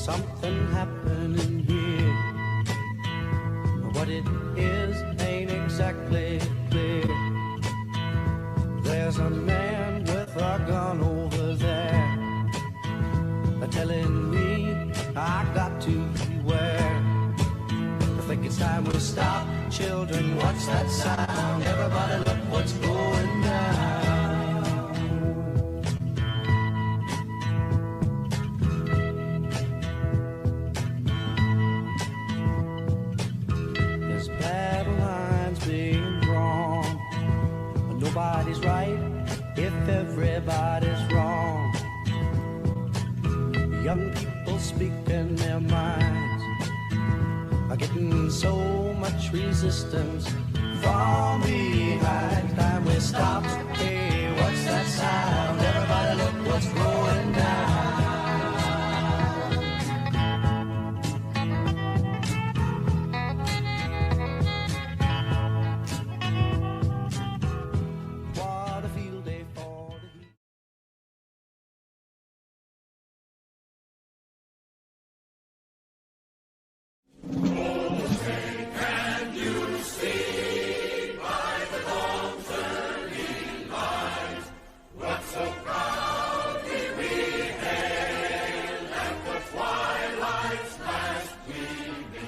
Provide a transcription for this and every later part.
something happening here. What it is ain't exactly clear. There's a man with a gun over there, telling me I got to beware. I think it's time we stop. Children, what's that sound? Everybody look what's going down. There's battle lines being drawn. Nobody's right if everybody's wrong. Young people speaking their minds are getting so much resistance from behind. Time we stop. Hey, what's that sound? Everybody look what's going down. What a field day for the heat.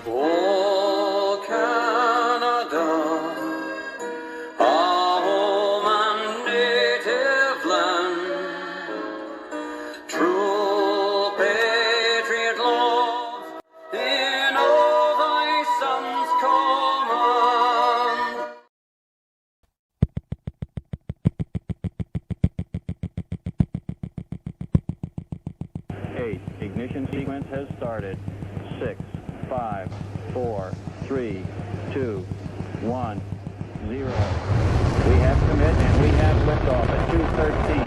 Oh, Canada, our home and native land, true patriot love in all thy sons command. Eight, ignition sequence has started. 6, 5, 4, 3, 2, 1, 0. We have commit and we have liftoff at 2:13.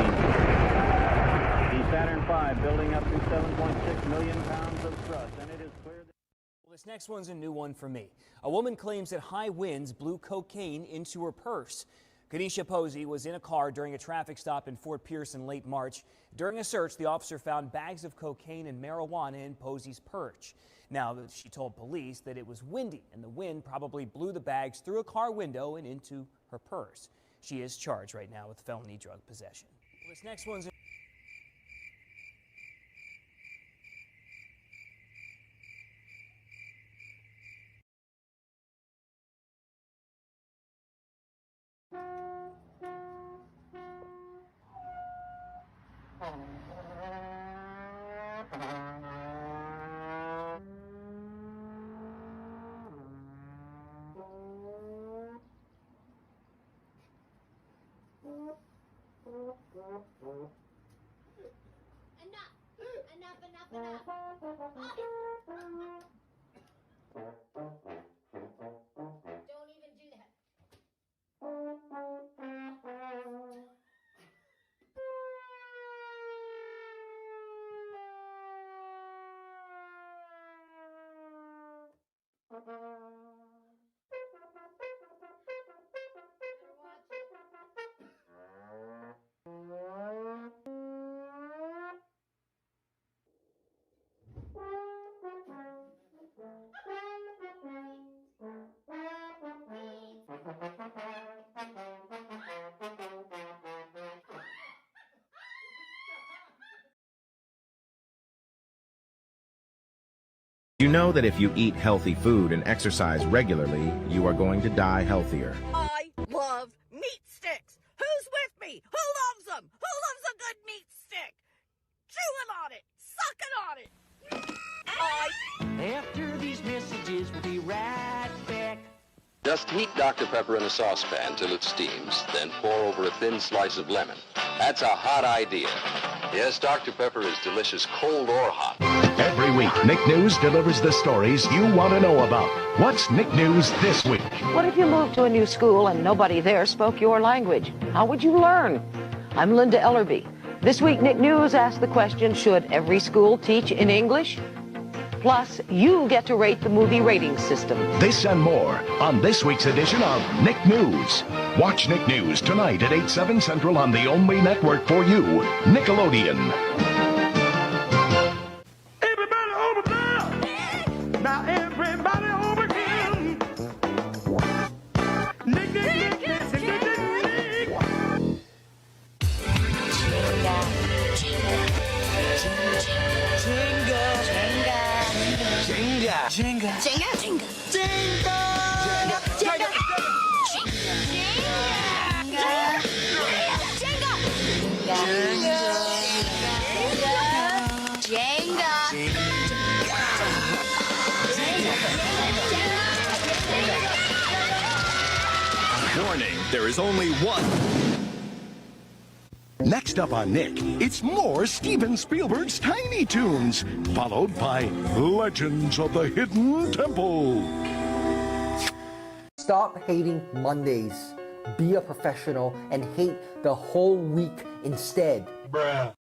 The Saturn V building up to 7.6 million pounds of thrust, and it is clear that... Well, this next one's a new one for me. A woman claims that high winds blew cocaine into her purse. Kanisha Posey was in a car during a traffic stop in Fort Pierce in late March. During a search, the officer found bags of cocaine and marijuana in Posey's purse. Now, she told police that it was windy and the wind probably blew the bags through a car window and into her purse. She is charged right now with felony drug possession. Well, this next one's Enough. Don't even do that. You know that if you eat healthy food and exercise regularly, you are going to die healthier. I love meat sticks. Who's with me? Who loves them? Who loves a good meat stick? Chewing on it, sucking on it. After these messages, we'll be right back. Just heat Dr. Pepper in a saucepan till it steams, then pour over a thin slice of lemon. That's a hot idea. Yes, Dr. Pepper is delicious cold or hot. Every week, Nick News delivers the stories you want to know about. What's Nick News this week? What if you moved to a new school and nobody there spoke your language? How would you learn? I'm Linda Ellerby. This week, Nick News asked the question, should every school teach in English? Plus, you get to rate the movie rating system. This and more on this week's edition of Nick News. Watch Nick News tonight at 8, 7 Central on the only network for you, Nickelodeon. Everybody over Jenga. Jenga. Jenga. Jenga. Jenga. Warning, there is only one. Next up on Nick, it's more Steven Spielberg's Tiny Toons, followed by Legends of the Hidden Temple. Stop hating Mondays. Be a professional and hate the whole week instead. Bruh.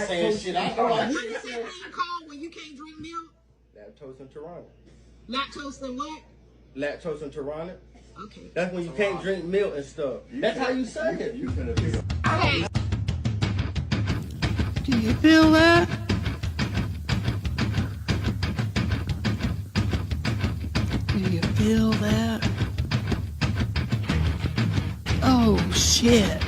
Saying shit. I know. What you say you call when you can't drink milk? Lactose intolerant. Lactose and what? Lactose intolerant. Okay. That's when you can't drink milk and stuff. That's how you say it. You finna be. Okay. Do you feel that? Do you feel that? Oh shit.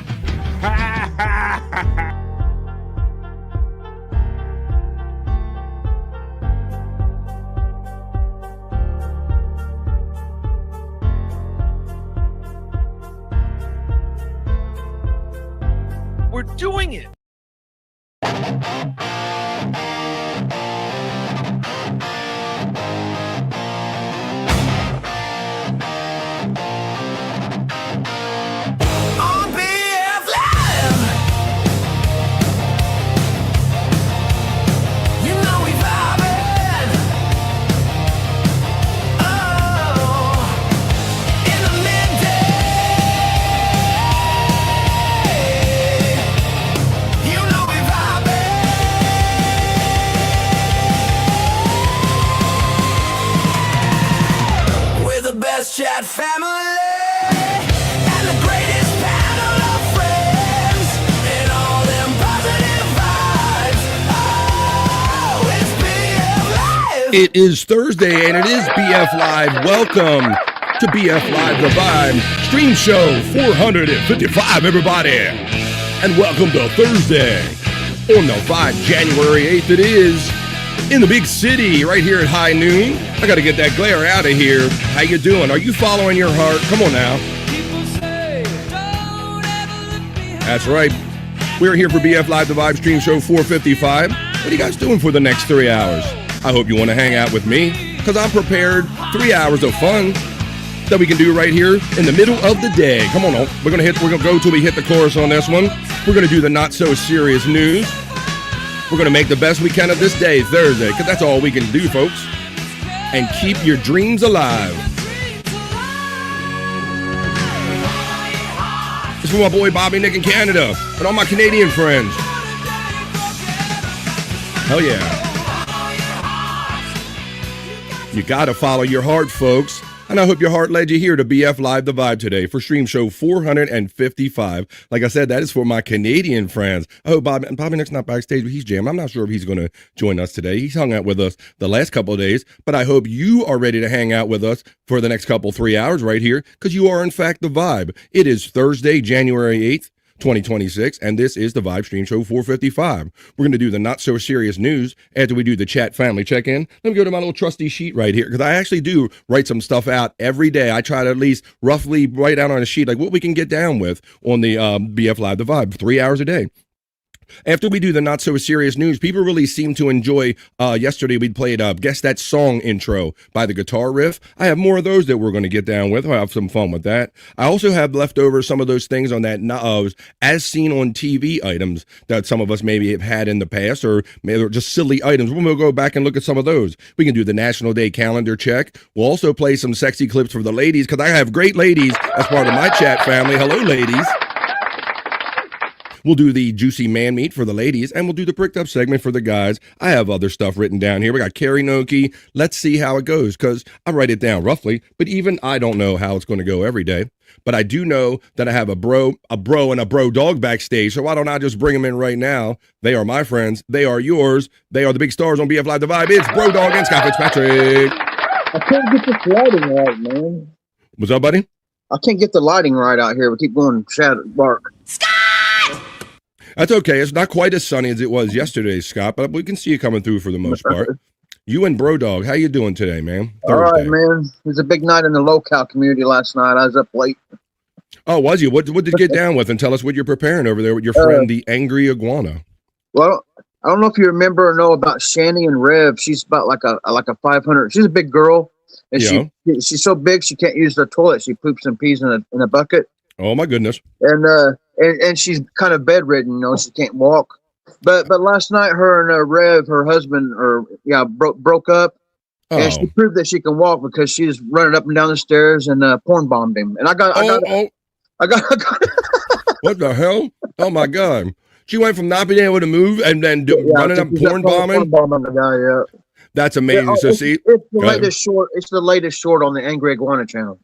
We're doing it. On BF Live. You know we vibing. Oh, in the midday. You know we vibing. We're the best chat family. And the greatest panel of friends. And all them positive vibes. Oh, it's BF Live. It is Thursday and it is BF Live. Welcome to BF Live The Vibe Stream Show 455, everybody. And welcome to Thursday on the Vibe, January 8th. It is in the big city right here at high noon. I got to get that glare out of here. How you doing? Are you following your heart? Come on now. That's right. We're here for BF Live The Vibe Stream Show 455. What are you guys doing for the next 3 hours? I hope you want to hang out with me because I'm prepared. 3 hours of fun that we can do right here in the middle of the day. Come on, we're gonna go till we hit the chorus on this one. We're gonna do the not so serious news. We're gonna make the best we can of this day, Thursday, because that's all we can do, folks. And keep your dreams alive. It's for my boy Bobby, Nick in Canada, and all my Canadian friends. Hell yeah. You gotta follow your heart, folks. And I hope your heart led you here to BF Live The Vibe today for Stream Show 455. Like I said, that is for my Canadian friends. I hope Bobby Nick's not backstage, but he's jamming. I'm not sure if he's going to join us today. He's hung out with us the last couple of days, but I hope you are ready to hang out with us for the next 3 hours right here because you are, in fact, The Vibe. It is Thursday, January 8th. 2026, and this is the Vibe Stream Show 455. We're going to do the not so serious news after we do the chat family check-in. Let me go to my little trusty sheet right here because I actually do write some stuff out every day. I try to at least roughly write out on a sheet like what we can get down with on the BF Live The Vibe 3 hours a day. After we do the not so serious news, people really seem to enjoy. Yesterday we played Guess That Song intro by the guitar riff. I have more of those that we're going to get down with. I'll have some fun with that. I also have left over some of those things on that as seen on TV items that some of us maybe have had in the past, or maybe they're just silly items. We'll go back and look at some of those. We can do the National Day calendar check. We'll also play some sexy clips for the ladies because I have great ladies as part of my chat family. Hello, ladies. We'll do the juicy man meat for the ladies, and we'll do the pricked up segment for the guys. I have other stuff written down here. We got karaoke. Let's see how it goes, because I write it down roughly, but even I don't know how it's going to go every day. But I do know that I have a bro, and a bro dog backstage. So why don't I just bring them in right now? They are my friends. They are yours. They are the big stars on BF Live The Vibe. It's Bro Dog and Scott Fitzpatrick. I can't get this lighting right, man. What's up, buddy? I can't get the lighting right out here. We keep going shadow dark. That's okay. It's not quite as sunny as it was yesterday, Scott, but we can see you coming through for the most part. You and Bro Dog, how you doing today, man? All right, man. It was a big night in the local community last night. I was up late. Oh, was you? What did you get down with? And tell us what you're preparing over there with your friend, the Angry Iguana. Well, I don't know if you remember or know about Shanny and Rev. She's about like a 500. She's a big girl, and she's so big she can't use the toilet. She poops and pees in a bucket. Oh my goodness! And she's kind of bedridden. You know, she can't walk. But last night, her and Rev, her husband, broke up, and she proved that she can walk because she's running up and down the stairs and porn bombed him. And I got. What the hell? Oh my God! She went from not being able to move and then running up porn bombing. The guy, yeah. That's amazing. So see, it's the latest short. It's the latest short on the Angry Iguana channel.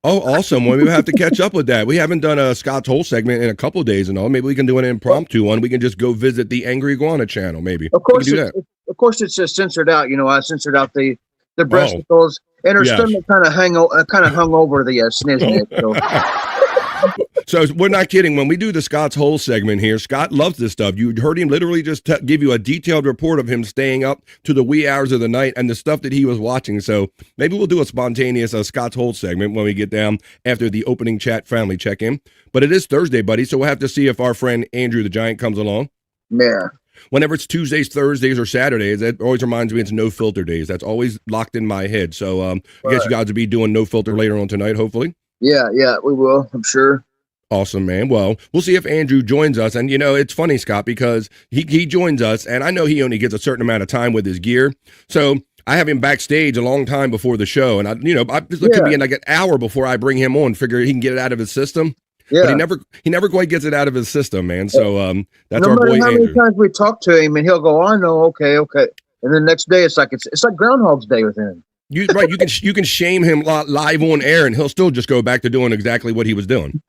Oh, awesome. Well, we have to catch up with that. We haven't done a Scott's Whole segment in a couple of days and all. Maybe we can do an impromptu one. We can just go visit the Angry Iguana channel, maybe. Of course, it's just censored out. You know, I censored out the breasticles, and her stomach kind of hung over the sniznit. So we're not kidding. When we do the Scott's Whole segment here, Scott loves this stuff. You heard him literally just give you a detailed report of him staying up to the wee hours of the night and the stuff that he was watching. So maybe we'll do a spontaneous Scott's Whole segment when we get down after the opening chat family check-in. But it is Thursday, buddy, so we'll have to see if our friend Andrew the Giant comes along. Yeah. Whenever it's Tuesdays, Thursdays, or Saturdays, that always reminds me it's no filter days. That's always locked in my head. So I guess you guys will be doing no filter later on tonight, hopefully. Yeah, we will, I'm sure. Awesome, man. Well, we'll see if Andrew joins us. And, you know, it's funny, Scott, because he joins us, and I know he only gets a certain amount of time with his gear. So I have him backstage a long time before the show, and I could be in like an hour before I bring him on, figure he can get it out of his system. Yeah. But he never quite gets it out of his system, man. So that's our boy Andrew. No matter how many times we talk to him, and he'll go, "I know, okay," and then the next day it's like Groundhog's Day with him. You can shame him live on air, and he'll still just go back to doing exactly what he was doing.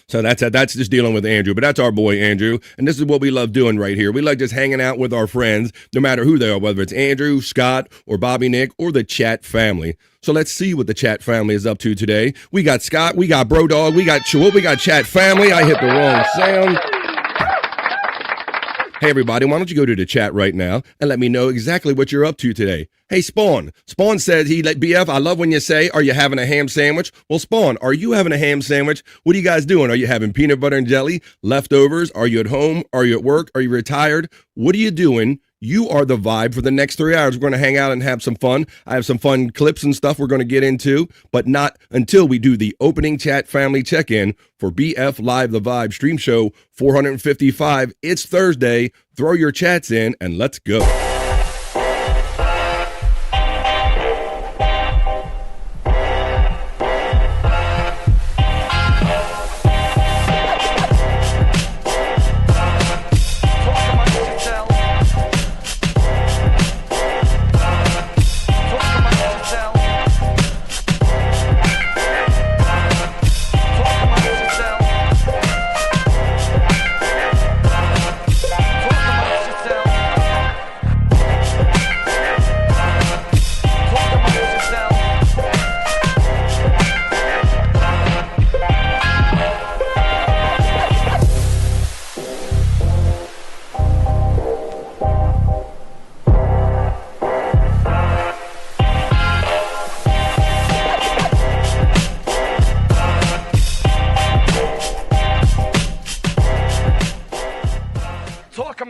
So that's just dealing with Andrew. But that's our boy Andrew, and this is what we love doing right here. We like just hanging out with our friends, no matter who they are, whether it's Andrew, Scott, or Bobby Nick, or the chat family. So let's see what the chat family is up to today. We got Scott, we got Bro Dog, we got chat family. I hit the wrong sound. Hey, everybody, why don't you go to the chat right now and let me know exactly what you're up to today. Hey, Spawn. Spawn says BF, I love when you say, are you having a ham sandwich? Well, Spawn, are you having a ham sandwich? What are you guys doing? Are you having peanut butter and jelly, leftovers? Are you at home? Are you at work? Are you retired? What are you doing? You are the vibe for the next 3 hours. We're going to hang out and have some fun. I have some fun clips and stuff we're going to get into, but not until we do the opening chat family check-in for BF Live The Vibe stream show 455. It's Thursday. Throw your chats in and let's go.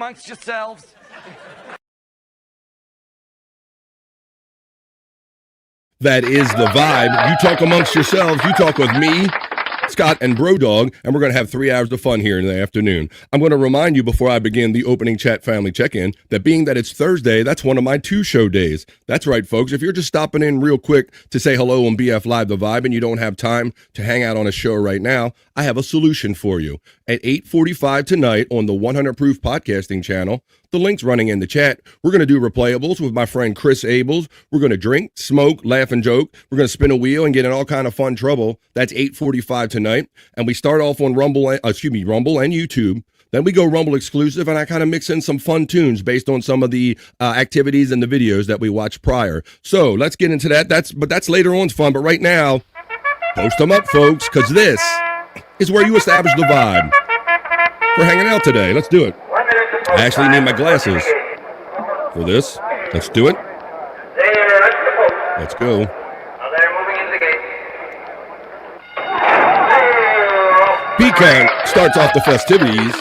amongst yourselves. That is the vibe. You talk amongst yourselves. You talk with me, Scott, and Bro Dog, and we're going to have 3 hours of fun here in the afternoon. I'm going to remind you before I begin the opening chat family check-in that being that it's Thursday, that's one of my 2 show days. That's right, folks. If you're just stopping in real quick to say hello on BF Live The Vibe and you don't have time to hang out on a show right now, I have a solution for you. At 8:45 tonight on the 100 Proof Podcasting channel, The link's running in the chat. We're going to do replayables with my friend Chris Abels. We're going to drink, smoke, laugh, and joke. We're going to spin a wheel and get in all kind of fun trouble. That's 8:45 tonight. And we start off on Rumble and YouTube. Then we go Rumble exclusive, and I kind of mix in some fun tunes based on some of the activities and the videos that we watched prior. So let's get into that. That's later on's fun. But right now, post them up, folks, because this is where you establish the vibe. We're hanging out today. Let's do it. I actually need my glasses for this. Let's do it. Let's go. Pecan starts off the festivities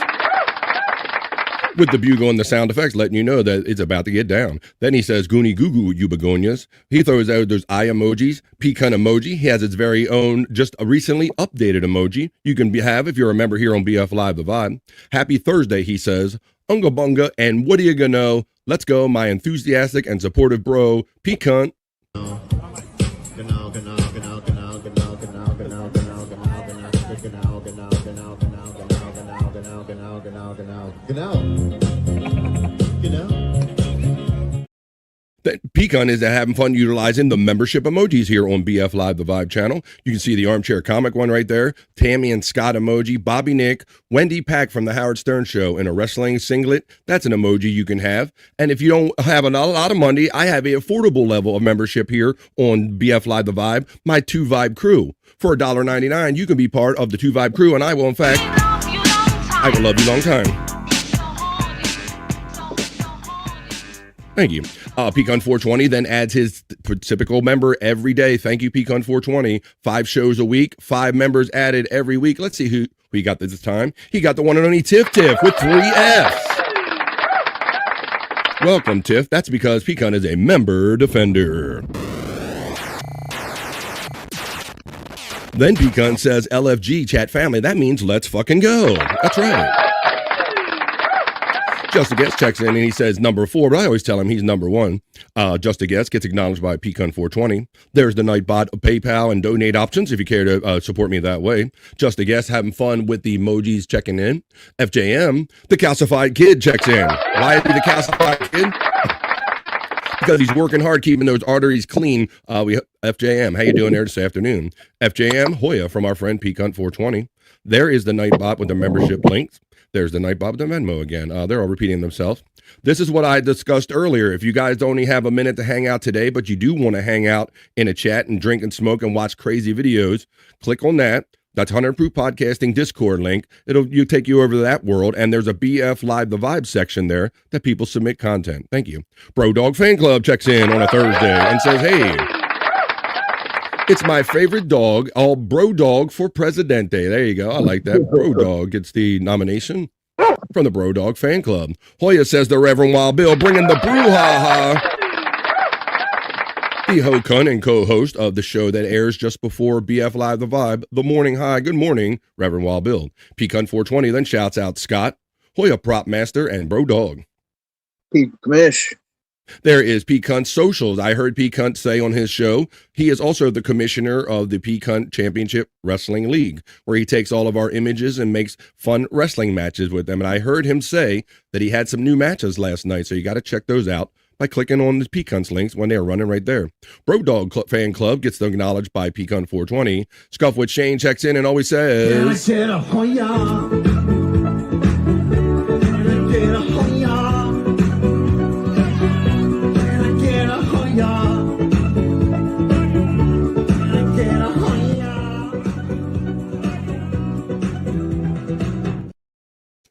with the bugle and the sound effects, letting you know that it's about to get down. Then he says, "Goonie goo goo, you begonias." He throws out those eye emojis, pecan emoji. He has its very own, just a recently updated emoji you can have if you're a member here on BF Live The Vibe. Happy Thursday, he says. Unga bunga, and what do you gonna know? Let's go, my enthusiastic and supportive bro, pecan. Pecan is having fun utilizing the membership emojis here on BF Live The Vibe channel. You can see the armchair comic one right there, Tammy and Scott emoji, Bobby Nick, Wendy Pack from the Howard Stern Show in a wrestling singlet. That's an emoji you can have. And if you don't have a lot of money, I have an affordable level of membership here on BF Live The Vibe, my 2 Vibe crew. For $1.99, you can be part of the 2 Vibe crew, and I will, in fact, I will love you long time. Thank you. Pecan 420 then adds his typical member every day. Thank you, Pecan 420. 5 shows a week, 5 members added every week. Let's see who we got this time. He got the one and only Tiff with 3 Fs. Welcome, Tiff. That's because Pecan is a member defender. Then Pecan says, LFG chat family. That means let's fucking go. That's right. Just a Guest checks in and he says number 4, but I always tell him he's number 1. Just a Guest gets acknowledged by Pecan 420. There's the Nightbot PayPal and donate options if you care to support me that way. Just a Guest having fun with the emojis checking in. FJM, the calcified kid checks in. Why is he the calcified kid? Because he's working hard keeping those arteries clean. FJM, how you doing there this afternoon? FJM, Hoya from our friend Pecan 420. There is the Nightbot with the membership links. There's the Nightbot with the Venmo again. They're all repeating themselves. This is what I discussed earlier. If you guys only have a minute to hang out today, but you do want to hang out in a chat and drink and smoke and watch crazy videos, click on that. That's 100 Proof Podcasting Discord link. It'll take you over to that world, and there's a BF Live The Vibe section there that people submit content. Thank you. Bro Dog Fan Club checks in on a Thursday and says, hey, it's my favorite dog, all Bro Dog for Presidente. There you go. I like that. Bro Dog gets the nomination from the Bro Dog Fan Club. Hoya says the Reverend Wild Bill bringing the brouhaha. The Ho-Kun and co-host of the show that airs just before BF Live The Vibe, The Morning High. Good morning, Reverend Wild Bill. Pecan 420 then shouts out Scott, Hoya Prop Master, and Bro Dog. Pete Commish. There is Pecan Socials. I heard Pecan say on his show, he is also the commissioner of the Pecan Championship Wrestling League, where he takes all of our images and makes fun wrestling matches with them. And I heard him say that he had some new matches last night, so you got to check those out by clicking on the Pecan's links when they are running right there. Bro Dog Fan Club gets acknowledged by Pecan 420. Scuff with Shane checks in and always says,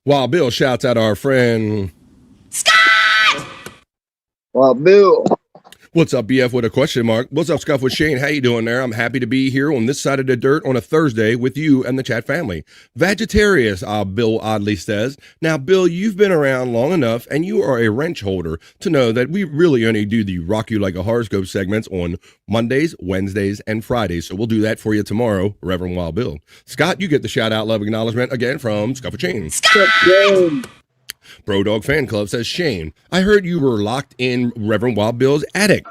Wild Bill shouts out our friend Scott! Wild Bill. What's up, BF with a question mark? What's up, Scuff with Shane? How you doing there? I'm happy to be here on this side of the dirt on a Thursday with you and the chat family. Vegetarius, Bill oddly says. Now, Bill, you've been around long enough and you are a wrench holder to know that we really only do the Rock You Like a Horoscope segments on Mondays, Wednesdays, and Fridays. So we'll do that for you tomorrow, Reverend Wild Bill. Scott, you get the shout out love acknowledgement again from Scuff with Shane. Scott! Bro Dog Fan Club says, Shane, I heard you were locked in Reverend Wild Bill's attic.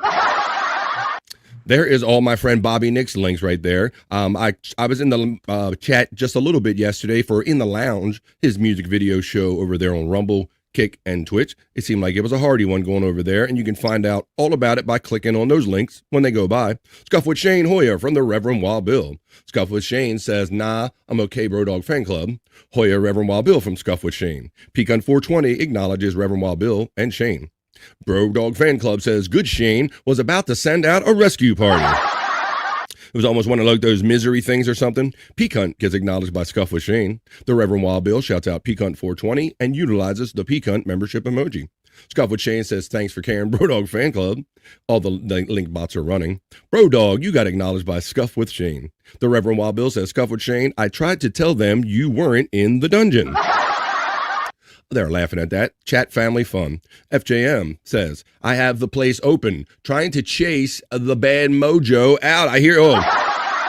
There is all my friend Bobby Nick's links right there. I was in the chat just a little bit yesterday for In the Lounge, his music video show over there on Rumble. Kick, and Twitch. It seemed like it was a hearty one going over there, and you can find out all about it by clicking on those links when they go by. Scuff with Shane Hoyer from the Reverend Wild Bill. Scuff with Shane says, nah, I'm okay, Bro Dog Fan Club. Hoyer, Reverend Wild Bill from Scuff with Shane. Pecan 420 acknowledges Reverend Wild Bill and Shane. Bro Dog Fan Club says, good Shane was about to send out a rescue party. It was almost one of like those misery things or something. Peacunt gets acknowledged by Scuff with Shane. The Reverend Wild Bill shouts out Peacunt 420 and utilizes the Peacunt membership emoji. Scuff with Shane says, thanks for carrying Bro Dog Fan Club. All the link bots are running. Bro Dog, you got acknowledged by Scuff with Shane. The Reverend Wild Bill says, Scuff with Shane, I tried to tell them you weren't in the dungeon. They're laughing at that. Chat family fun. FJM says, I have the place open, trying to chase the bad mojo out. I hear,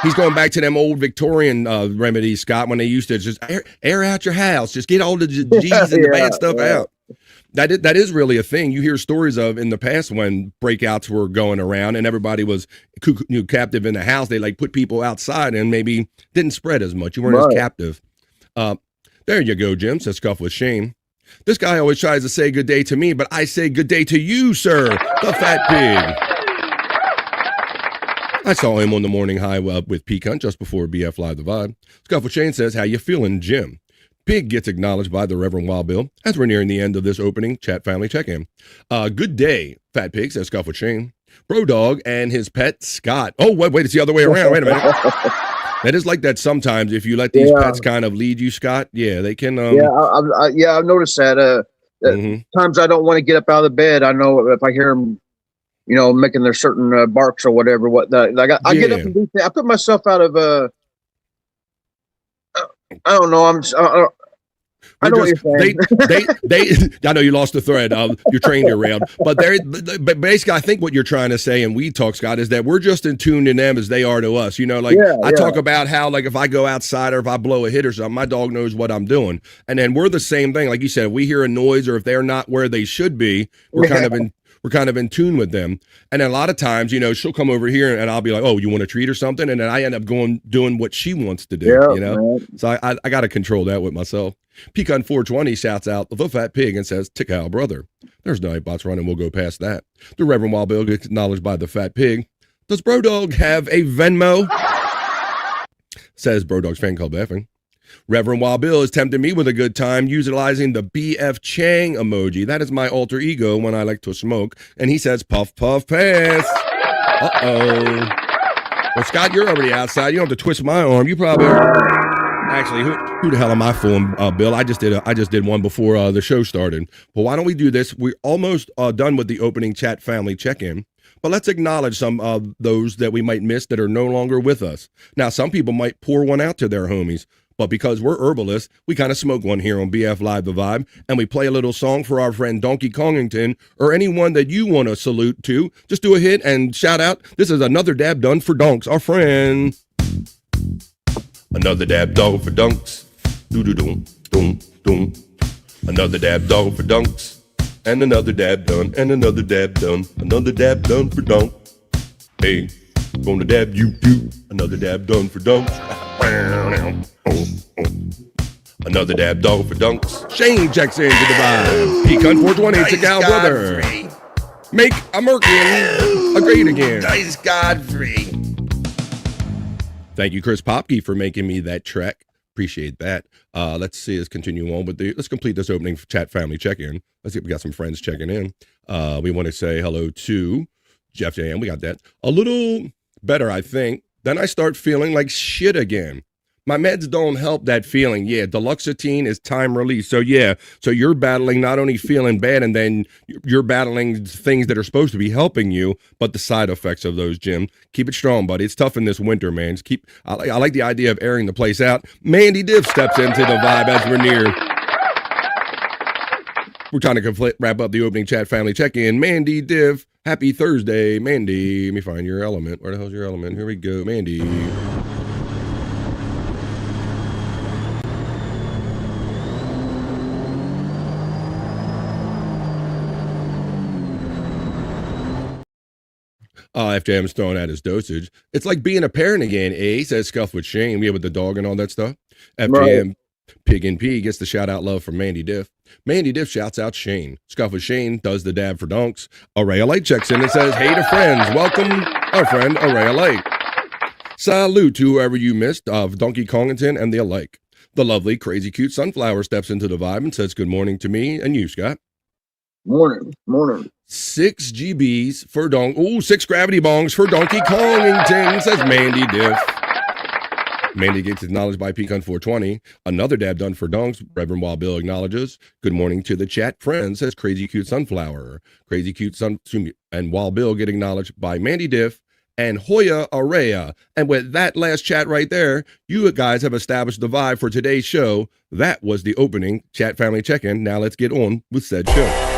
he's going back to them old Victorian remedies, Scott, when they used to just air out your house. Just get all the G's and the bad stuff out. That is really a thing. You hear stories of in the past when breakouts were going around and everybody was captive in the house. They like put people outside and maybe didn't spread as much. You weren't as captive. There you go, Jim, says Scuff with Shane. This guy always tries to say good day to me, but I say good day to you, sir, the fat pig. I saw him on the morning high with Peacunt just before BF Live the Vibe. Scuff with Shane says, how you feeling, Jim? Pig gets acknowledged by the Reverend Wild Bill as we're nearing the end of this opening chat family check-in. Good day, Fat Pig, says Scuff with Shane. Bro Dog and his pet Scott. Oh, wait, it's the other way around. Wait a minute. That is like that sometimes if you let these pets kind of lead you, Scott. Yeah, they can. I've noticed that. Times I don't want to get up out of the bed. I know if I hear them, making their certain barks or whatever. I get up and do things. I put myself out of I don't know. I know what you're saying. I know you lost the thread. Your train derailed. But basically, I think what you're trying to say, and we talk, Scott, is that we're just in tune to them as they are to us. I talk about how, like, if I go outside or if I blow a hit or something, my dog knows what I'm doing. And then we're the same thing. Like you said, if we hear a noise or if they're not where they should be, we're kind of in tune with them. And then a lot of times, she'll come over here and I'll be like, oh, you want a treat or something? And then I end up doing what she wants to do, Man. So I got to control that with myself. Pecan 420 shouts out the fat pig and says, Tikal, brother. There's no bots running. We'll go past that. The Reverend Wild Bill gets acknowledged by the fat pig. Does Bro Dog have a Venmo? Says Bro Dog's fan club effing. Reverend Wild Bill is tempting me with a good time utilizing the BF Chang emoji. That is my alter ego when I like to smoke. And he says, puff, puff, pass. Uh-oh. Well, Scott, you're already outside. You don't have to twist my arm. You probably... Actually, who the hell am I fooling, Bill? I just did one before the show started. But why don't we do this? We're almost done with the opening chat family check-in. But let's acknowledge some of those that we might miss that are no longer with us. Now, some people might pour one out to their homies. But because we're herbalists, we kind of smoke one here on BF Live the Vibe, and we play a little song for our friend Donkey Kongington, or anyone that you want to salute to. Just do a hit and shout out, this is another dab done for Donks, our friend. Another dab dog for Dunks. Doo-doo-doom, doom, doom. Another dab dog for Dunks. And another dab done, and another dab done. Another dab done for Dunk. Hey, gonna dab you too. Another dab done for Dunks. Another dab dog for Dunks. Shane checks into the vibe. Pecan 420, nice Tikal brother. Make American great again. Nice Godfrey. Thank you, Chris Popke, for making me that track. Appreciate that. Let's see. Let's continue on with let's complete this opening chat family check-in. Let's see if we got some friends checking in. We want to say hello to Jeff J.M. We got that. A little better, I think. Then I start feeling like shit again. My meds don't help that feeling. Yeah, Deluxetine is time release. So you're battling not only feeling bad, and then you're battling things that are supposed to be helping you, but the side effects of those, Jim. Keep it strong, buddy. It's tough in this winter, man. I like the idea of airing the place out. Mandy Div steps into the vibe as we're near. We're trying to wrap up the opening chat family check-in. Mandy Div, happy Thursday. Mandy, let me find your element. Where the hell's your element? Here we go, Mandy. FJM's throwing out his dosage. It's like being a parent again, says Scuff with Shane. We have with the dog and all that stuff. FJM, Pig and P gets the shout out love from Mandy Diff. Mandy Diff shouts out Shane. Scuff with Shane does the dab for donks. Araya Light checks in and says, hey to friends. Welcome our friend Araya Light. Salute to whoever you missed of Donkey Kongington and the alike. The lovely, crazy, cute Sunflower steps into the vibe and says good morning to me and you, Scott. Morning. 6 GBs for 6 gravity bongs for Donkey Kongington, says Mandy Diff. Mandy gets acknowledged by Pecan 420. Another dab done for donks. Reverend Wild Bill acknowledges. Good morning to the chat friends, says Crazy Cute Sunflower. Crazy Cute and Wild Bill get acknowledged by Mandy Diff and Hoya Araya. And with that last chat right there, you guys have established the vibe for today's show. That was the opening chat family check-in. Now let's get on with said show.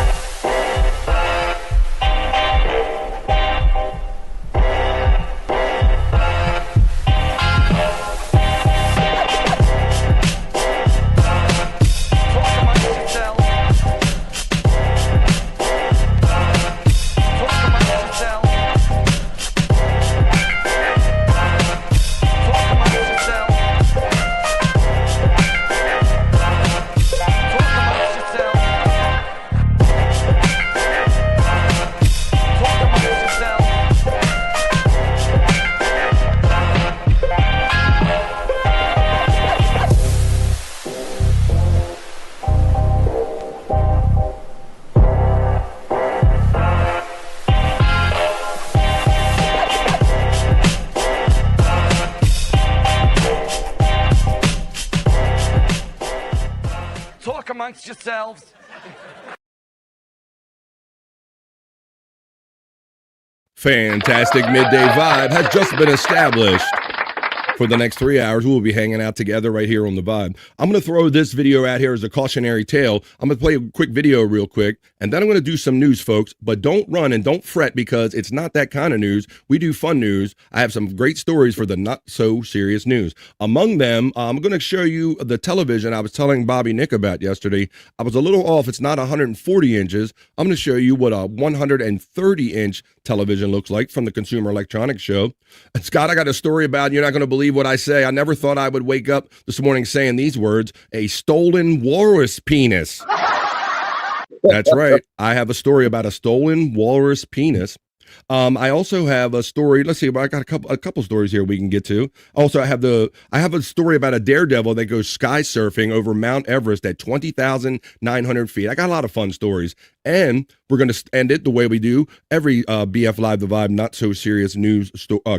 Yourselves. Fantastic midday vibe has just been established. For the next 3 hours, we will be hanging out together right here on the vibe. I'm going to throw this video out here as a cautionary tale. I'm going to play a quick video real quick, and then I'm going to do some news, folks. But don't run and don't fret because it's not that kind of news. We do fun news. I have some great stories for the not so serious news. Among them, I'm going to show you the television I was telling Bobby Nick about yesterday. I was a little off. It's not 140 inches. I'm going to show you what a 130-inch television looks like from the Consumer Electronics Show. And Scott, I got a story about, you're not going to believe what I say. I never thought I would wake up this morning saying these words, a stolen walrus penis. That's right. I have a story about a stolen walrus penis. I also have a story. Let's see. I got a couple stories here we can get to. Also, I have a story about a daredevil that goes sky surfing over Mount Everest at 20,900 feet. I got a lot of fun stories, and we're going to end it the way we do every BF Live the Vibe not so serious news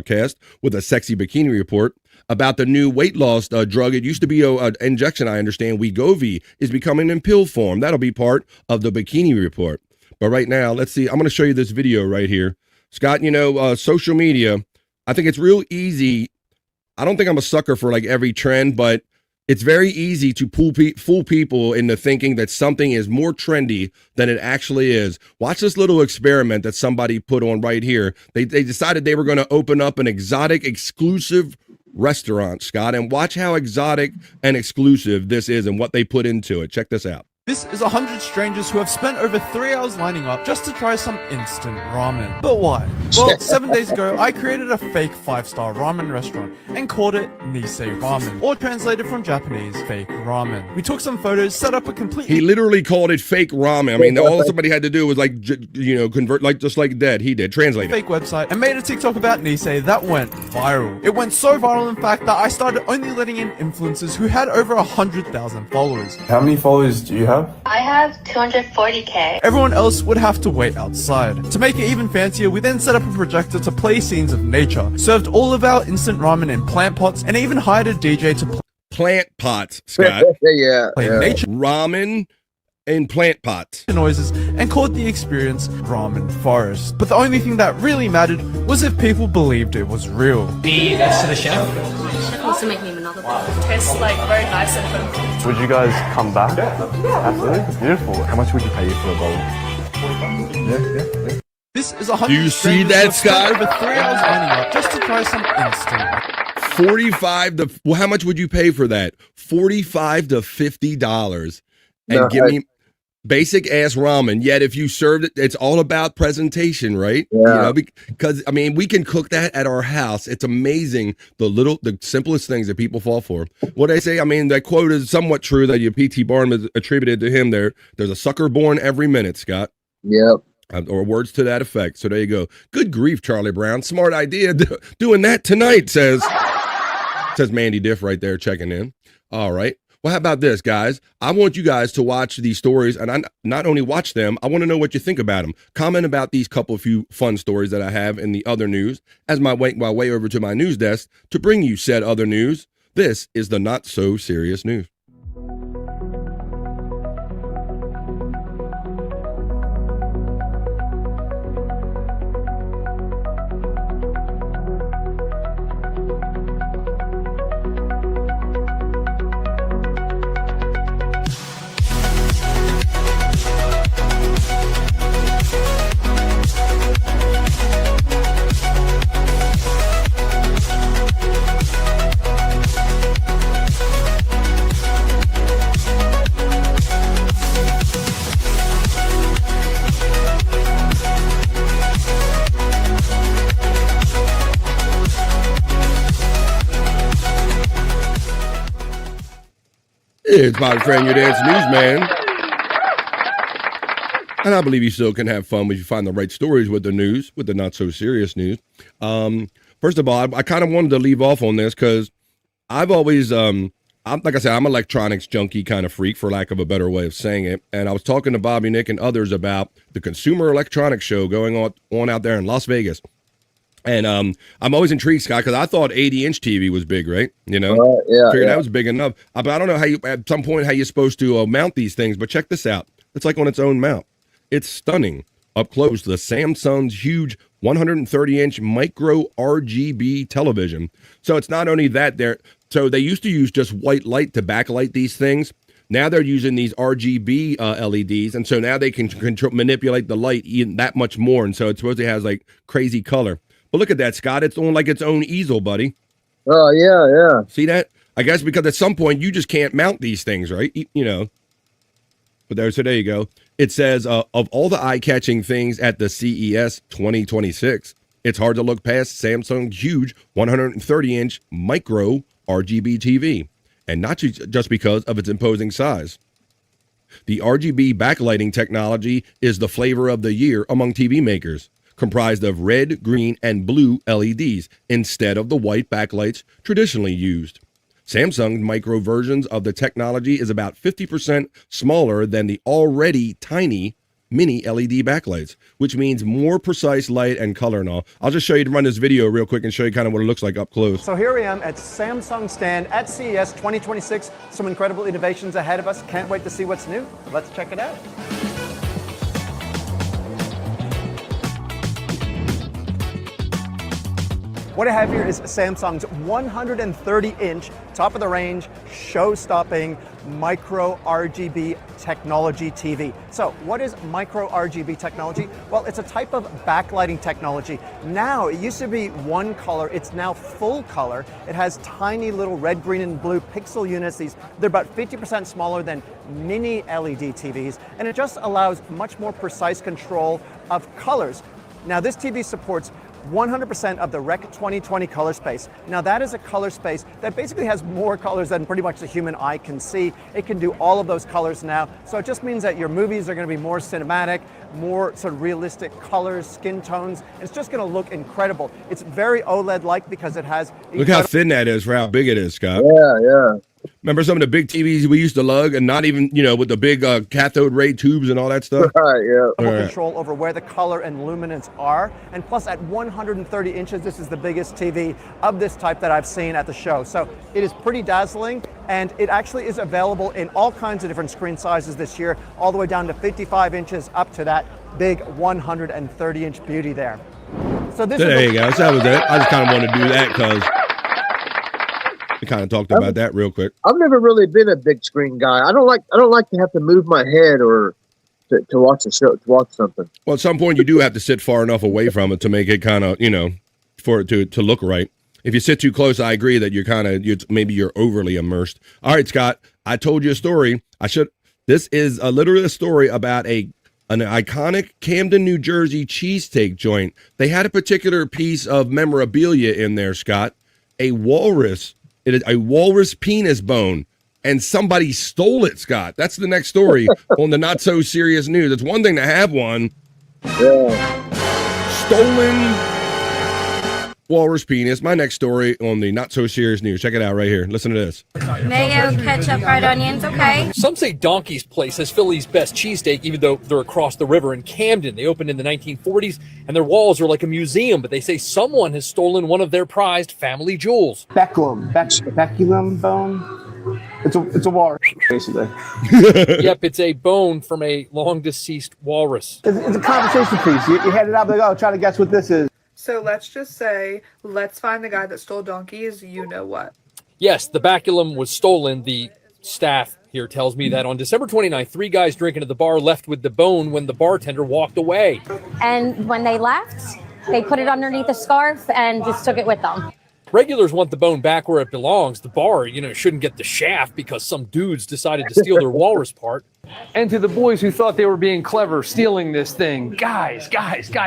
cast with a sexy bikini report about the new weight loss drug. It used to be an injection. I understand Wegovy is becoming in pill form. That'll be part of the bikini report. But right now, let's see. I'm going to show you this video right here. Scott, social media, I think it's real easy. I don't think I'm a sucker for like every trend, but it's very easy to fool people into thinking that something is more trendy than it actually is. Watch this little experiment that somebody put on right here. They decided they were going to open up an exotic exclusive restaurant, Scott, and watch how exotic and exclusive this is and what they put into it. Check this out. This is 100 strangers who have spent over 3 hours lining up just to try some instant ramen. But why? Well, 7 days ago, I created a fake 5-star ramen restaurant and called it Nisei Ramen, or translated from Japanese, fake ramen. We took some photos, set up a complete... He literally called it fake ramen. I mean, all somebody had to do was convert, just like Dead. He did, translate it. Fake website, and made a TikTok about Nisei that went viral. It went so viral, in fact, that I started only letting in influencers who had over 100,000 followers. How many followers do you have? I have 240k. Everyone else would have to wait outside. To make it even fancier, we then set up a projector to play scenes of nature, served all of our instant ramen in plant pots, and even hired a DJ to play plant pots, Scott. yeah. Nature ramen in plant pots noises, and called the experience Ramen Forest. But the only thing that really mattered was if people believed it was real. Be next to the chef. Also make me another bowl. Tastes like very nice and funky. Would you guys come back? Yeah, absolutely. Beautiful. How much would you pay for a bowl? Yeah. This is 100. Do you see that, Scott? Over 3 hours lining up just to try some instant. 45 to how much would you pay for that? $45 to $50. And give me Basic ass ramen. Yet if you served it, it's all about presentation, right? Yeah. You know, because I mean, we can cook that at our house. It's amazing the simplest things that people fall for. What they say, I mean, that quote is somewhat true that your P.T. Barnum is attributed to him. There's a sucker born every minute, Scott. Yep. Or words to that effect. So there you go. Good grief, Charlie Brown. Smart idea doing that tonight, says Mandy Diff right there checking in. All right. Well, how about this, guys? I want you guys to watch these stories, and I not only watch them, I want to know what you think about them. Comment about these few fun stories that I have in the other news as my way over to my news desk to bring you said other news. This is the Not So Serious News. It's my friend, your dance newsman. And I believe you still can have fun when you find the right stories with the news, with the not so serious news. First of all, I kind of wanted to leave off on this because I've always, like I said, I'm an electronics junkie kind of freak, for lack of a better way of saying it. And I was talking to Bobby, Nick, and others about the Consumer Electronics Show going on out there in Las Vegas. And I'm always intrigued, Scott, because I thought 80-inch TV was big, right? You know, figured that was big enough. But I don't know how you, at some point, how you're supposed to mount these things. But check this out. It's like on its own mount. It's stunning. Up close, the Samsung's huge 130-inch micro RGB television. So it's not only that so they used to use just white light to backlight these things. Now they're using these RGB LEDs, and so now they can manipulate the light even that much more. And so it supposedly has like crazy color. But look at that, Scott. It's on like its own easel, buddy. Oh, yeah. See that? I guess because at some point you just can't mount these things, right? You know. But there you go. It says, of all the eye-catching things at the CES 2026, it's hard to look past Samsung's huge 130-inch micro RGB TV. And not just because of its imposing size. The RGB backlighting technology is the flavor of the year among TV makers, comprised of red, green, and blue LEDs instead of the white backlights traditionally used. Samsung's micro versions of the technology is about 50% smaller than the already tiny mini LED backlights, which means more precise light and color and all. I'll just show you to run this video real quick and show you kind of what it looks like up close. So here I am at Samsung stand at CES 2026. Some incredible innovations ahead of us. Can't wait to see what's new. Let's check it out. What I have here is Samsung's 130-inch, top-of-the-range, show-stopping micro RGB technology TV. So what is micro RGB technology? Well, it's a type of backlighting technology. Now, it used to be one color, it's now full color. It has tiny little red, green, and blue pixel units. They're about 50% smaller than mini LED TVs, and it just allows much more precise control of colors. Now, this TV supports 100% of the Rec 2020 color space. Now that is a color space that basically has more colors than pretty much the human eye can see. It can do all of those colors now. So it just means that your movies are going to be more cinematic, more sort of realistic colors, skin tones. It's just going to look incredible. It's very OLED-like because it has... Look how thin that is for how big it is, Scott. Yeah. Remember some of the big TVs we used to lug, and not even, with the big cathode ray tubes and all that stuff? Right, yeah. Control over where the color and luminance are. And plus at 130 inches, this is the biggest TV of this type that I've seen at the show. So it is pretty dazzling, and it actually is available in all kinds of different screen sizes this year, all the way down to 55 inches up to that big 130-inch beauty there. So there you go. So that was it. I just kind of wanted to do that because we kind of talked about that real quick. I've never really been a big screen guy. I don't like to have to move my head or to watch a show, to watch something. Well, at some point you do have to sit far enough away from it to make it kind of, for it to look right. If you sit too close, I agree that maybe you're overly immersed. All right, Scott, I told you a story. This is literally a story about an iconic Camden, New Jersey cheesesteak joint. They had a particular piece of memorabilia in there, Scott, a walrus. It is a walrus penis bone, and somebody stole it, Scott. That's the next story on the Not So Serious News. It's one thing to have one. Stolen walrus penis. My next story on the Not So Serious News. Check it out right here. Listen to this. Mayo, ketchup, fried onions, okay? Some say Donkey's Place has Philly's best cheesesteak, even though they're across the river in Camden. They opened in the 1940s, and their walls are like a museum, but they say someone has stolen one of their prized family jewels. Baculum bone. It's a walrus, basically. Yep, it's a bone from a long-deceased walrus. It's a conversation piece. You hand it out, like, oh, try to guess what this is. So let's just say, let's find the guy that stole donkeys. You know what? Yes, the baculum was stolen. The staff here tells me that on December 29th, 3 guys drinking at the bar left with the bone when the bartender walked away. And when they left, they put it underneath a scarf and just took it with them. Regulars want the bone back where it belongs. The bar, shouldn't get the shaft because some dudes decided to steal their walrus part. And to the boys who thought they were being clever stealing this thing, guys,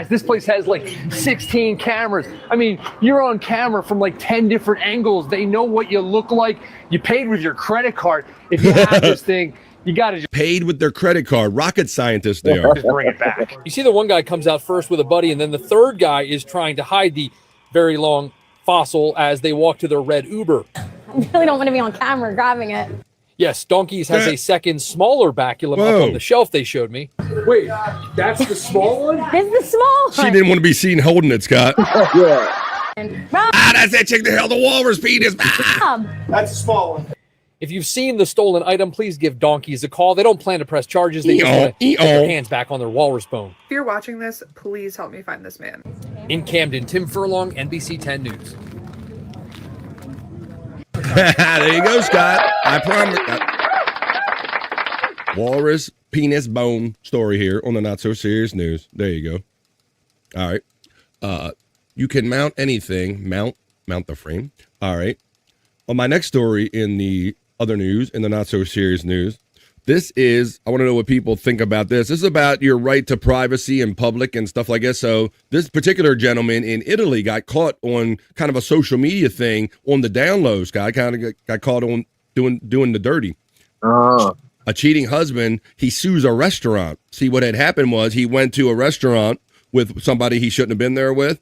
this place has like 16 cameras. I mean, you're on camera from like 10 different angles. They know what you look like. You paid with your credit card. If you have this thing, you got to just paid with their credit card. Rocket scientists they are. Just bring it back. You see the one guy comes out first with a buddy, and then the third guy is trying to hide the very long fossil as they walk to their red Uber. I really don't want to be on camera grabbing it. Yes, Donkeys has a second smaller baculum up on the shelf they showed me. Wait, that's the small one? This is the small one. She didn't want to be seen holding it, Scott. That's that chick that held the walrus penis. That's a small one. If you've seen the stolen item, please give Donkeys a call. They don't plan to press charges. They just want to get their hands back on their walrus bone. If you're watching this, please help me find this man. In Camden, Tim Furlong, NBC 10 News. There you go, Scott. I promise. Walrus penis bone story here on the Not So Serious News. There you go. All right. You can mount anything. Mount the frame. All right. On my next story in the other news, in the Not So Serious News, I want to know what people think about this. This is about your right to privacy in public and stuff like this. So this particular gentleman in Italy got caught on kind of a social media thing on the down low, Scott. Kind of got caught on doing the dirty. A cheating husband, he sues a restaurant. See, what had happened was he went to a restaurant with somebody he shouldn't have been there with.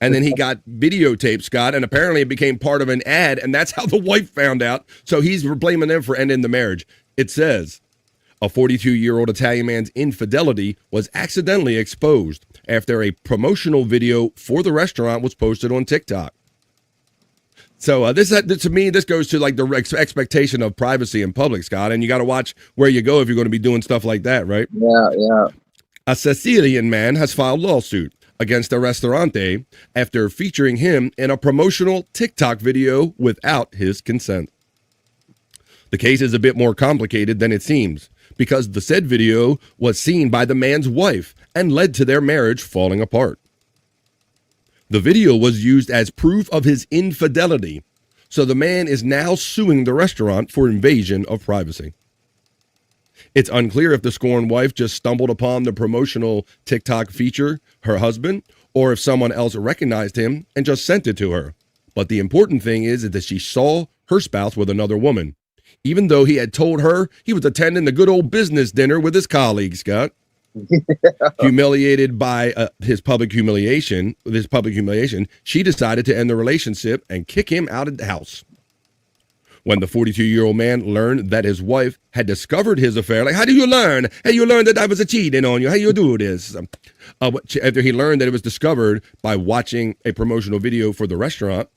And then he got videotaped, Scott, and apparently it became part of an ad, and that's how the wife found out. So he's blaming them for ending the marriage. It says, a 42-year-old Italian man's infidelity was accidentally exposed after a promotional video for the restaurant was posted on TikTok. So to me, this goes to like the expectation of privacy in public, Scott, and you got to watch where you go if you're going to be doing stuff like that, right? Yeah. A Sicilian man has filed lawsuit against a restaurante after featuring him in a promotional TikTok video without his consent. The case is a bit more complicated than it seems because the said video was seen by the man's wife and led to their marriage falling apart. The video was used as proof of his infidelity, so the man is now suing the restaurant for invasion of privacy. It's unclear if the scorned wife just stumbled upon the promotional TikTok feature, her husband, or if someone else recognized him and just sent it to her. But the important thing is that she saw her spouse with another woman, even though he had told her he was attending the good old business dinner with his colleagues, Scott. Humiliated by his public humiliation, she decided to end the relationship and kick him out of the house. When the 42-year-old man learned that his wife had discovered his affair, like, how do you learn? Hey, you learned that I was cheating on you. How you do this? After he learned that it was discovered by watching a promotional video for the restaurant,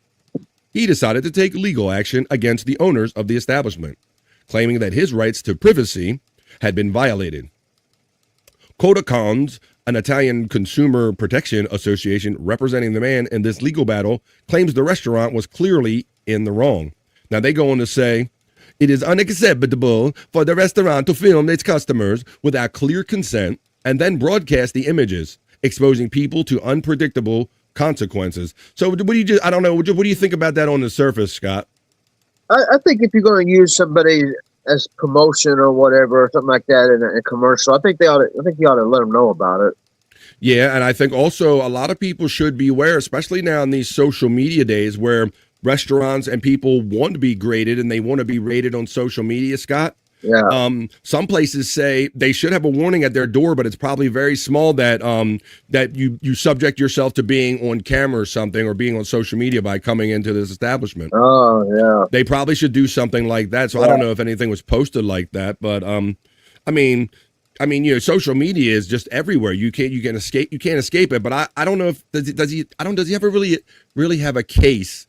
he decided to take legal action against the owners of the establishment, claiming that his rights to privacy had been violated. Codacons, an Italian consumer protection association representing the man in this legal battle, claims the restaurant was clearly in the wrong. Now, they go on to say, it is unacceptable for the restaurant to film its customers without clear consent and then broadcast the images, exposing people to unpredictable consequences. So what do you think about that on the surface, Scott? I think if you're going to use somebody as promotion or whatever, or something like that in a commercial. I think you ought to let them know about it. Yeah, and I think also a lot of people should be aware, especially now in these social media days where restaurants and people want to be graded and they want to be rated on social media, Scott. Yeah. Some places say they should have a warning at their door, but it's probably very small that that you subject yourself to being on camera or something, or being on social media by coming into this establishment. Oh, yeah. They probably should do something like that. So I don't know if anything was posted like that, but I mean, social media is just everywhere. You can't escape it. But I don't know if does he ever really have a case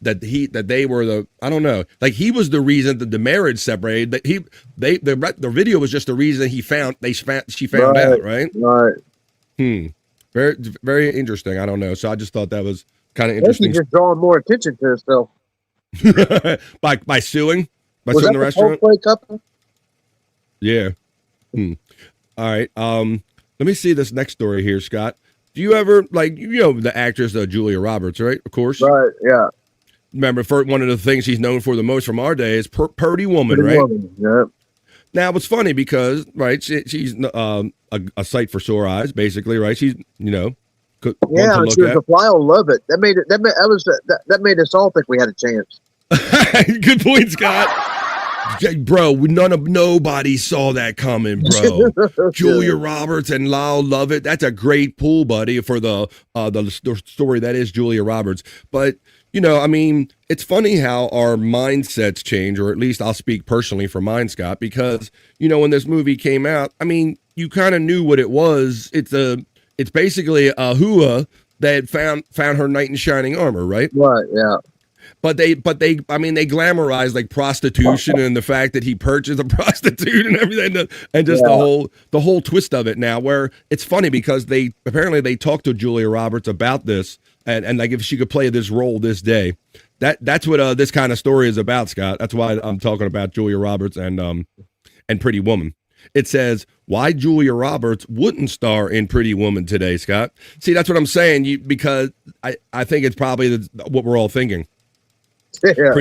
that they were the, I don't know, like he was the reason that the marriage separated. That the video was just the reason she found out, right? Right. Very, very interesting. I don't know. So I just thought that was kind of interesting. He's just drawing more attention to himself by suing Was suing that the restaurant. Coldplay couple? Yeah. All right. Let me see this next story here, Scott. Do you ever, like, the actress Julia Roberts, right? Of course. Right. Yeah. Remember, one of the things she's known for the most from our day is Pretty Woman, Pretty right? Woman, yeah. Now, it's funny because, right, she's a sight for sore eyes, basically, right? She's, one to look she was at. a fly on Love It. That made us all think we had a chance. Good point, Scott. Bro, nobody saw that coming, bro. Julia Roberts and Lyle Lovett. That's a great pool, buddy, for the story that is Julia Roberts. But it's funny how our mindsets change, or at least I'll speak personally for mine, Scott, because when this movie came out, you kind of knew what it was. It's basically a hua that found her knight in shining armor, right? Right. Yeah. But they glamorized like prostitution and the fact that he purchased a prostitute and everything, and just the whole twist of it now, where it's funny because they talked to Julia Roberts about this and like if she could play this role this day. That's what this kind of story is about, Scott. That's why I'm talking about Julia Roberts and Pretty Woman. It says why Julia Roberts wouldn't star in Pretty Woman today, Scott. See, that's what I'm saying, because I think it's probably what we're all thinking. Yeah.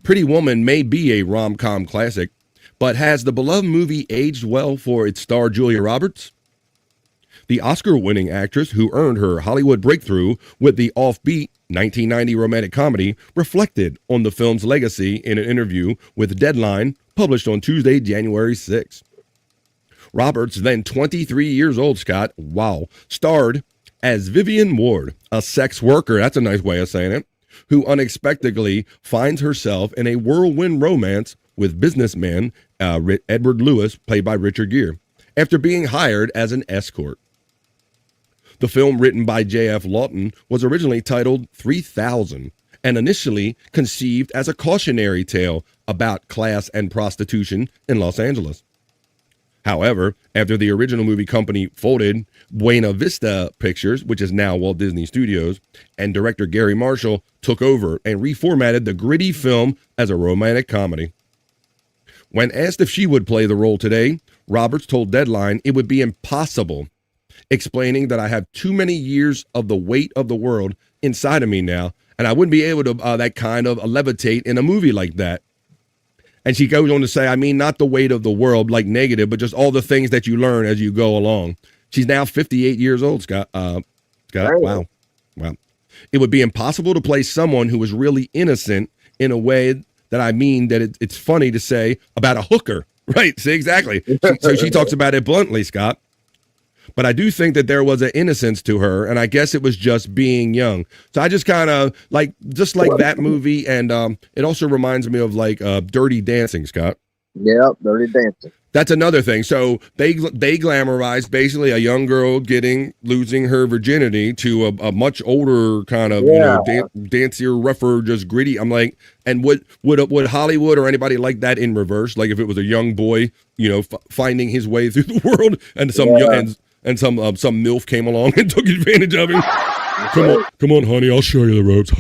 Pretty Woman may be a rom-com classic, but has the beloved movie aged well for its star Julia Roberts? The Oscar-winning actress who earned her Hollywood breakthrough with the offbeat 1990 romantic comedy reflected on the film's legacy in an interview with Deadline, published on Tuesday, January 6. Roberts, then 23 years old, Scott, starred as Vivian Ward, a sex worker, that's a nice way of saying it, who unexpectedly finds herself in a whirlwind romance with businessman Edward Lewis, played by Richard Gere, after being hired as an escort. The film, written by J.F. Lawton, was originally titled 3000 and initially conceived as a cautionary tale about class and prostitution in Los Angeles. However, after the original movie company folded, Buena Vista Pictures, which is now Walt Disney Studios, and director Gary Marshall took over and reformatted the gritty film as a romantic comedy. When asked if she would play the role today, Roberts told Deadline it would be impossible, explaining that I have too many years of the weight of the world inside of me now, and I wouldn't be able to that kind of levitate in a movie like that. And she goes on to say, not the weight of the world, like negative, but just all the things that you learn as you go along. She's now 58 years old, Scott. Wow. It would be impossible to play someone who was really innocent in a way that it's funny to say about a hooker. Right. See, exactly. So she talks about it bluntly, Scott. But I do think that there was an innocence to her, and I guess it was just being young. So I just kind of like that movie, and it also reminds me of Dirty Dancing, Scott. Yeah, Dirty Dancing. That's another thing. So they glamorized basically a young girl losing her virginity to a much older kind of dancier, rougher, just gritty. I'm like, and would Hollywood or anybody like that in reverse? Like if it was a young boy, finding his way through the world, and some MILF came along and took advantage of him. Come on, honey, I'll show you the ropes.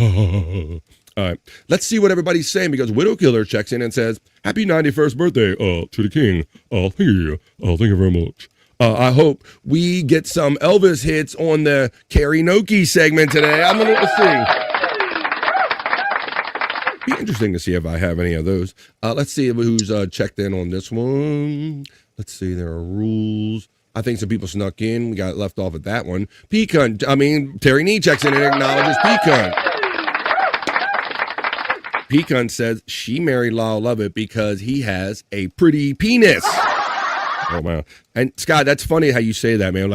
All right, let's see what everybody's saying, because Widow Killer checks in and says, "Happy 91st birthday to the king. Thank you. Thank you very much. I hope we get some Elvis hits on the karaoke segment today. I'm gonna see." Be interesting to see if I have any of those. Let's see who's checked in on this one. Let's see, there are rules. I think some people snuck in. We got left off at that one. Terry Nee checks in and acknowledges Pecan. Pecan says she married Lyle Lovett because he has a pretty penis. Oh wow! And Scott, that's funny how you say that, man.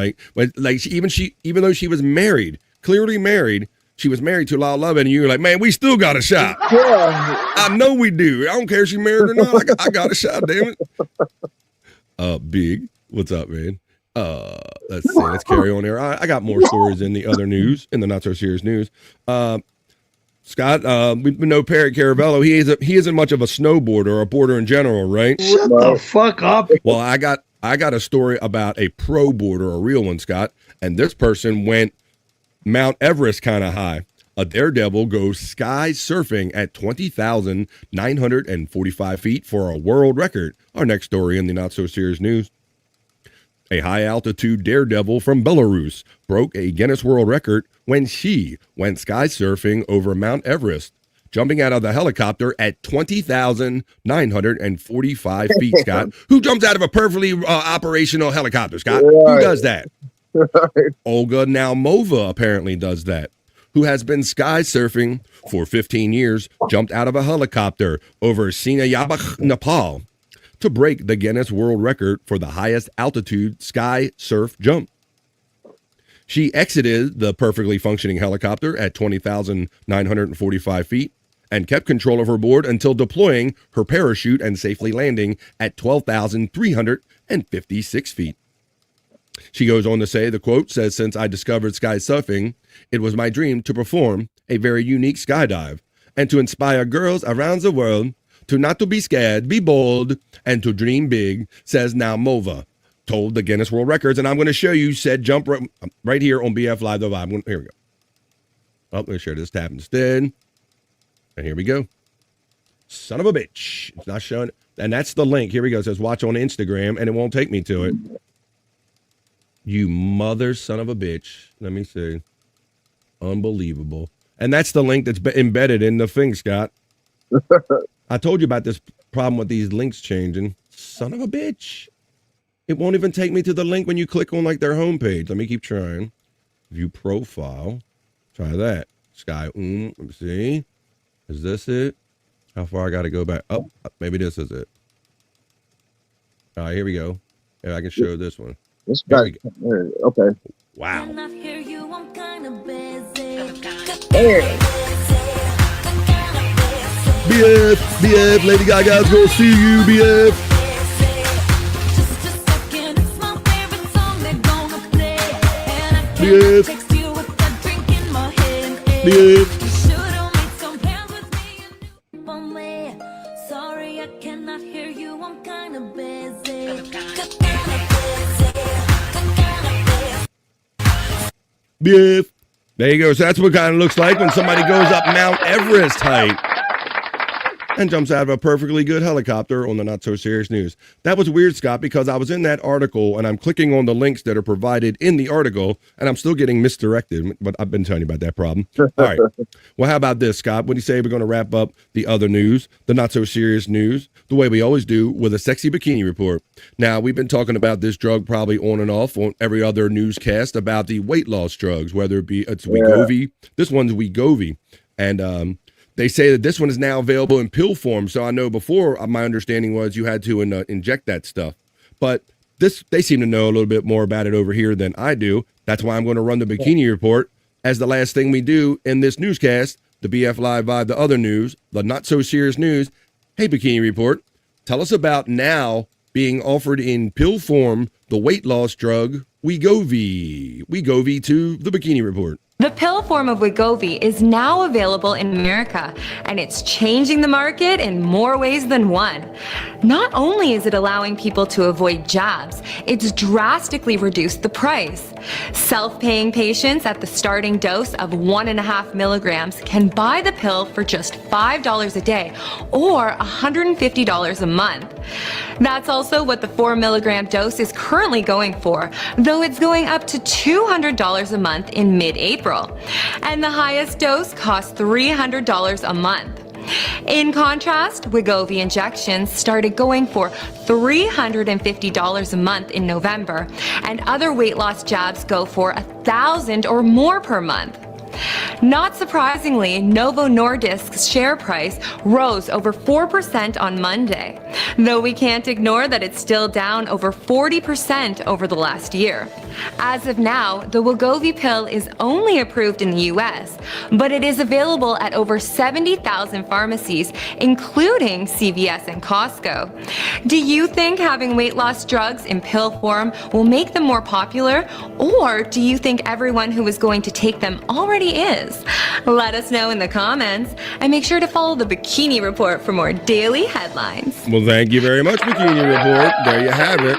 Even though she was married, clearly married, she was married to Lyle Lovett, and you're like, man, we still got a shot. Yeah. I know we do. I don't care if she married or not. I got a shot, damn it. Big, what's up, man? Let's see. Let's carry on there. I got more stories in the other news, in the not so serious news. Scott, we know Perry Caravello. He isn't much of a snowboarder or a boarder in general, right? Shut the fuck up. Well, I got a story about a pro boarder, a real one, Scott. And this person went Mount Everest kind of high. A daredevil goes sky surfing at 20,945 feet for a world record. Our next story in the not so serious news. A high-altitude daredevil from Belarus broke a Guinness World Record when she went sky surfing over Mount Everest, jumping out of the helicopter at 20,945 feet, Scott. Who jumps out of a perfectly operational helicopter, Scott? Who does that? Olga Naumova apparently does that, who has been sky surfing for 15 years, jumped out of a helicopter over Sinayabakh, Nepal, to break the Guinness World Record for the highest altitude sky surf jump. She exited the perfectly functioning helicopter at 20,945 feet and kept control of her board until deploying her parachute and safely landing at 12,356 feet. She goes on to say, the quote says, "Since I discovered sky surfing, it was my dream to perform a very unique skydive and to inspire girls around the world to not to be scared, be bold, and to dream big," says Naumova, told the Guinness World Records. And I'm going to show you said jump right here on BF Live The Vibe. Here we go. Oh, let me share this tab instead. And here we go. Son of a bitch. It's not showing. And that's the link. Here we go. It says watch on Instagram, and it won't take me to it. You mother son of a bitch. Let me see. Unbelievable. And that's the link that's embedded in the thing, Scott. I told you about this problem with these links changing. Son of a bitch. It won't even take me to the link when you click on like their homepage. Let me keep trying. View profile. Try that. Sky. Let me see. Is this it? How far I got to go back? Oh, maybe this is it. All right, here we go. If I can show this one. This guy. Okay. Wow. BF, Lady Gaga's gonna see you, BF. BF. BF. Sorry, I cannot hear you. I'm kind of busy. BF. There you go. So that's what it kind of looks like when somebody goes up Mount Everest height and jumps out of a perfectly good helicopter on the Not So Serious News. That was weird, Scott, because I was in that article and I'm clicking on the links that are provided in the article and I'm still getting misdirected, but I've been telling you about that problem. All right. Well, how about this, Scott? What do you say we're going to wrap up the other news, the Not So Serious News, the way we always do with a sexy bikini report? Now, we've been talking about this drug probably on and off on every other newscast about the weight loss drugs, whether it be it's Wegovy. This one's Wegovy. And, they say that this one is now available in pill form. So I know before my understanding was you had to inject that stuff. But they seem to know a little bit more about it over here than I do. That's why I'm going to run the Bikini Report as the last thing we do in this newscast, the BF Live Vibe, the other news, the Not So Serious News. Hey, Bikini Report, tell us about now being offered in pill form the weight loss drug Wegovy. Wegovy to the Bikini Report. The pill form of Wegovy is now available in America, and it's changing the market in more ways than one. Not only is it allowing people to avoid jabs, it's drastically reduced the price. Self-paying patients at the starting dose of 1.5 milligrams can buy the pill for just $5 a day or $150 a month. That's also what the 4 milligram dose is currently going for, though it's going up to $200 a month in mid-April. And the highest dose costs $300 a month. In contrast, Wegovy injections started going for $350 a month in November, and other weight loss jabs go for $1,000 or more per month. Not surprisingly, Novo Nordisk's share price rose over 4% on Monday, though we can't ignore that it's still down over 40% over the last year. As of now, the Wegovy pill is only approved in the US, but it is available at over 70,000 pharmacies, including CVS and Costco. Do you think having weight loss drugs in pill form will make them more popular, or do you think everyone who is going to take them already is? Let us know in the comments, and make sure to follow the Bikini Report for more daily headlines. Well, thank you very much, Bikini Report. There you have it.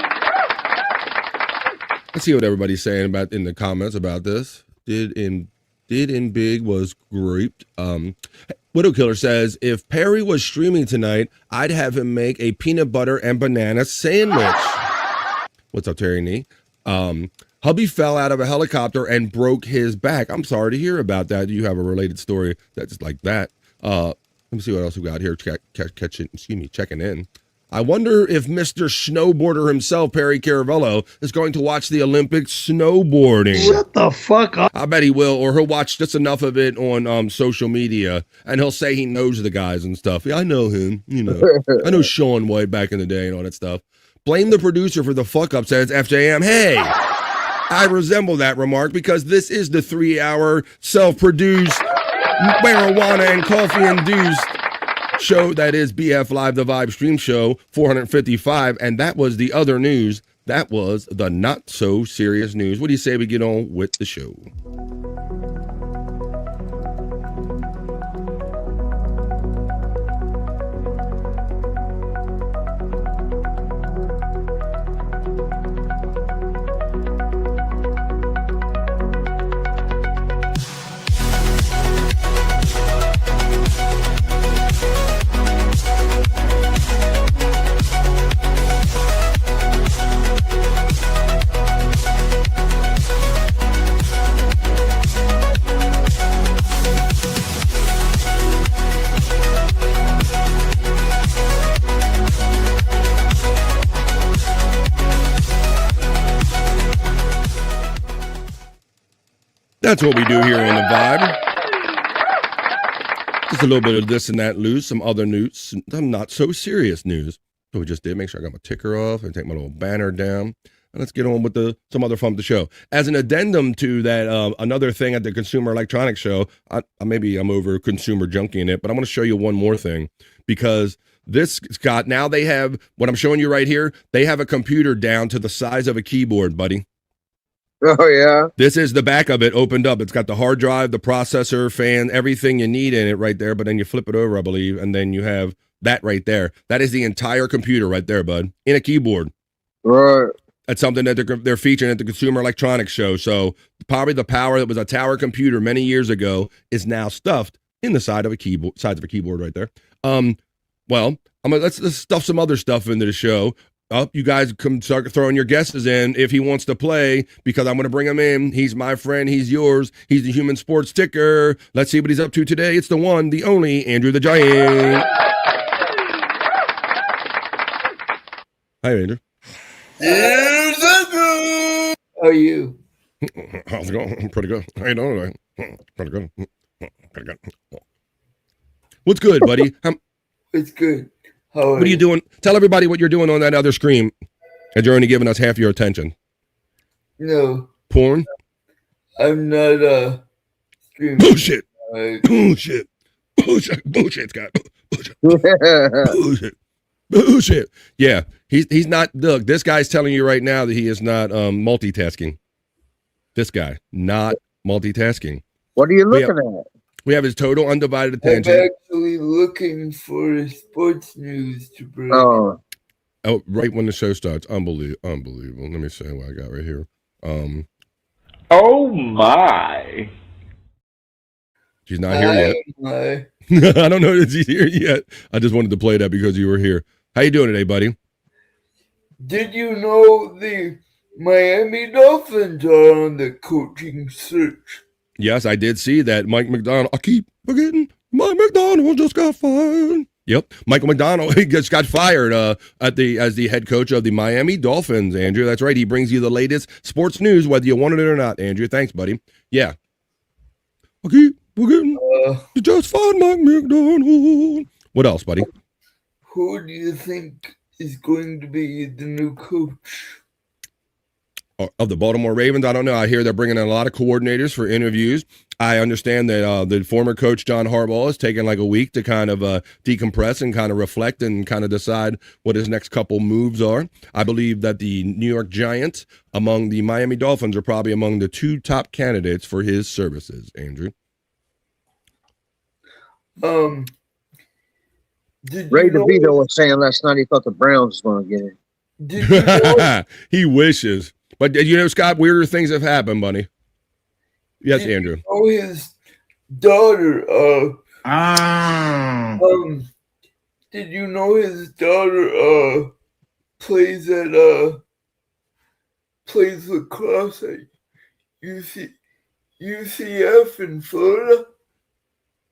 Let's see what everybody's saying about in the comments about this. Did in big was great. Widow Killer says, if Perry was streaming tonight, I'd have him make a peanut butter and banana sandwich. What's up, Terry Nee? Hubby fell out of a helicopter and broke his back. I'm sorry to hear about that. You have a related story that's like that. Let me see what else we got here. Checking in. I wonder if Mr. Snowboarder himself, Perry Caravello, is going to watch the Olympic snowboarding. Shut the fuck up. I bet he will, or he'll watch just enough of it on social media, and he'll say he knows the guys and stuff. Yeah, I know him. You know, I know Sean White back in the day and all that stuff. Blame the producer for the fuck up, says FJM. Hey, I resemble that remark because this is the 3-hour self-produced marijuana and coffee-induced show that is BF Live the Vibe stream show 455, and that was the other news. That was the not so serious news. What do you say we get on with the show? That's what we do here on the Vibe. Just a little bit of this and that news, some other news, some not so serious news. So we just did. Make sure I got my ticker off and take my little banner down. And let's get on with some other fun of the show. As an addendum to that, another thing at the Consumer Electronics Show, maybe I'm over consumer junking it, but I want to show you one more thing because this, Scott, now they have, what I'm showing you right here, they have a computer down to the size of a keyboard, buddy. Oh, yeah. This is the back of it opened up. It's got the hard drive, the processor, fan, everything you need in it right there. But then you flip it over, I believe, and then you have that right there. That is the entire computer right there, bud, in a keyboard. Right. That's something that they're featuring at the Consumer Electronics Show. So probably the power that was a tower computer many years ago is now stuffed in the sides of a keyboard right there. Well, let's stuff some other stuff into the show. You guys come start throwing your guesses in if he wants to play, because I'm going to bring him in. He's my friend. He's yours. He's the Human Sports Ticker. Let's see what he's up to today. It's the one, the only, Andrew the Giant. Hi, Andrew. How are you? How's it going? I'm pretty good. How you doing today? Pretty good. Pretty good. What's good, buddy? It's good. What are you doing? Tell everybody what you're doing on that other screen. And you're only giving us half your attention. No. Porn? I'm not streaming. Bullshit. Bullshit. Bullshit, Scott. Bullshit. Bullshit. Yeah. He's not. Look, this guy's telling you right now that he is not multitasking. This guy, not multitasking. What are you looking at? We have his total undivided attention. I'm actually looking for sports news to bring. Oh, right when the show starts. Unbelievable. Let me see what I got right here. Oh my. She's not here yet. I don't know if she's here yet. I just wanted to play that because you were here. How you doing today, buddy? Did you know the Miami Dolphins are on the coaching search? Yes, I did see that. Mike McDonald. I keep forgetting Mike McDonald just got fired. Yep, Michael McDonald he just got fired as the head coach of the Miami Dolphins, Andrew. That's right. He brings you the latest sports news, whether you want it or not, Andrew. Thanks, buddy. Yeah. Okay, we're getting you just fired Mike McDonald. What else, buddy? Who do you think is going to be the new coach? Of the Baltimore Ravens? I don't know. I hear they're bringing in a lot of coordinators for interviews. I understand that the former coach John Harbaugh is taking like a week to kind of decompress and kind of reflect and kind of decide what his next couple moves are. I believe that the New York Giants among the Miami Dolphins are probably among the 2 top candidates for his services, Andrew. Ray DeVito was saying last night he thought the Browns was going to get it. Did you know, He wishes. But you know, Scott, weirder things have happened, buddy. Yes, Andrew. Oh, his daughter. Did you know his daughter plays lacrosse at UCF in Florida?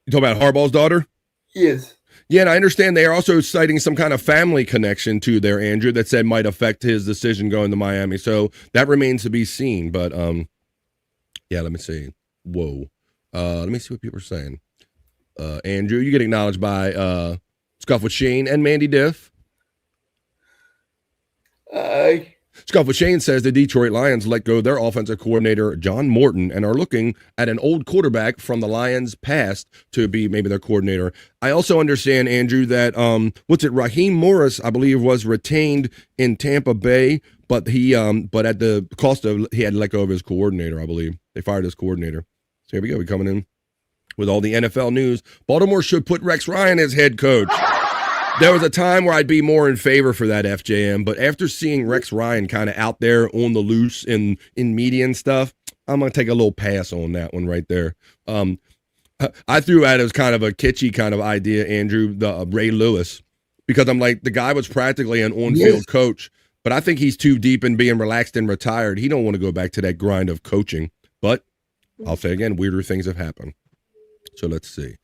You talking about Harbaugh's daughter? Yes. Yeah, and I understand they are also citing some kind of family connection to there, Andrew, that said might affect his decision going to Miami. So that remains to be seen. But yeah, let me see. Whoa. Let me see what people are saying. Andrew, you get acknowledged by Scuff with Shane and Mandy Diff. Aye. Scuff with Shane says the Detroit Lions let go their offensive coordinator, John Morton, and are looking at an old quarterback from the Lions' past to be maybe their coordinator. I also understand, Andrew, that Raheem Morris, I believe, was retained in Tampa Bay, but but at the cost of he had to let go of his coordinator, I believe. They fired his coordinator. So here we go. We're coming in with all the NFL news. Baltimore should put Rex Ryan as head coach. There was a time where I'd be more in favor for that, FJM, but after seeing Rex Ryan kind of out there on the loose in media and stuff, I'm going to take a little pass on that one right there. I threw out as kind of a kitschy kind of idea, Andrew, the Ray Lewis, because I'm like, the guy was practically an on-field coach, but I think he's too deep in being relaxed and retired. He don't want to go back to that grind of coaching, but I'll say again, weirder things have happened. So let's see.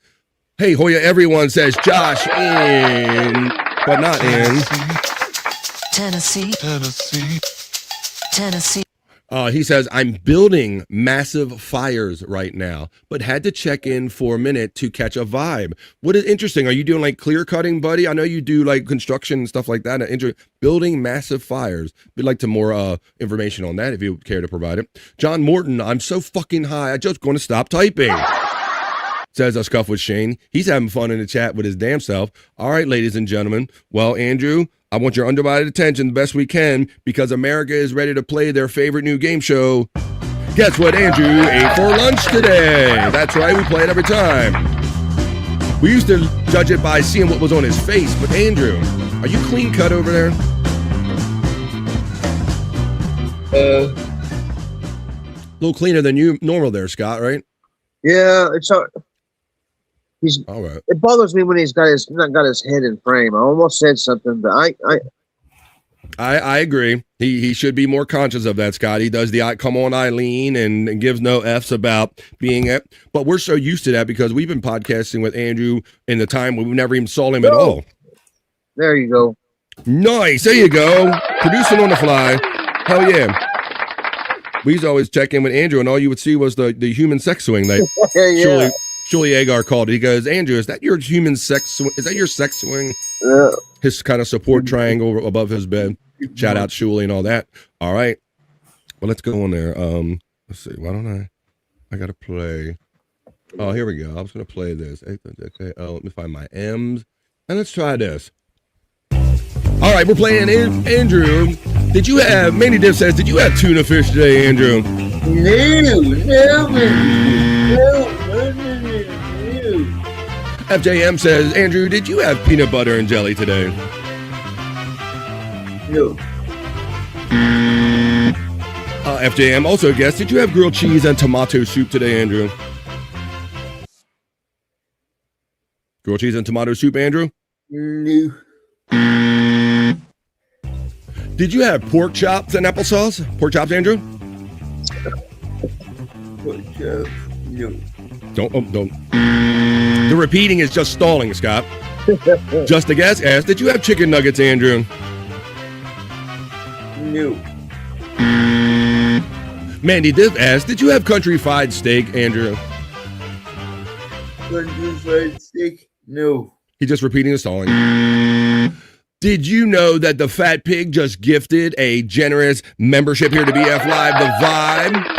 Hey, Hoya, everyone says Josh in, but not in. Tennessee. He says, I'm building massive fires right now, but had to check in for a minute to catch a vibe. What is interesting? Are you doing like clear cutting, buddy? I know you do like construction and stuff like that. Building massive fires. We'd like to more information on that if you care to provide it. John Morton, I'm so fucking high, I just going to stop typing. Says a Scuff with Shane. He's having fun in the chat with his damn self. All right, ladies and gentlemen. Well, Andrew, I want your undivided attention the best we can because America is ready to play their favorite new game show. Guess what Andrew ate for lunch today? That's right, we play it every time. We used to judge it by seeing what was on his face, but Andrew, are you clean cut over there? A little cleaner than you normal there, Scott, right? Yeah, it's he's all right. It bothers me when he's not got his head in frame. I almost said something, but I agree. He should be more conscious of that, Scott. He does the come on Eileen and gives no F's about being it. But we're so used to that because we've been podcasting with Andrew in the time when we never even saw him at all. There you go. Nice. There you go. Producing on the fly. Hell yeah. We used to always check in with Andrew, and all you would see was the human sex swing that Shuli Agar called it. He goes, Andrew, is that your human sex swing? Is that your sex swing? Yeah. His kind of support triangle above his bed. Shout out Shuli and all that. All right. Well, let's go on there. Let's see. Why don't I got to play. Oh, here we go. I was going to play this. Okay. Let me find my M's. And let's try this. All right, we're playing Andrew. Did you have, Mandy Diff says, did you have tuna fish today, Andrew? No. FJM says, Andrew, did you have peanut butter and jelly today? No. FJM also guessed, did you have grilled cheese and tomato soup today, Andrew? Grilled cheese and tomato soup, Andrew? No. Did you have pork chops and applesauce? Pork chops, Andrew? Pork chops? No. Don't. The repeating is just stalling, Scott. Just a guess asks, did you have chicken nuggets, Andrew? No. Mandy Div asks, did you have country fried steak, Andrew? Country fried steak? No. He's just repeating the stalling. Did you know that the Fat Pig just gifted a generous membership here to BF Live The Vibe?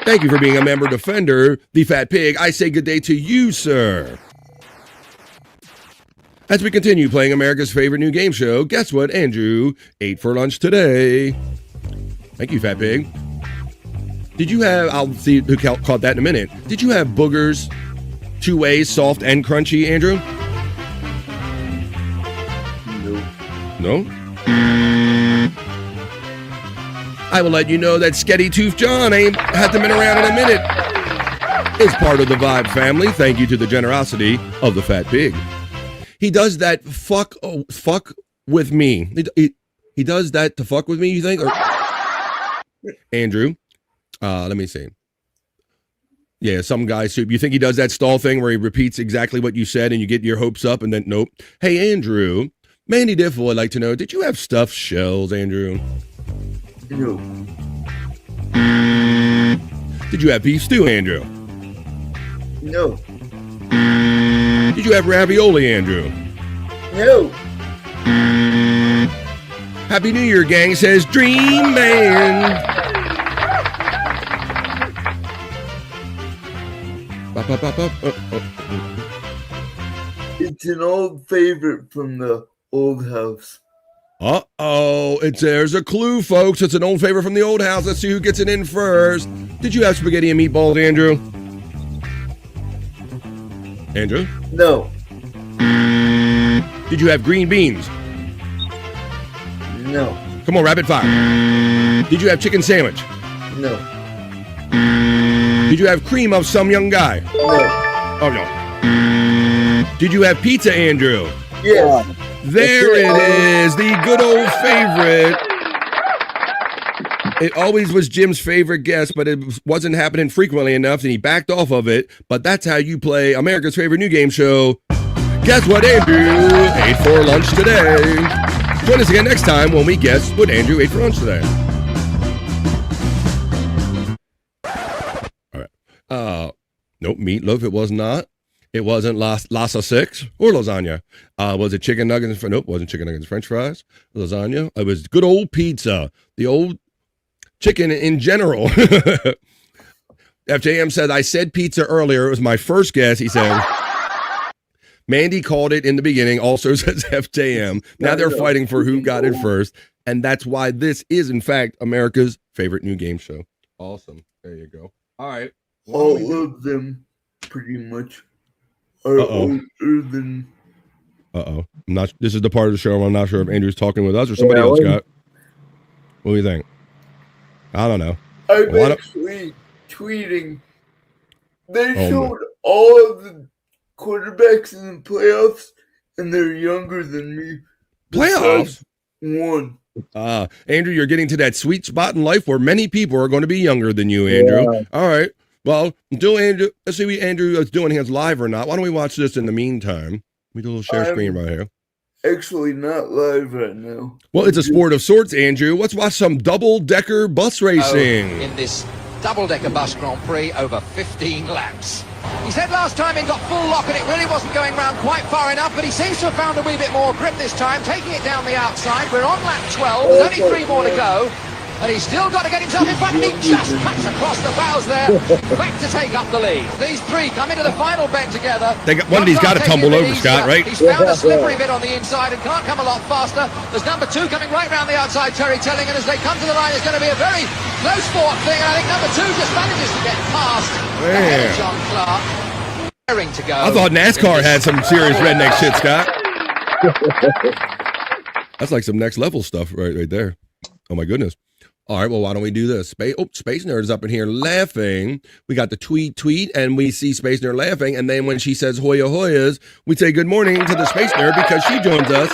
Thank you for being a member defender, the Fat Pig. I say good day to you, sir. As we continue playing America's favorite new game show, guess what Andrew ate for lunch today? Thank you, Fat Pig. Did you have, I'll see who caught that in a minute. Did you have boogers, 2 ways, soft and crunchy, Andrew? No? I will let you know that Sketty Tooth John hasn't been around in a minute. Is part of the Vibe family. Thank you to the generosity of the Fat Pig. He does that fuck with me. He does that to fuck with me, you think? Or, Andrew, let me see. Yeah, some guys, you think he does that stall thing where he repeats exactly what you said and you get your hopes up and then nope. Hey, Andrew, Mandy Diffel would like to know, did you have stuffed shells, Andrew? No. Did you have beef stew, Andrew? No. Did you have ravioli, Andrew? No. Happy New Year, gang, says Dream Man. It's an old favorite from the old house. Uh-oh, there's a clue, folks. It's an old favorite from the old house. Let's see who gets it in first. Did you have spaghetti and meatballs, Andrew? Andrew? No. Did you have green beans? No. Come on, rapid fire. Did you have chicken sandwich? No. Did you have cream of some young guy? No. Oh, no. Did you have pizza, Andrew? Yes. There it is, the good old favorite. It always was Jim's favorite guest, but it wasn't happening frequently enough, and he backed off of it. But that's how you play America's favorite new game show. Guess what Andrew ate for lunch today? Join us again next time when we guess what Andrew ate for lunch today. All right. Nope, meatloaf it was not. It wasn't Lassa 6 or lasagna. Was it chicken nuggets? Nope, wasn't chicken nuggets, French fries, lasagna. It was good old pizza. The old chicken in general. FJM said, I said pizza earlier. It was my first guess, he said. Mandy called it in the beginning, also says FJM. Now they're fighting for who got it first. And that's why this is, in fact, America's favorite new game show. Awesome. There you go. All right. All of them, pretty much. Uh-oh. This is the part of the show where I'm not sure if Andrew's talking with us or somebody else, Scott. What do you think? I don't know. I'm actually tweeting. They showed all of the quarterbacks in the playoffs, and they're younger than me. Playoffs? One. Andrew, you're getting to that sweet spot in life where many people are going to be younger than you, Andrew. Yeah. All right. Well, let's see what Andrew is doing here live or not. Why don't we watch this in the meantime? We do a little share screen right here. Actually not live right now. Well, it's a sport of sorts, Andrew. Let's watch some double-decker bus racing. In this double-decker bus Grand Prix over 15 laps. He said last time he got full lock and it really wasn't going round quite far enough, but he seems to have found a wee bit more grip this time, taking it down the outside. We're on lap 12, there's only 3 more to go. And he's still got to get himself in front, and he just cuts across the bows there, back to take up the lead. These three come into the final bend together. One of these got to tumble over, Scott, right? He's found a slippery bit on the inside and can't come a lot faster. There's number 2 coming right round the outside, Terry Telling, and as they come to the line, it's going to be a very close fought thing, and I think number 2 just manages to get past ahead of John Clark. To go. I thought NASCAR had some serious redneck shit, Scott. That's like some next level stuff right there. Oh, my goodness. All right, well, why don't we do this? Space Nerd is up in here laughing. We got the tweet, and we see Space Nerd laughing. And then when she says Hoya Hoyas, we say good morning to the Space Nerd because she joins us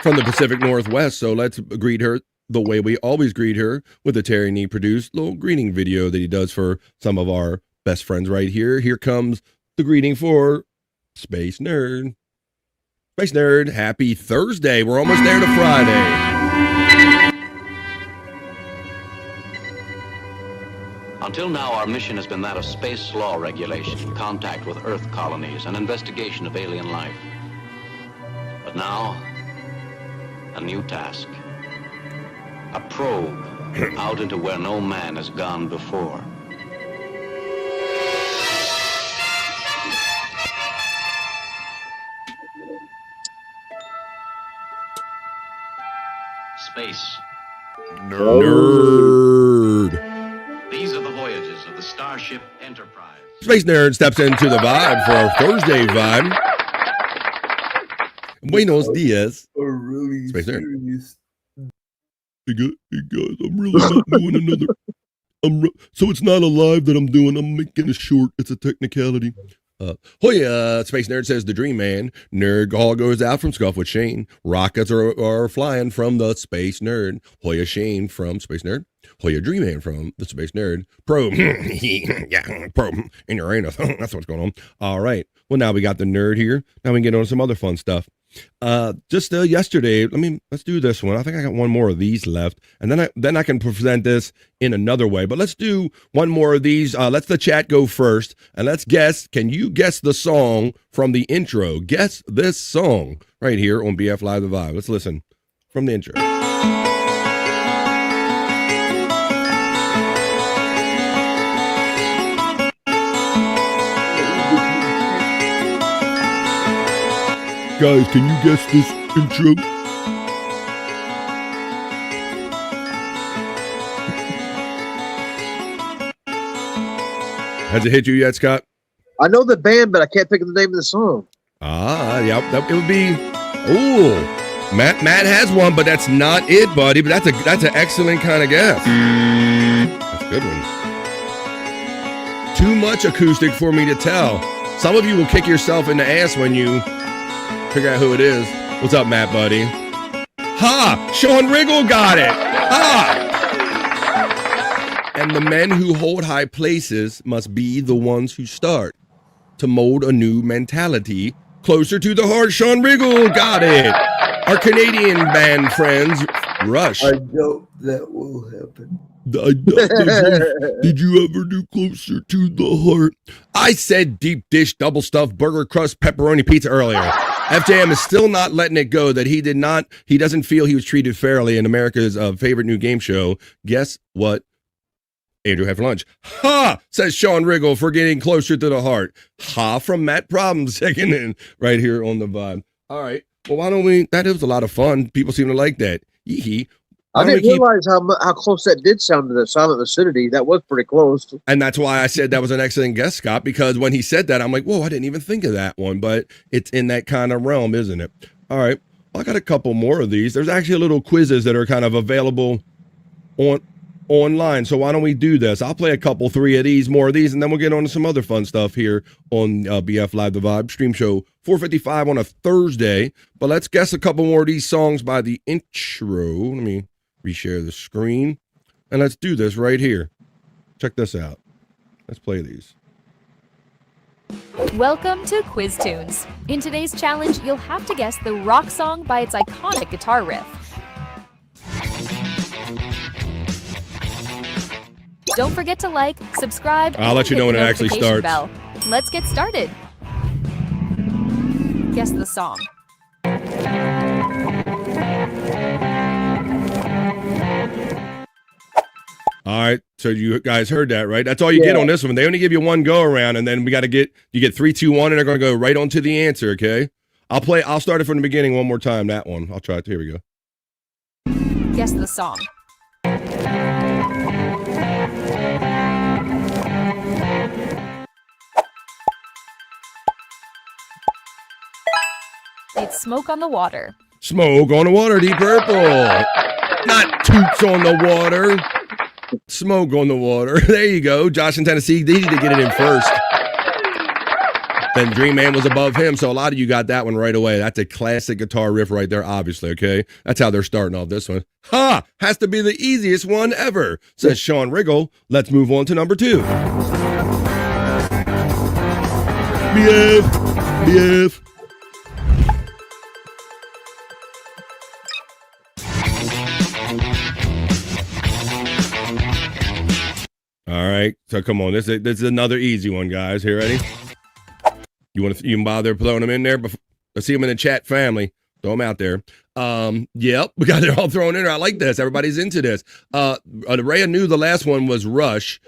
from the Pacific Northwest. So let's greet her the way we always greet her with a Terry Nee produced little greeting video that he does for some of our best friends right here. Here comes the greeting for Space Nerd. Space Nerd, happy Thursday. We're almost there to Friday. Until now, our mission has been that of space law regulation, contact with Earth colonies, and investigation of alien life. But now, a new task. A probe out into where no man has gone before. Space. Nerd. These are the voyages of the Starship Enterprise. Space Nerd steps into the vibe for our Thursday vibe. Buenos dias. Really Space Nerd. serious. Hey guys, I'm really not doing another. So it's not a live that I'm doing. I'm making it short. It's a technicality. Hoya, Space Nerd says the Dream Man. Nerd call goes out from Scuff with Shane. Rockets are flying from the Space Nerd. Hoya Shane from Space Nerd. Hoya Dream Man from the Space Nerd. Probe. Yeah, probe in your anus. That's what's going on. All right. Well, now we got the nerd here. Now we can get on some other fun stuff. Just yesterday, let's do this one. I think I got one more of these left, and then I can present this in another way. But let's do one more of these. Let's the chat go first, and let's guess. Can you guess the song from the intro? Guess this song right here on BF Live the Vibe. Let's listen from the intro. Guys, can you guess this intro? Has it hit you yet, Scott? I know the band, but I can't think of the name of the song. Yeah, it would be. Ooh, Matt has one, but that's not it, buddy. But that's an excellent kind of guess. That's a good one. Too much acoustic for me to tell. Some of you will kick yourself in the ass when you figure out who it is. What's up, Matt, buddy? Ha! Sean Riggle got it! Ha! And the men who hold high places must be the ones who start to mold a new mentality closer to the heart. Sean Riggle got it! Our Canadian band friends, Rush. I doubt that will happen. Did you ever do closer to the heart? I said deep dish, double stuffed burger crust, pepperoni pizza earlier. FJM is still not letting it go that he doesn't feel he was treated fairly in America's favorite new game show. Guess what Andrew had for lunch? Ha! Says Sean Riggle for getting closer to the heart. Ha from Matt Problem second in right here on the vibe. All right. Well, why don't we? That was a lot of fun. People seem to like that. Yee-hee. I didn't realize how close that did sound to the Silent Vicinity. That was pretty close. And that's why I said that was an excellent guess, Scott, because when he said that, I'm like, whoa, I didn't even think of that one. But it's in that kind of realm, isn't it? All right. Well, I got a couple more of these. There's actually little quizzes that are kind of available online. So why don't we do this? I'll play three of these, more of these, and then we'll get on to some other fun stuff here on BF Live the Vibe stream show 455 on a Thursday. But let's guess a couple more of these songs by the intro. Let me reshare the screen, and let's do this right here. Check this out. Let's play these. Welcome to Quiz Tunes. In today's challenge, you'll have to guess the rock song by its iconic guitar riff. Don't forget to like, subscribe, I'll let you know when it actually starts. Bell. Let's get started. Guess the song. All right, so you guys heard that, right? That's all you get on this one. They only give you one go around, and then you get 3, 2, 1, and they're gonna go right on to the answer. Okay, I'll start it from the beginning one more time. That one, I'll try it. Here we go. Guess the song. It's Smoke on the Water. Smoke on the Water, Deep Purple. Not Toots on the Water. Smoke on the Water. There you go. Josh in Tennessee, they need to get it in first. Then Dream Man was above him, so a lot of you got that one right away. That's a classic guitar riff right there, obviously, okay? That's how they're starting off this one. Ha! Has to be the easiest one ever, says Sean Riggle. Let's move on to number 2. BF. All right, so come on, this is another easy one, guys. Here, ready? You can bother throwing them in there? Let's see them in the chat, family. Throw them out there. Yep, we got it all thrown in there. I like this. Everybody's into this. Rhea knew the last one was Rush.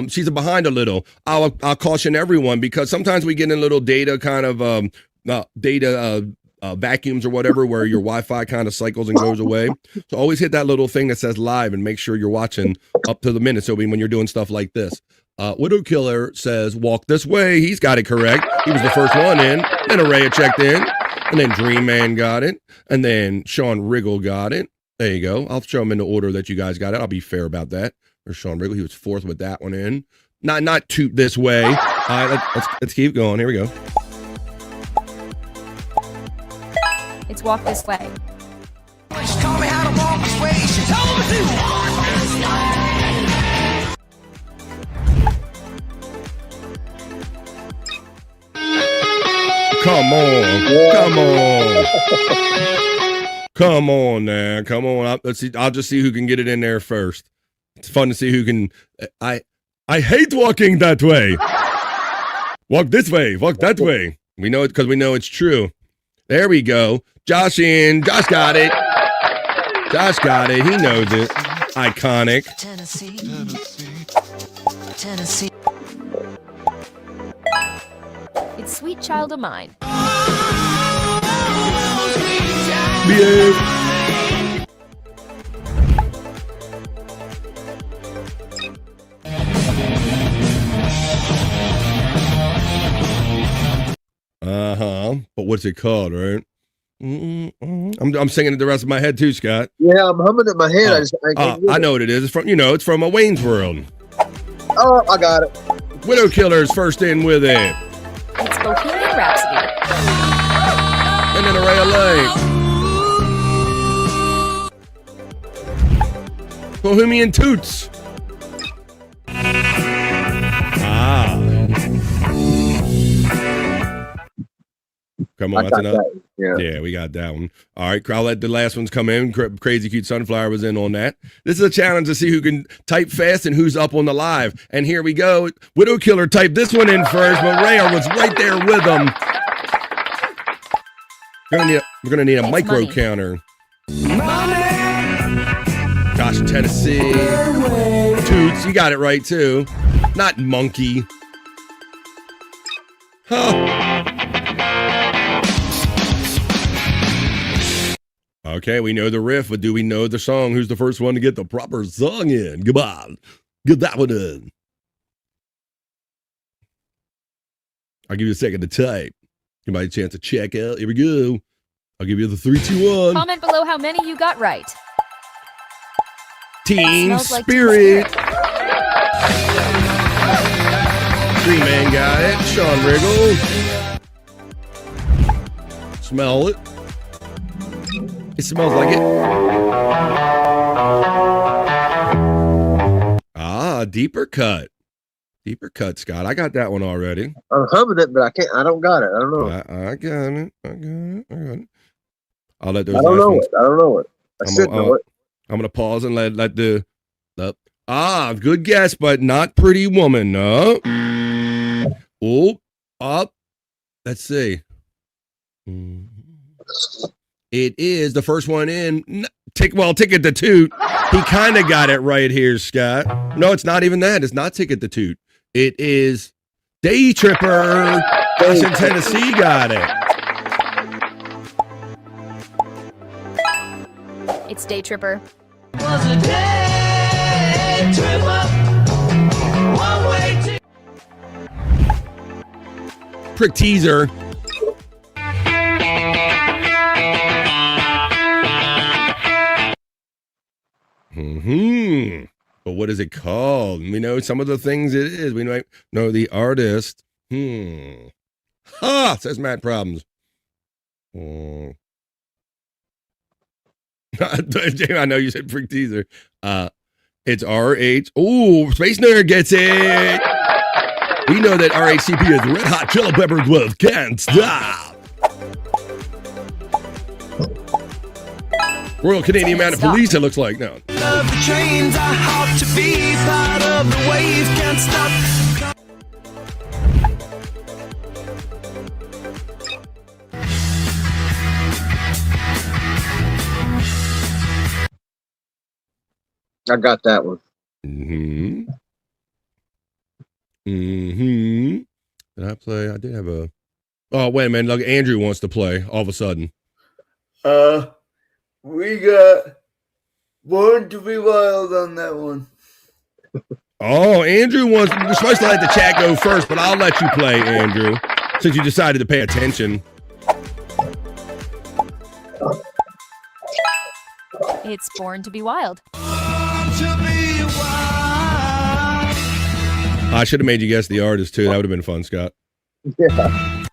She's behind a little. I'll caution everyone because sometimes we get in little data kind of vacuums or whatever where your Wi-Fi kind of cycles and goes away. So always hit that little thing that says live and make sure you're watching up to the minute. So when you're doing stuff like this. Widow Killer says, walk this way. He's got it correct. He was the first one in. Then Araya checked in. And then Dream Man got it. And then Sean Riggle got it. There you go. I'll show him in the order that you guys got it. I'll be fair about that. There's Sean Riggle. He was fourth with that one in. Not toot this way. All right, let's keep going. Here we go. It's walk this way. She taught me how to walk this way. She told me to walk this way. Come on. Come on. Come on now. Come on. Let's see. I'll just see who can get it in there first. It's fun to see who can. I hate walking that way. Walk this way. Walk that way. We know it because we know it's true. There we go. Josh in. Josh got it. Josh got it. He knows it. Iconic. Tennessee. It's Sweet Child of Mine. But what's it called, right? I'm singing it the rest of my head too, Scott. Yeah, I'm humming it in my head. I know what it is. It's from a Wayne's World. Oh, I got it. Widow Killer's first in with it. It's Bohemian Rhapsody. And then Array of Light. Bohemian Toots. Come on, that's enough. Yeah, we got that one. All right, I'll let the last ones come in. Crazy Cute Sunflower was in on that. This is a challenge to see who can type fast and who's up on the live. And here we go. Widow Killer typed this one in first, but Rhea was right there with him. We're gonna need a micro money. counter. Gosh, Tennessee. Toots, you got it right too. Not monkey. Huh. Okay, we know the riff, but do we know the song? Who's the first one to get the proper song in? Come on. Get that one in. I'll give you a second to type. Give me a chance to check out. Here we go. I'll give you the 3, 2, 1. Comment below how many you got right. Teen Smells like Spirit. Dream Man got it. Sean Riggle. Smell it. It smells like it. Deeper cut. Deeper cut, Scott. I got that one already. I'm humming it, but I don't got it. I don't know. I got it. I'll let those. I don't know it. I should know it. I'm gonna pause and let the good guess, but not Pretty Woman. No. Oh, up. Let's see. It is the first one in. Ticket to Toot. He kind of got it right here, Scott. No, it's not even that. It's not Ticket to Toot. It is Day Tripper. Josh in Tennessee got it. It's Day Tripper. Was a day tripper. One way to Prick teaser. But what is it called? We know some of the things it is. We might know the artist. Says Matt Problems. I know you said Prick teaser. It's RH. Oh, Space Nerd gets it. We know that RHCP is red hot chili peppers with can't stop. Royal Canadian Mounted Police, it looks like. No. Love the trains, I hope to be part of the wave, can't stop. I got that one. Did I play? I did have a. Oh, wait a minute. Look, Andrew wants to play all of a sudden. We got Born to Be Wild on that one. Oh, Andrew wants. We're supposed to let the chat go first, but I'll let you play, Andrew, since you decided to pay attention. It's Born to Be Wild. I should have made you guess the artist too. That would have been fun, Scott. Yeah.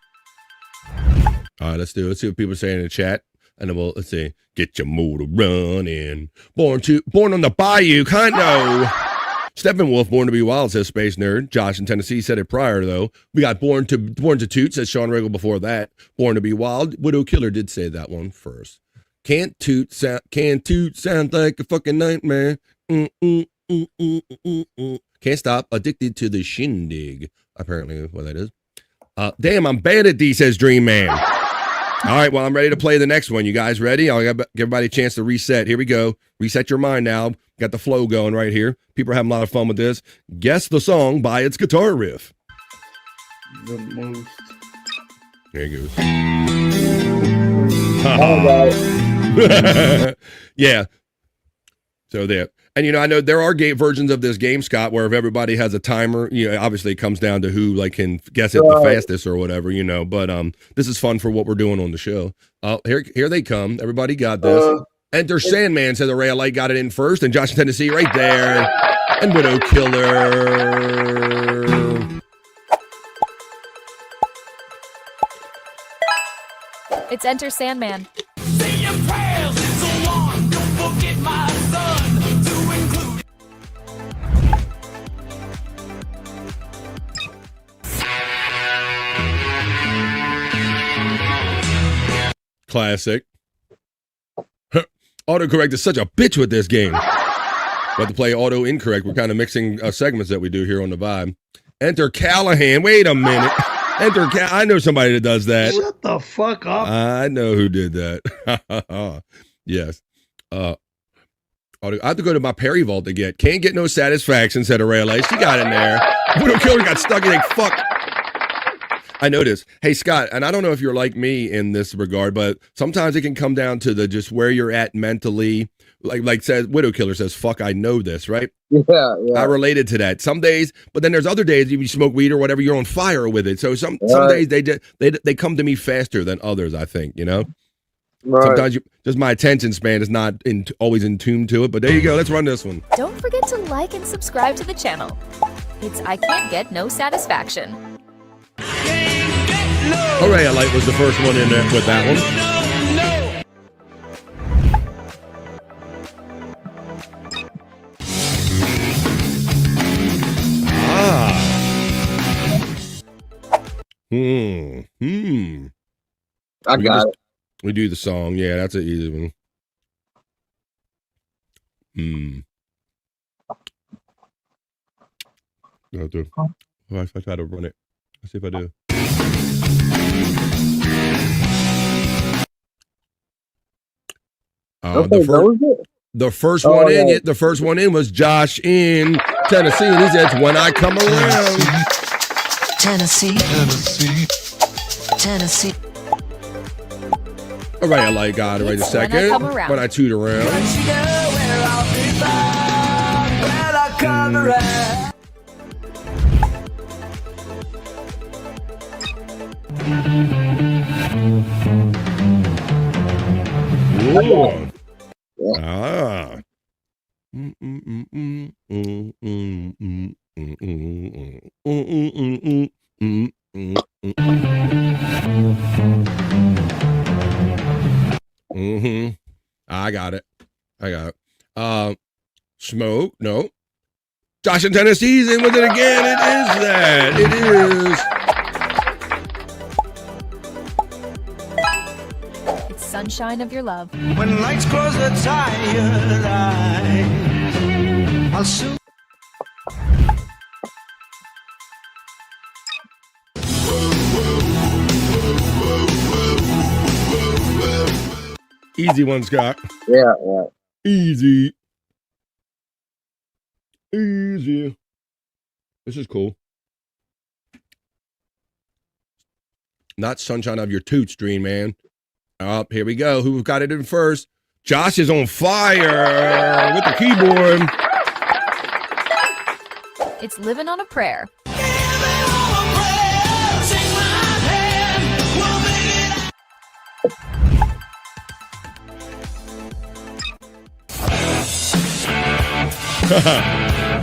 All right, let's do it. Let's see what people are saying in the chat. And then let's see. Get your motor running. Born on the bayou. Kind of. Steppenwolf, Born to Be Wild, says Space Nerd. Josh in Tennessee said it prior, though. We got Born to Toot, says Sean Riggle before that. Born to Be Wild. Widow Killer did say that one first. Can't toot sound like a fucking nightmare. Can't stop. Addicted to the shindig. Apparently, what that is. Damn, I'm bad at these, says Dream Man. All right, well, I'm ready to play the next one. You guys ready? I'll give everybody a chance to reset. Here we go. Reset your mind now. Got the flow going right here. People are having a lot of fun with this. Guess the song by its guitar riff. The most. There it goes. Yeah. So there. And, I know there are versions of this game, Scott, where if everybody has a timer, obviously it comes down to who can guess it the fastest or whatever, but this is fun for what we're doing on the show. Here they come. Everybody got this. Enter Sandman, says Array of Light got it in first, and Josh in Tennessee right there. And Widow Killer. It's Enter Sandman. Say your prayers, so long, don't forget my son to include. Classic. Autocorrect is such a bitch with this game. But to play auto incorrect, we're kind of mixing segments that we do here on the Vibe. Enter Callahan. Wait a minute. I know somebody that does that. Shut the fuck up. I know who did that. Yes. I have to go to my Perry vault to get. Can't get no satisfaction, said Aurelia. She got in there. Widow Killer got stuck in like, fuck. I noticed. Hey, Scott, and I don't know if you're like me in this regard, but sometimes it can come down to the just where you're at mentally. Like says Widow Killer says, fuck, I know this, right? Yeah. I related to that some days, but then there's other days if you smoke weed or whatever, you're on fire with it. So some days they come to me faster than others, I think, Right. Sometimes just my attention span is not always in tune to it, but there you go. Let's run this one. Don't forget to like and subscribe to the channel. It's I Can't Get No Satisfaction. Hooray, Light was the first one in there with that one. I got it. We do the song. Yeah, that's an easy one. I'll do. If I try to run it. Let's see if I do. The first one in was Josh in Tennessee, and he said, "When I come around." Tennessee. All right, I like God. Right a second. When I toot around. Ooh. Ah. I got it. Smoke. No. Josh in Tennessee's in with it again. It is that. It is. It's Sunshine of Your Love. When lights close the tired eyes, I'll soon. Easy one, Scott. Yeah. Easy. This is cool. Not Sunshine of Your Toots, Dream Man. Oh, here we go. Who got it in first? Josh is on fire with the keyboard. It's Living on a Prayer.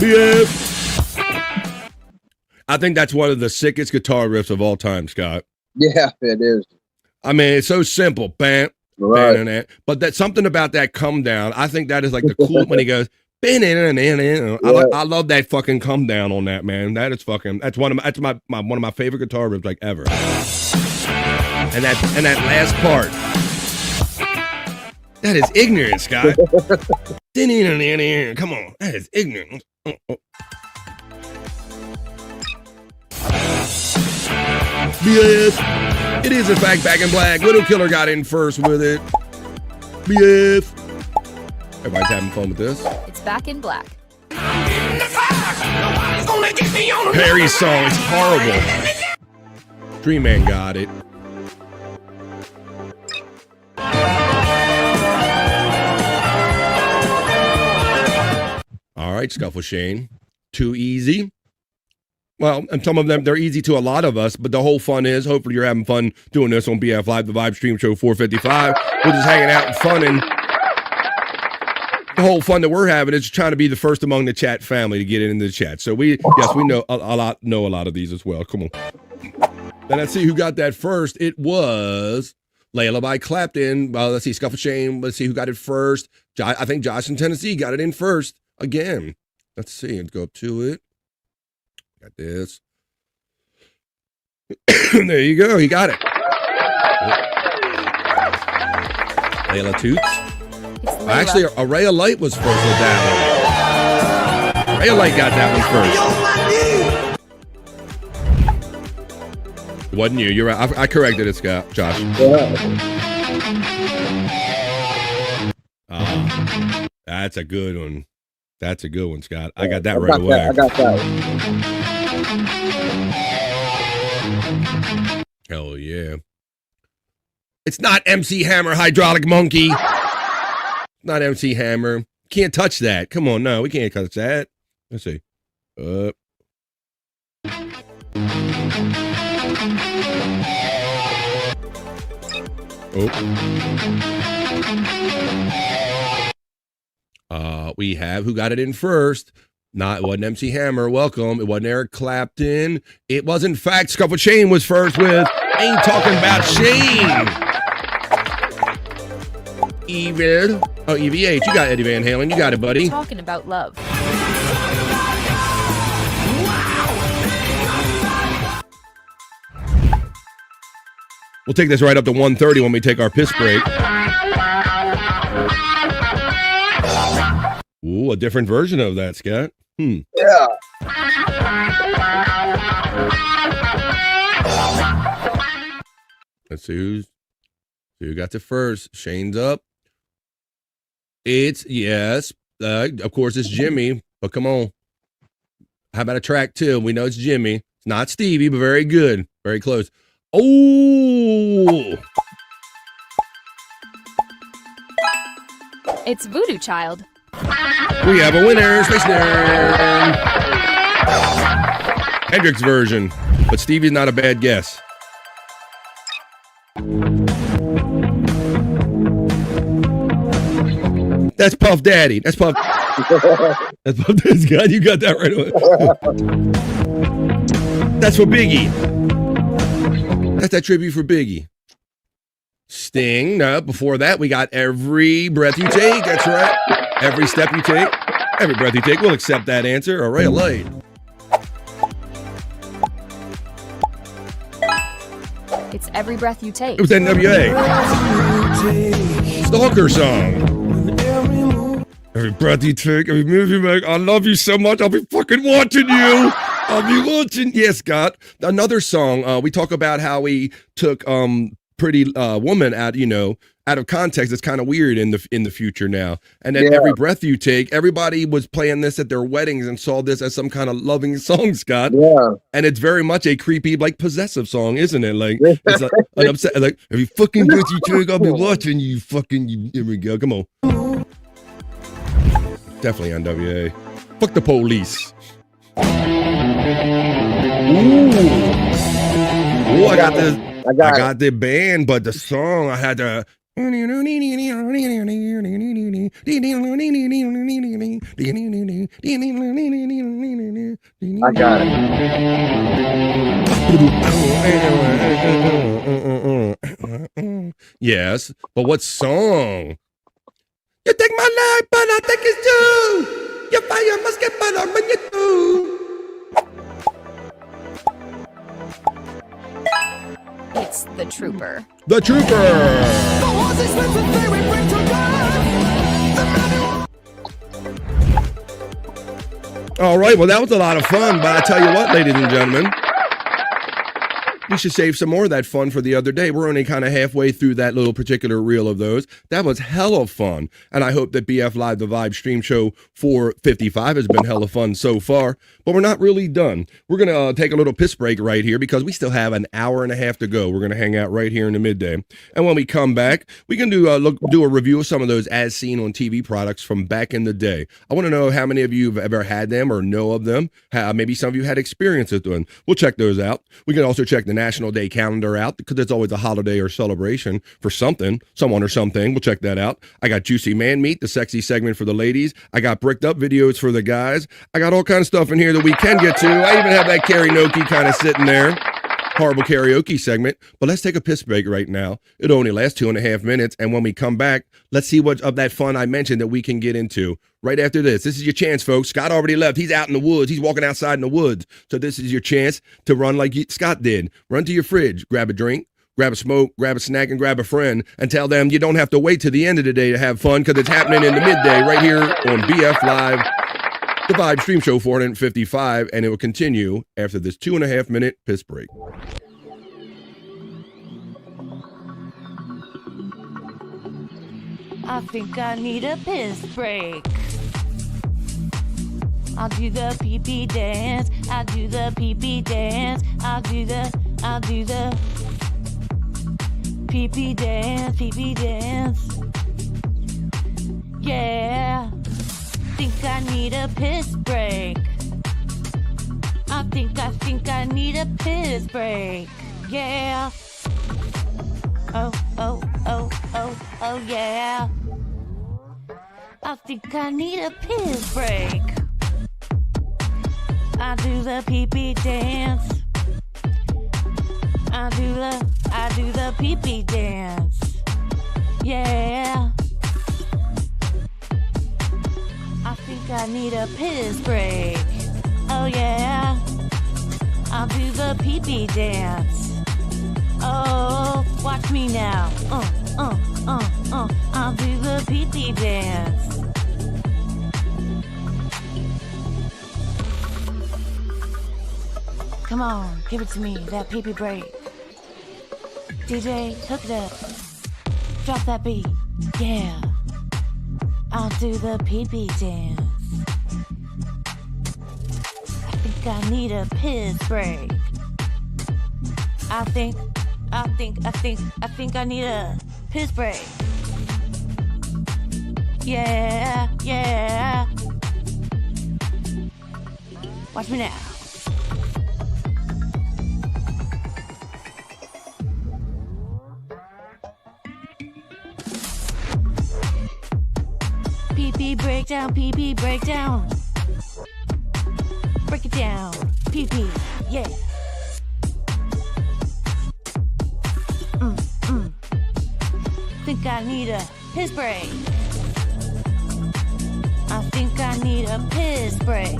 BF. I think that's one of the sickest guitar riffs of all time, Scott. Yeah, it is. I mean, it's so simple. Bam, Right. bam, but that something about that come down. I think that is like the cool when he goes. I love that fucking come down on that, man. That is fucking. That's one of my favorite guitar riffs like ever. And that last part. That is ignorant, Scott. Come on, that is ignorant. BF. It is in fact Back in Black. Little Killer got in first with it. BF. Everybody's having fun with this. It's Back in Black. Perry's song is horrible. Dream Man got it. All right, Scuffle Shane. Too easy. Well, and some of them, they're easy to a lot of us, but the whole fun is, hopefully you're having fun doing this on BF Live, the Vibe Stream Show 455. We're just hanging out and fun, and the whole fun that we're having is trying to be the first among the chat family to get into the chat. So we know a lot of these as well. Come on. Then let's see who got that first. It was Layla by Clapton. Let's see, Scuffle Shane. Let's see who got it first. I think Josh in Tennessee got it in first again. Let's see. Let's go up to it. Got this. There you go. He got it. Layla Toots. Actually, Araya Light was first with that one. Araya Light got that one first. Wasn't you? You're right. I corrected it, Scott. Josh. That's a good one. That's a good one, Scott. I got that right away. I got that. Hell yeah. It's not MC Hammer Hydraulic Monkey. Not MC Hammer. Can't touch that. Come on, no, we can't touch that. Let's see. We have who got it in first. It wasn't MC Hammer. Welcome. It wasn't Eric Clapton. It was, in fact, Scuffle Shane was first with Ain't Talking About Shane. Evil. Oh, EVH. You got Eddie Van Halen. You got it, buddy. Talking About Love. We'll take this right up to 1:30 when we take our piss break. Ooh, a different version of that, Scott. Yeah. Let's see who got the first. Shane's up. It's, yes, of course it's Jimmy, but come on. How about a track two? We know it's Jimmy. It's not Stevie, but very good. Very close. Oh! It's Voodoo Child. We have a winner, Space Nerd. Hendrix version, but Stevie's not a bad guess. That's Puff Daddy. That's Puff. That's Puff Daddy's God. You got that right away. That's for Biggie. That's that tribute for Biggie. Sting. No, before that, we got Every Breath You Take. That's right. Every step you take, every breath you take, we'll accept that answer. All right, light. It's Every Breath You Take. It was NWA. Stalker song. Every breath you take, every move you make, I love you so much, I'll be fucking watching you. I'll be watching. Yes, Scott. Another song, we talk about how we took Pretty Woman out of context. It's kind of weird in the future now. And then Every Breath You Take, everybody was playing this at their weddings and saw this as some kind of loving song, Scott. Yeah. And it's very much a creepy, like possessive song, isn't it? Like it's like an upset, like every fucking breath you take, I'll be watching you. Here we go. Come on. Definitely NWA. Fuck the police. Ooh, I got the band, but the song I had to. I got it. Yes, but what song? You take my life, but I take it too. You fire must get better when you do. It's The Trooper. The Trooper. All right, well, that was a lot of fun, but I tell you what, ladies and gentlemen, we should save some more of that fun for the other day. We're only kind of halfway through that little particular reel of those. That was hella fun. And I hope that BF Live The Vibe stream show 455 has been hella fun so far. But we're not really done. We're going to take a little piss break right here because we still have an hour and a half to go. We're going to hang out right here in the midday. And when we come back, we can do a review of some of those as seen on TV products from back in the day. I want to know how many of you have ever had them or know of them. Maybe some of you had experience with them. We'll check those out. We can also check the National Day calendar out because it's always a holiday or celebration for something, someone or something. We'll check that out. I got Juicy Man Meat, the sexy segment for the ladies. I got bricked up videos for the guys. I got all kinds of stuff in here that we can get to. I even have that karaoke kind of sitting there. Horrible karaoke segment. But let's take a piss break right now. It'll only last 2.5 minutes. And when we come back, let's see what of that fun I mentioned that we can get into right after this. This is your chance, folks. Scott already left. He's out in the woods. He's walking outside in the woods. So this is your chance to run like Scott did. Run to your fridge, grab a drink, grab a smoke, grab a snack, and grab a friend, and tell them you don't have to wait to the end of the day to have fun because it's happening in the midday right here on BF Live, the Vibe Stream Show 455, and it will continue after this 2.5 minute piss break. I think I need a piss break. I'll do the pee-pee dance. I'll do the pee-pee dance. I'll do the pee-pee dance, pee-pee dance. Yeah. Think I need a piss break. I think I need a piss break. Yeah. Oh, yeah. I think I need a piss break. I do the pee-pee dance. I do the pee-pee dance. Yeah. I think I need a piss break. Oh yeah. I'll do the pee-pee dance. Oh, watch me now. I'll do the pee-pee dance. Come on, give it to me, that pee-pee break. DJ, hook it up. Drop that beat. Yeah. I'll do the pee-pee dance. I think I need a piss break. I think I need a piss break. Yeah. Watch me now. Pee-pee breakdown, pee-pee breakdown. Break it down, pee-pee, yeah. Think I need a piss break. I think I need a piss break.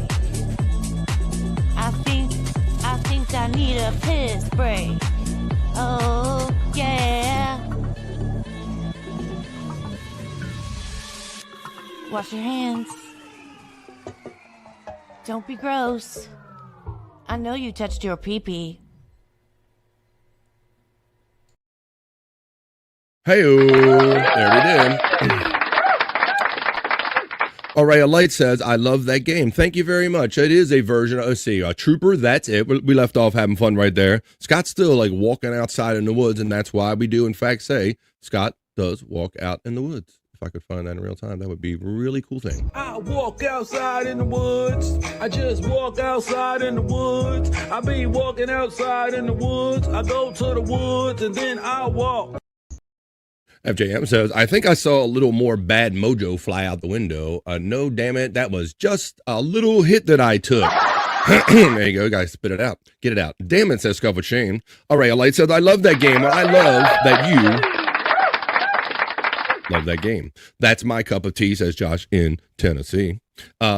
I think I need a piss break. Oh, yeah. Wash your hands. Don't be gross. I know you touched your pee-pee. Hey-o. There we did. All right, a light says, I love that game. Thank you very much. It is a version of, let's see, a Trooper, that's it. We left off having fun right there. Scott's still like walking outside in the woods, and that's why we do, in fact, say Scott does walk out in the woods. If I could find that in real time, that would be a really cool thing. I walk outside in the woods. I just walk outside in the woods. I be walking outside in the woods. I go to the woods and then I walk. FJM says, I think I saw a little more bad mojo fly out the window. No, damn it. That was just a little hit that I took. There you go, guys. Spit it out. Get it out. Damn it, says Scuff with Shane. All right, a light says, I love that game. I love that you love that game. That's my cup of tea, says Josh in Tennessee.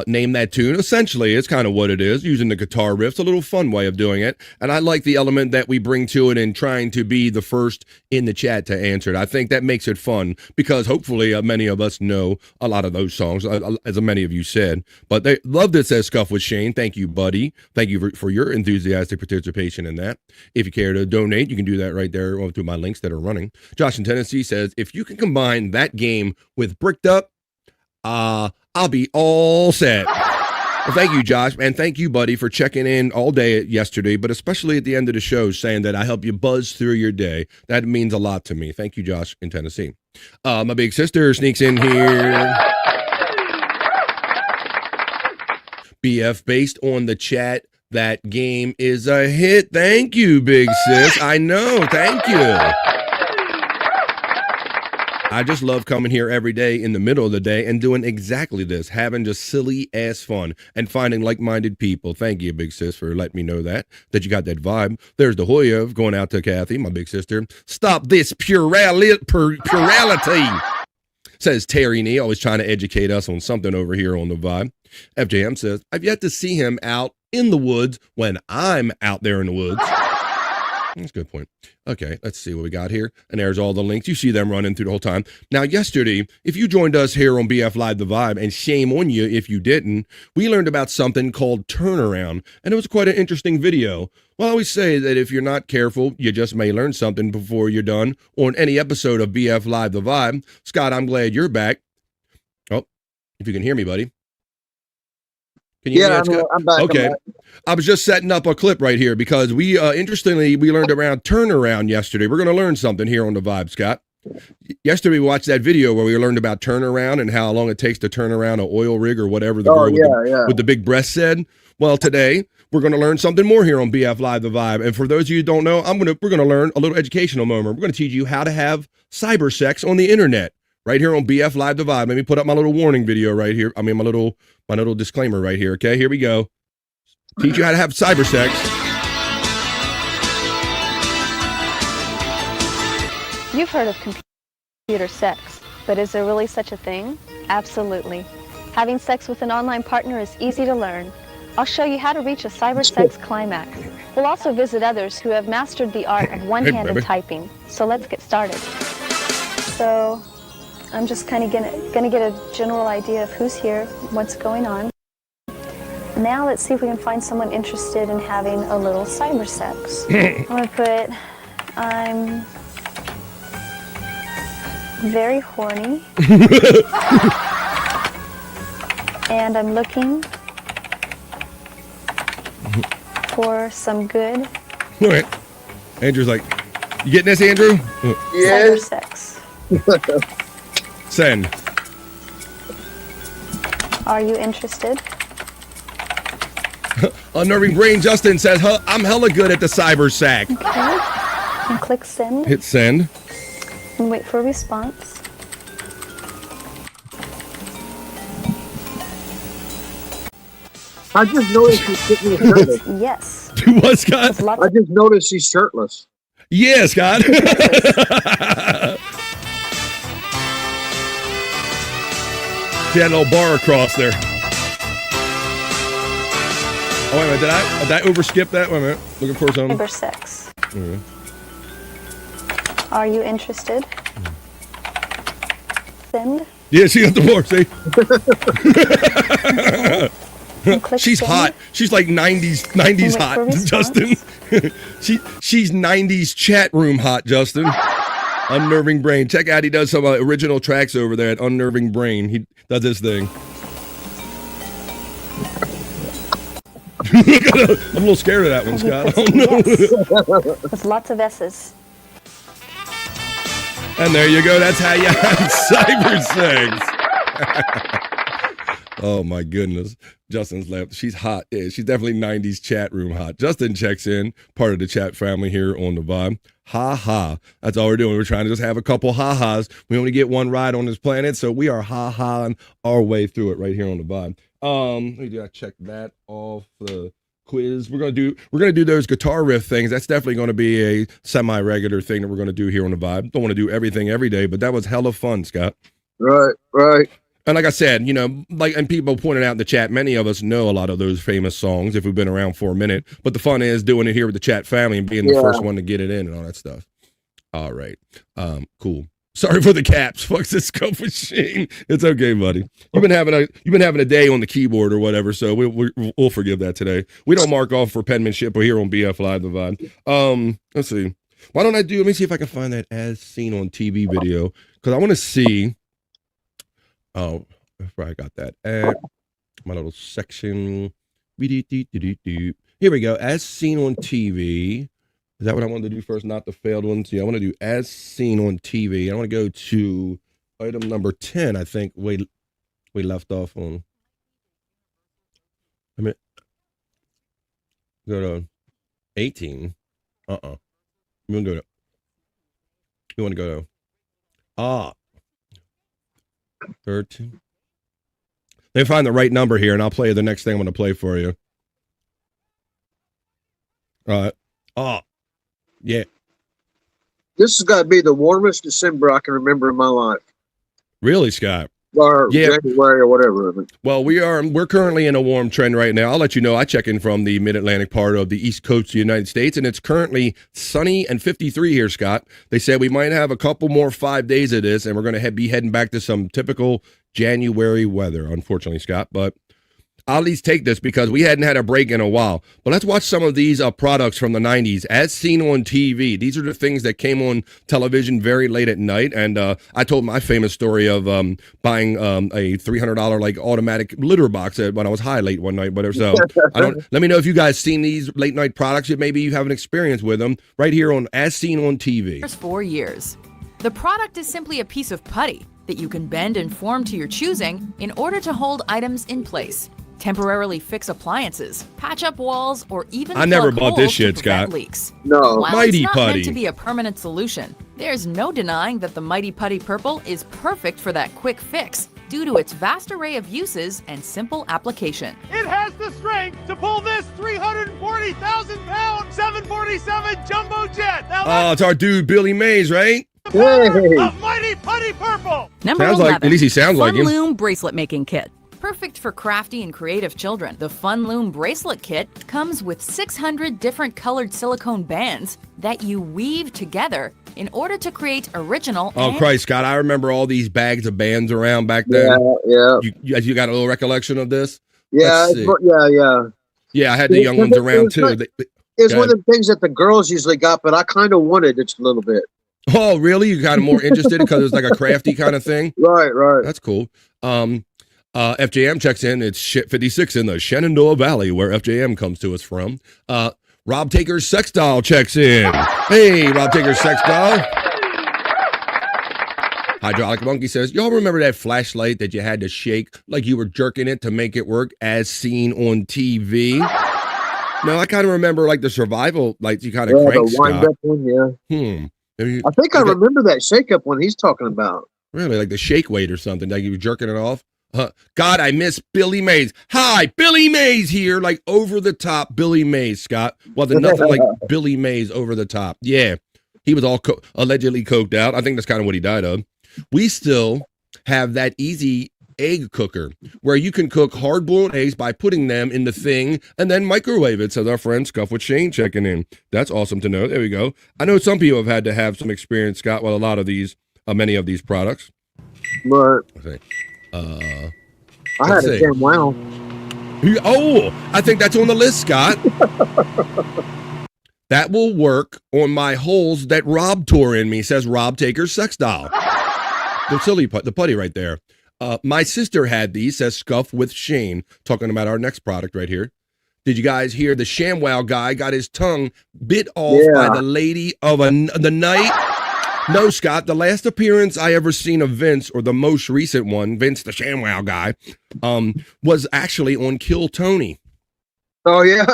Name that tune. Essentially, it's kind of what it is, using the guitar riffs, a little fun way of doing it. And I like the element that we bring to it in trying to be the first in the chat to answer it. I think that makes it fun because hopefully many of us know a lot of those songs, as many of you said. But they loved it, says Scuff with Shane. Thank you, buddy. Thank you for your enthusiastic participation in that. If you care to donate, you can do that right there through my links that are running. Josh in Tennessee says, if you can combine that game with Bricked Up, I'll be all set. Well, thank you, Josh, and thank you, buddy, for checking in all day yesterday, but especially at the end of the show, saying that I help you buzz through your day. That means a lot to me. Thank you, Josh in Tennessee. My big sister sneaks in here. BF, based on the chat, that game is a hit. Thank you, big sis. I know. Thank you. I just love coming here every day in the middle of the day and doing exactly this, having just silly ass fun and finding like-minded people. Thank you, big sis, for letting me know that you got that vibe. There's the Hoya going out to Kathy, my big sister. Stop this purality, says Terry Nee, always trying to educate us on something over here on the vibe. FJM says, I've yet to see him out in the woods when I'm out there in the woods. That's a good point. Okay, let's see what we got here. And there's all the links. You see them running through the whole time. Now, yesterday, if you joined us here on BF Live The Vibe, and shame on you if you didn't, we learned about something called turnaround, and it was quite an interesting video. Well, I always say that if you're not careful, you just may learn something before you're done on any episode of BF Live The Vibe. Scott, I'm glad you're back. Oh, if you can hear me, buddy. Can you hear me? I'm back. Okay. I'm back. I was just setting up a clip right here because we, interestingly, we learned around turnaround yesterday. We're going to learn something here on the Vibe, Scott. Yesterday, we watched that video where we learned about turnaround and how long it takes to turn around an oil rig or whatever the girl with the big breast said. Well, today, we're going to learn something more here on BF Live The Vibe. And for those of you who don't know, we're going to learn a little educational moment. We're going to teach you how to have cyber sex on the internet. Right here on BF Live The Vibe. Let me put up my little warning video right here. I mean, my little disclaimer right here. Okay, here we go. Teach you how to have cyber sex. You've heard of computer sex, but is there really such a thing? Absolutely. Having sex with an online partner is easy to learn. I'll show you how to reach a cyber sex climax. We'll also visit others who have mastered the art of one-handed typing. So let's get started. So I'm just kind of gonna get a general idea of who's here, what's going on. Now let's see if we can find someone interested in having a little cyber sex. I'm gonna put, I'm very horny. And I'm looking for some good. All right. Andrew's like, you getting this, Andrew? Cyber sex. Send. Are you interested? Unnerving Brain Justin says, I'm hella good at the cyber sack. Okay. And click send. Hit send. And wait for a response. I just noticed she's sitting shirtless. Yes. What, Scott? I just noticed she's shirtless. Yeah, Scott. See that little bar across there. Oh, wait a minute. Did I overskip that? Wait a minute. Looking for something. Number 6. Mm-hmm. Are you interested? Send. Yeah, she got the bar, see? She's send. hot. She's like 90s hot, Justin. She's 90s chat room hot, Justin. Unnerving Brain. Check out, he does some original tracks over there at Unnerving Brain. He does this thing. I'm a little scared of that one, Scott. I don't know. Yes. With lots of S's. And there you go. That's how you have cyber sex. Oh, my goodness. Justin's left. She's hot. Yeah, she's definitely 90s chat room hot. Justin checks in, part of the chat family here on the Vibe. Ha ha. That's all we're doing. We're trying to just have a couple ha-has. We only get one ride on this planet, so we are ha-haing our way through it right here on the Vibe. We gotta check that off the quiz. We're gonna do those guitar riff things. That's definitely gonna be a semi-regular thing that we're gonna do here on the Vibe. Don't want to do everything every day, but that was hella fun, Scott. Right. And like I said, and people pointed out in the chat, many of us know a lot of those famous songs if we've been around for a minute. But the fun is doing it here with the chat family and being the first one to get it in and all that stuff. All right. Cool. Sorry for the caps. Fuck this scope machine. It's okay, buddy. You've been having a day on the keyboard or whatever, so we'll forgive that today. We don't mark off for penmanship. We're here on BF Live the Vibe. Let's see. Let me see if I can find that as seen on TV video, because I want to see. Oh, I got that at my little section. Here we go. As seen on TV. Is that what I wanted to do first? Not the failed ones. Yeah, I want to do as seen on TV. I want to go to item number 10. I think we left off on. Go to 18. You want to go to 13. Let me find the right number here, and I'll play the next thing I'm going to play for you. Yeah. This has got to be the warmest December I can remember in my life. Really, Scott? Or January or whatever. Well, we're currently in a warm trend right now. I'll let you know. I check in from the mid-Atlantic part of the East Coast of the United States, and it's currently sunny and 53 here, Scott. They said we might have a couple more 5 days of this, and we're going to be heading back to some typical January weather, unfortunately, Scott. But I'll at least take this because we hadn't had a break in a while. But let's watch some of these products from the 90s as seen on TV. These are the things that came on television very late at night. And I told my famous story of buying a $300 like automatic litter box when I was high late one night. But let me know if you guys seen these late night products. Maybe you have an experience with them right here on As Seen on TV. 4 years. The product is simply a piece of putty that you can bend and form to your choosing in order to hold items in place. Temporarily fix appliances, patch up walls, or even I never bought this shit, Scott. Leaks. No. While Mighty it's not Putty meant to be a permanent solution, there's no denying that the Mighty Putty Purple is perfect for that quick fix due to its vast array of uses and simple application. It has the strength to pull this 340,000-pound 747 jumbo jet. Now it's our dude Billy Mays, right? of Mighty Putty Purple. Number sounds 11. Like, at least he sounds like him. Fun Loom Bracelet Making Kit. Perfect for crafty and creative children. The Fun Loom Bracelet Kit comes with 600 different colored silicone bands that you weave together in order to create original. Oh, Christ, Scott, I remember all these bags of bands around back then. Yeah. You got a little recollection of this? Yeah, Yeah, I had the young ones around too. It's one of the things that the girls usually got, but I kind of wanted it a little bit. Oh, really? You got more interested because it was like a crafty kind of thing? Right. That's cool. FJM checks in. It's Shyt 56 in the Shenandoah Valley, where FJM comes to us from. Rob Taker's Sex Doll checks in. Hey, Rob Taker's Sex Doll. Hydraulic Monkey says, y'all remember that flashlight that you had to shake like you were jerking it to make it work as seen on TV? No, I kind of remember like the survival lights you kind of crank, the wind up one, I think I remember that shake up one he's talking about. Really, like the shake weight or something, like you were jerking it off? God, I miss Billy Mays. Hi, Billy Mays here, like over the top Billy Mays, Scott. Well, there's nothing like Billy Mays over the top. Yeah, he was all allegedly coked out. I think that's kind of what he died of. We still have that easy egg cooker, where you can cook hard-boiled eggs by putting them in the thing and then microwave it. Says our friend Scuff with Shane checking in. That's awesome to know. There we go. I know some people have had to have some experience, Scott, with a lot of these, many of these products. But I had a damn wow. Oh, I think that's on the list, Scott. That will work on my holes that Rob tore in me, says Rob Taker's sex doll. The putty right there. My sister had these, says Scuff with Shane, talking about our next product right here. Did you guys hear the ShamWow guy got his tongue bit off by the lady of the night? No, Scott, the last appearance I ever seen of Vince, or the most recent one, Vince the ShamWow guy, was actually on Kill Tony. Oh, yeah?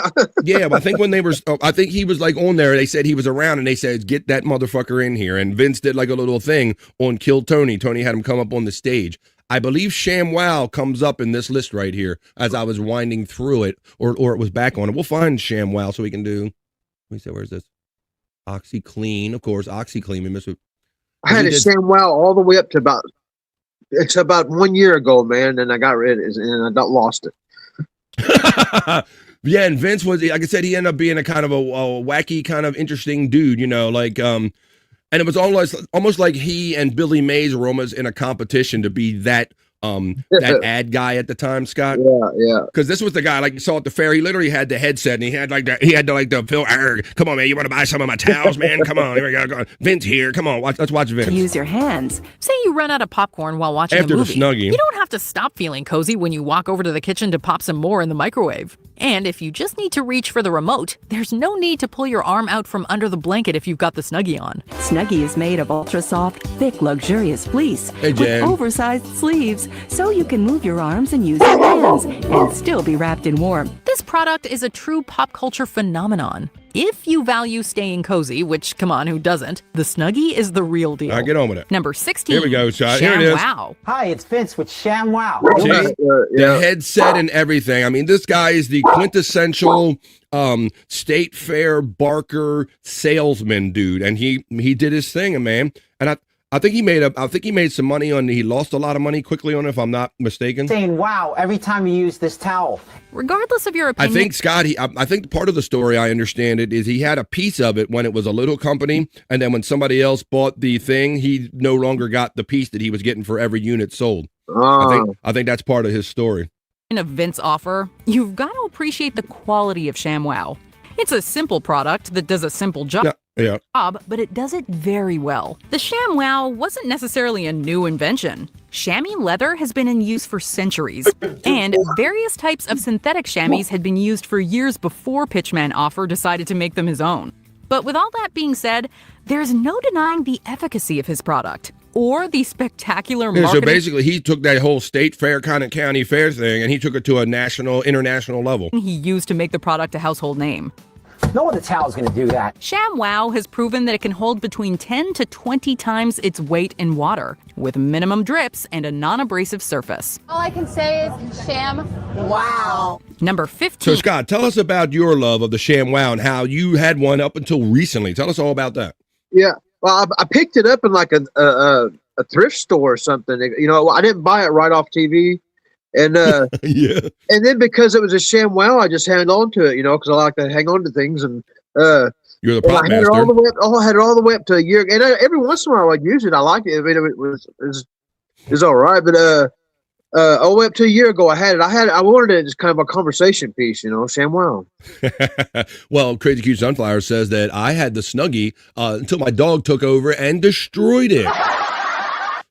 Yeah, I think when they were, I think he was like on there, they said he was around and they said, get that motherfucker in here. And Vince did like a little thing on Kill Tony. Tony had him come up on the stage. I believe ShamWow comes up in this list right here as I was winding through it, or it was back on it. We'll find ShamWow so we can do, let me see, where's this? OxyClean, of course, OxyClean. We missed it. I had a ShamWow all the way up to about 1 year ago, man, and I got rid of it and I lost it. Yeah, and Vince was, like I said, he ended up being a kind of a wacky, kind of interesting dude, you know, like, and it was almost like he and Billy Mays were almost in a competition to be that that ad guy at the time, Scott. Yeah. Because this was the guy, like you saw at the fair, he literally had the headset and he had the Phil, come on, man, you want to buy some of my towels, man? Come on, here we go. Vince here, come on, let's watch Vince. Use your hands. Say you run out of popcorn while watching After a movie. the Snuggie. You don't have to stop feeling cozy when you walk over to the kitchen to pop some more in the microwave. And if you just need to reach for the remote, there's no need to pull your arm out from under the blanket if you've got the Snuggie on. Snuggie is made of ultra-soft, thick, luxurious fleece with oversized sleeves, so you can move your arms and use your hands and still be wrapped in warmth. This product is a true pop culture phenomenon. If you value staying cozy, which, come on, who doesn't, the Snuggie is the real deal. All right, get on with it. Number 16. Here we go, Scott. Here it is. ShamWow. Hi, it's Vince with ShamWow. See, the headset and everything. I mean, this guy is the quintessential State Fair Barker salesman dude, and he did his thing, man. And I think he made some money on. He lost a lot of money quickly on it, if I'm not mistaken. Saying wow every time you use this towel. Regardless of your opinion, I think Scott. I think part of the story, I understand it, is he had a piece of it when it was a little company, and then when somebody else bought the thing, he no longer got the piece that he was getting for every unit sold. I think that's part of his story. in a Vince offer, you've got to appreciate the quality of ShamWow. It's a simple product that does a simple job. Yeah. But it does it very well. The ShamWow wasn't necessarily a new invention. Chamois leather has been in use for centuries, and various types of synthetic chamois had been used for years before Pitchman Offer decided to make them his own. But with all that being said, there's no denying the efficacy of his product, or the spectacular marketing. So basically, he took that whole state fair kind of county fair thing, and he took it to a international level. He used to make the product a household name. No other towel's gonna do that. ShamWow has proven that it can hold between 10 to 20 times its weight in water, with minimum drips and a non-abrasive surface. All I can say is ShamWow. Number 15. So Scott, tell us about your love of the ShamWow and how you had one up until recently. Tell us all about that. Yeah, well, I picked it up in like a thrift store or something. You know, I didn't buy it right off TV. And yeah, and then because it was a ShamWow, I just hang on to it, you know, because I like to hang on to things. And you're the prop I had master. it all the way up. I had it all the way up to a year. And every once in a while, I'd use it. I liked it. I mean, it was all right. But all the way up to a year ago, I wanted it as kind of a conversation piece, you know, ShamWow. Well, Crazy Cute Sunflower says that I had the Snuggie until my dog took over and destroyed it.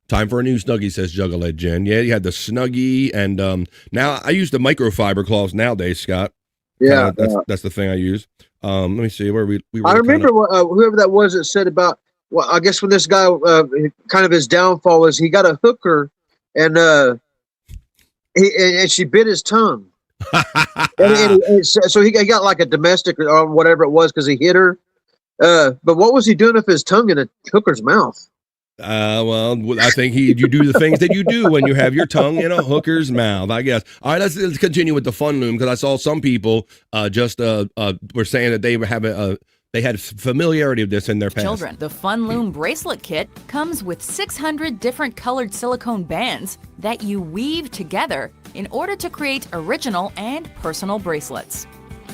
Time for a new Snuggie, says Juggalette Jen. Yeah, you had the Snuggie, and now I use the microfiber cloths nowadays, Scott. Yeah, that's the thing I use. Let me see where we were. I remember whoever that was that said about. Well, I guess when this guy kind of his downfall is he got a hooker, and she bit his tongue, so he got like a domestic or whatever it was because he hit her. But what was he doing with his tongue in a hooker's mouth? Well, I think you do the things that you do when you have your tongue in a hooker's mouth, I guess. All right, let's continue with the fun loom, because I saw some people were saying that they were having they had familiarity of this in their past. Children. The Fun Loom Bracelet Kit comes with 600 different colored silicone bands that you weave together in order to create original and personal bracelets.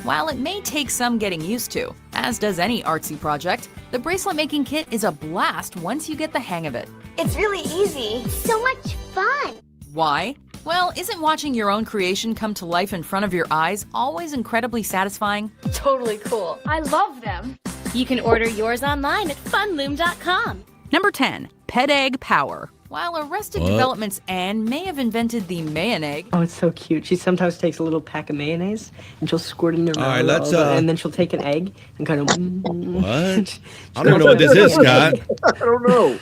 While it may take some getting used to, as does any artsy project, the bracelet making kit is a blast once you get the hang of it. It's really easy. So much fun. Why? Well, isn't watching your own creation come to life in front of your eyes always incredibly satisfying? Totally cool. I love them. You can order yours online at funloom.com. Number 10, Pet Egg Power. While Arrested What? Development's Anne may have invented the mayonnaise, Oh, it's so cute. She sometimes takes a little pack of mayonnaise and she'll squirt it in her All right, mouth, let's, and then she'll take an egg and kind of. What? I don't know what this is, Scott. I don't know.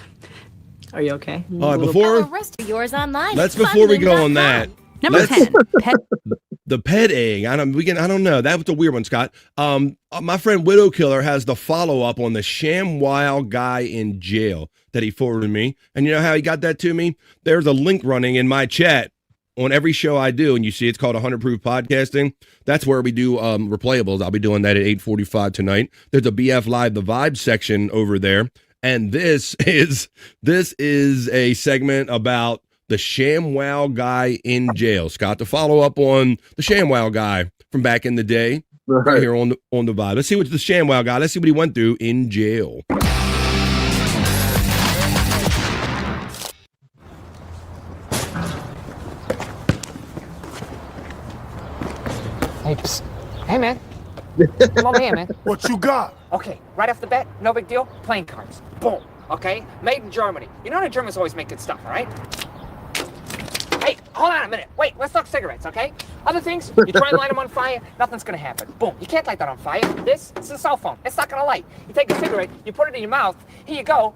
Are you okay? All right, before yours online. before we go on that. Number 10, the pet egg. I don't know. That was a weird one, Scott. My friend Widow Killer has the follow-up on the ShamWow guy in jail that he forwarded me. And you know how he got that to me? There's a link running in my chat on every show I do, and you see it's called 100 Proof Podcasting. That's where we do replayables. I'll be doing that at 8:45 tonight. There's a BF Live The Vibe section over there. And this is a segment about the ShamWow guy in jail. Scott, to follow up on the ShamWow guy from back in the day, right here on the Vibe. Let's see what the ShamWow guy. Let's see what he went through in jail. Hey, psst. Hey, man. Come over here, man. What you got? Okay, right off the bat, no big deal. Playing cards. Boom. Okay? Made in Germany. You know the Germans always make good stuff, all right? Hey, hold on a minute. Wait, let's talk cigarettes, okay? Other things, you try and light them on fire, nothing's gonna happen. Boom. You can't light that on fire. It's a cell phone. It's not gonna light. You take a cigarette, you put it in your mouth. Here you go.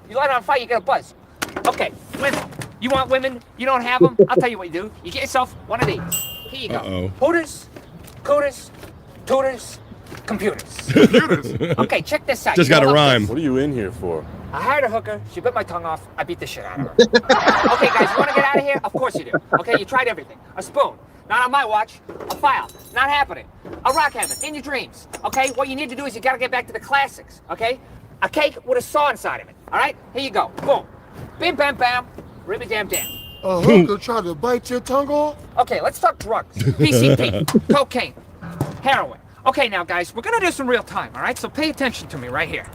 You light it on fire, you get a buzz. Okay, women. You want women? You don't have them? I'll tell you what you do. You get yourself one of these. Here you go. Hooters, cooters, tutors, computers. Computers? Okay, check this out. Just You got know a about rhyme. this? What are you in here for? I hired a hooker. She bit my tongue off. I beat the shit out of her. Okay, guys, you want to get out of here? Of course you do. Okay, you tried everything. A spoon. Not on my watch. A file. Not happening. A rock hammer. In your dreams. Okay, what you need to do is you got to get back to the classics. Okay? A cake with a saw inside of it. All right? Here you go. Boom. Bim, bam, bam. Ribby, damn, damn. A hooker tried to bite your tongue off? Okay, let's talk drugs. PCP, cocaine, heroin. Okay, now, guys, we're gonna do some real time, all right? So pay attention to me right here.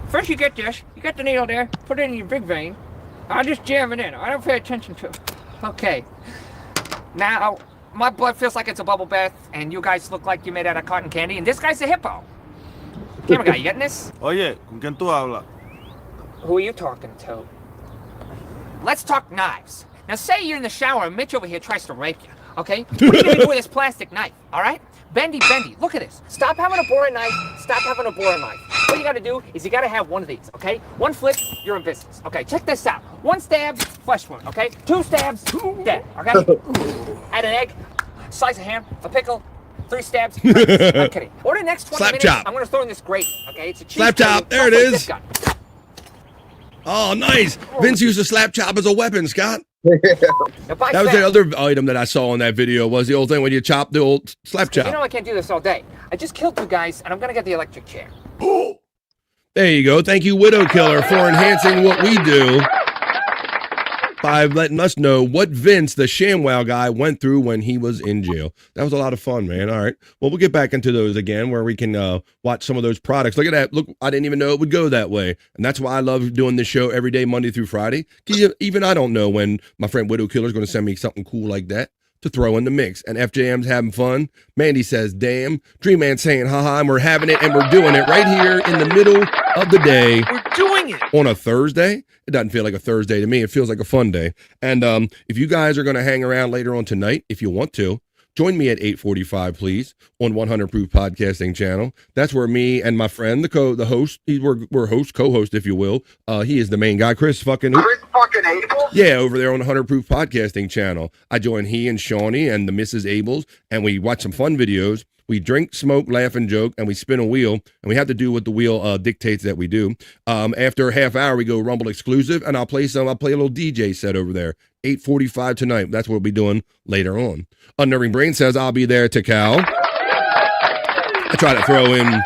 First, you get this. You get the needle there. Put it in your big vein. I'll just jam it in. I don't pay attention to it. Okay. Now, my blood feels like it's a bubble bath, and you guys look like you made out of cotton candy, and this guy's a hippo. Camera guy, you getting this? Oye, ¿con quién tú hablas? Who are you talking to? Let's talk knives. Now, say you're in the shower and Mitch over here tries to rape you, okay? What are you gonna do with this plastic knife, all right? Bendy, bendy, look at this. Stop having a boring knife, stop having a boring knife. What you gotta do is you gotta have one of these, okay? One flip, you're in business. Okay, check this out. One stab, flesh wound, okay? Two stabs, dead, okay? Add an egg, slice of ham, a pickle, 3 stabs. I'm kidding. Over the next 20 Slap minutes, chop. I'm gonna throw in this gravy, okay? It's a cheese Slap chop, gravy, there it just is. like this gun. Oh, nice. Vince used a slap chop as a weapon, Scott. Now, by That was fast, the other item that I saw in that video was the old thing when you chop the old slap chop. You know I can't do this all day. I just killed 2 guys, and I'm gonna get the electric chair. There you go. Thank you, Widow Killer, for enhancing what we do by letting us know what Vince, the ShamWow guy, went through when he was in jail. That was a lot of fun, man. All right. Well, we'll get back into those again where we can watch some of those products. Look at that. Look, I didn't even know it would go that way. And that's why I love doing this show every day, Monday through Friday. 'Cause even I don't know when my friend Widow Killer is going to send me something cool like that to throw in the mix. And FJM's having fun. Mandy says, damn. Dream Man saying, haha, and we're having it and we're doing it right here in the middle of the day. We're doing it! On a Thursday. It doesn't feel like a Thursday to me. It feels like a fun day. And if you guys are going to hang around later on tonight, if you want to, join me at 8:45, please, on 100 Proof Podcasting channel. That's where me and my friend, the host, we're host, co-host, if you will. He is the main guy, Chris fucking Abel? Yeah, over there on the 100 Proof Podcasting channel. I join he and Shawnee and the Mrs. Abels, and we watch some fun videos. We drink, smoke, laugh, and joke, and we spin a wheel, and we have to do what the wheel dictates that we do. After a half hour, we go Rumble exclusive, and I'll play a little DJ set over there. 8:45 tonight. That's what we'll be doing later on. Unnerving Brain says I'll be there to Cal. I try to throw in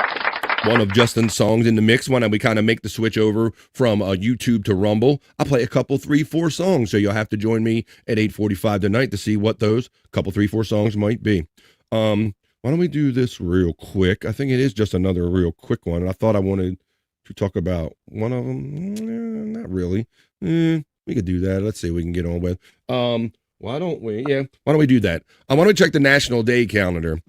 one of Justin's songs in the mix. When we kind of make the switch over from YouTube to Rumble, I play a couple, 3, 4 songs. So you'll have to join me at 8:45 tonight to see what those couple, 3, 4 songs might be. Why don't we do this real quick? I think it is just another real quick one. And I thought I wanted to talk about one of them. Not really. We could do that. Let's see what we can get on with. Why don't we do that? I want to check the National Day calendar.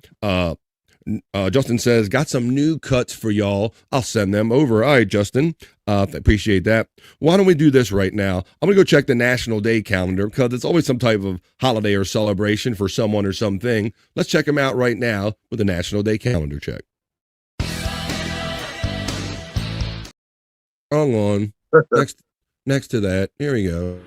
Justin says, got some new cuts for y'all. I'll send them over. All right, Justin. Appreciate that. Why don't we do this right now? I'm going to go check the National Day calendar because it's always some type of holiday or celebration for someone or something. Let's check them out right now with the National Day calendar check. Wrong on. Next to that. Here we go.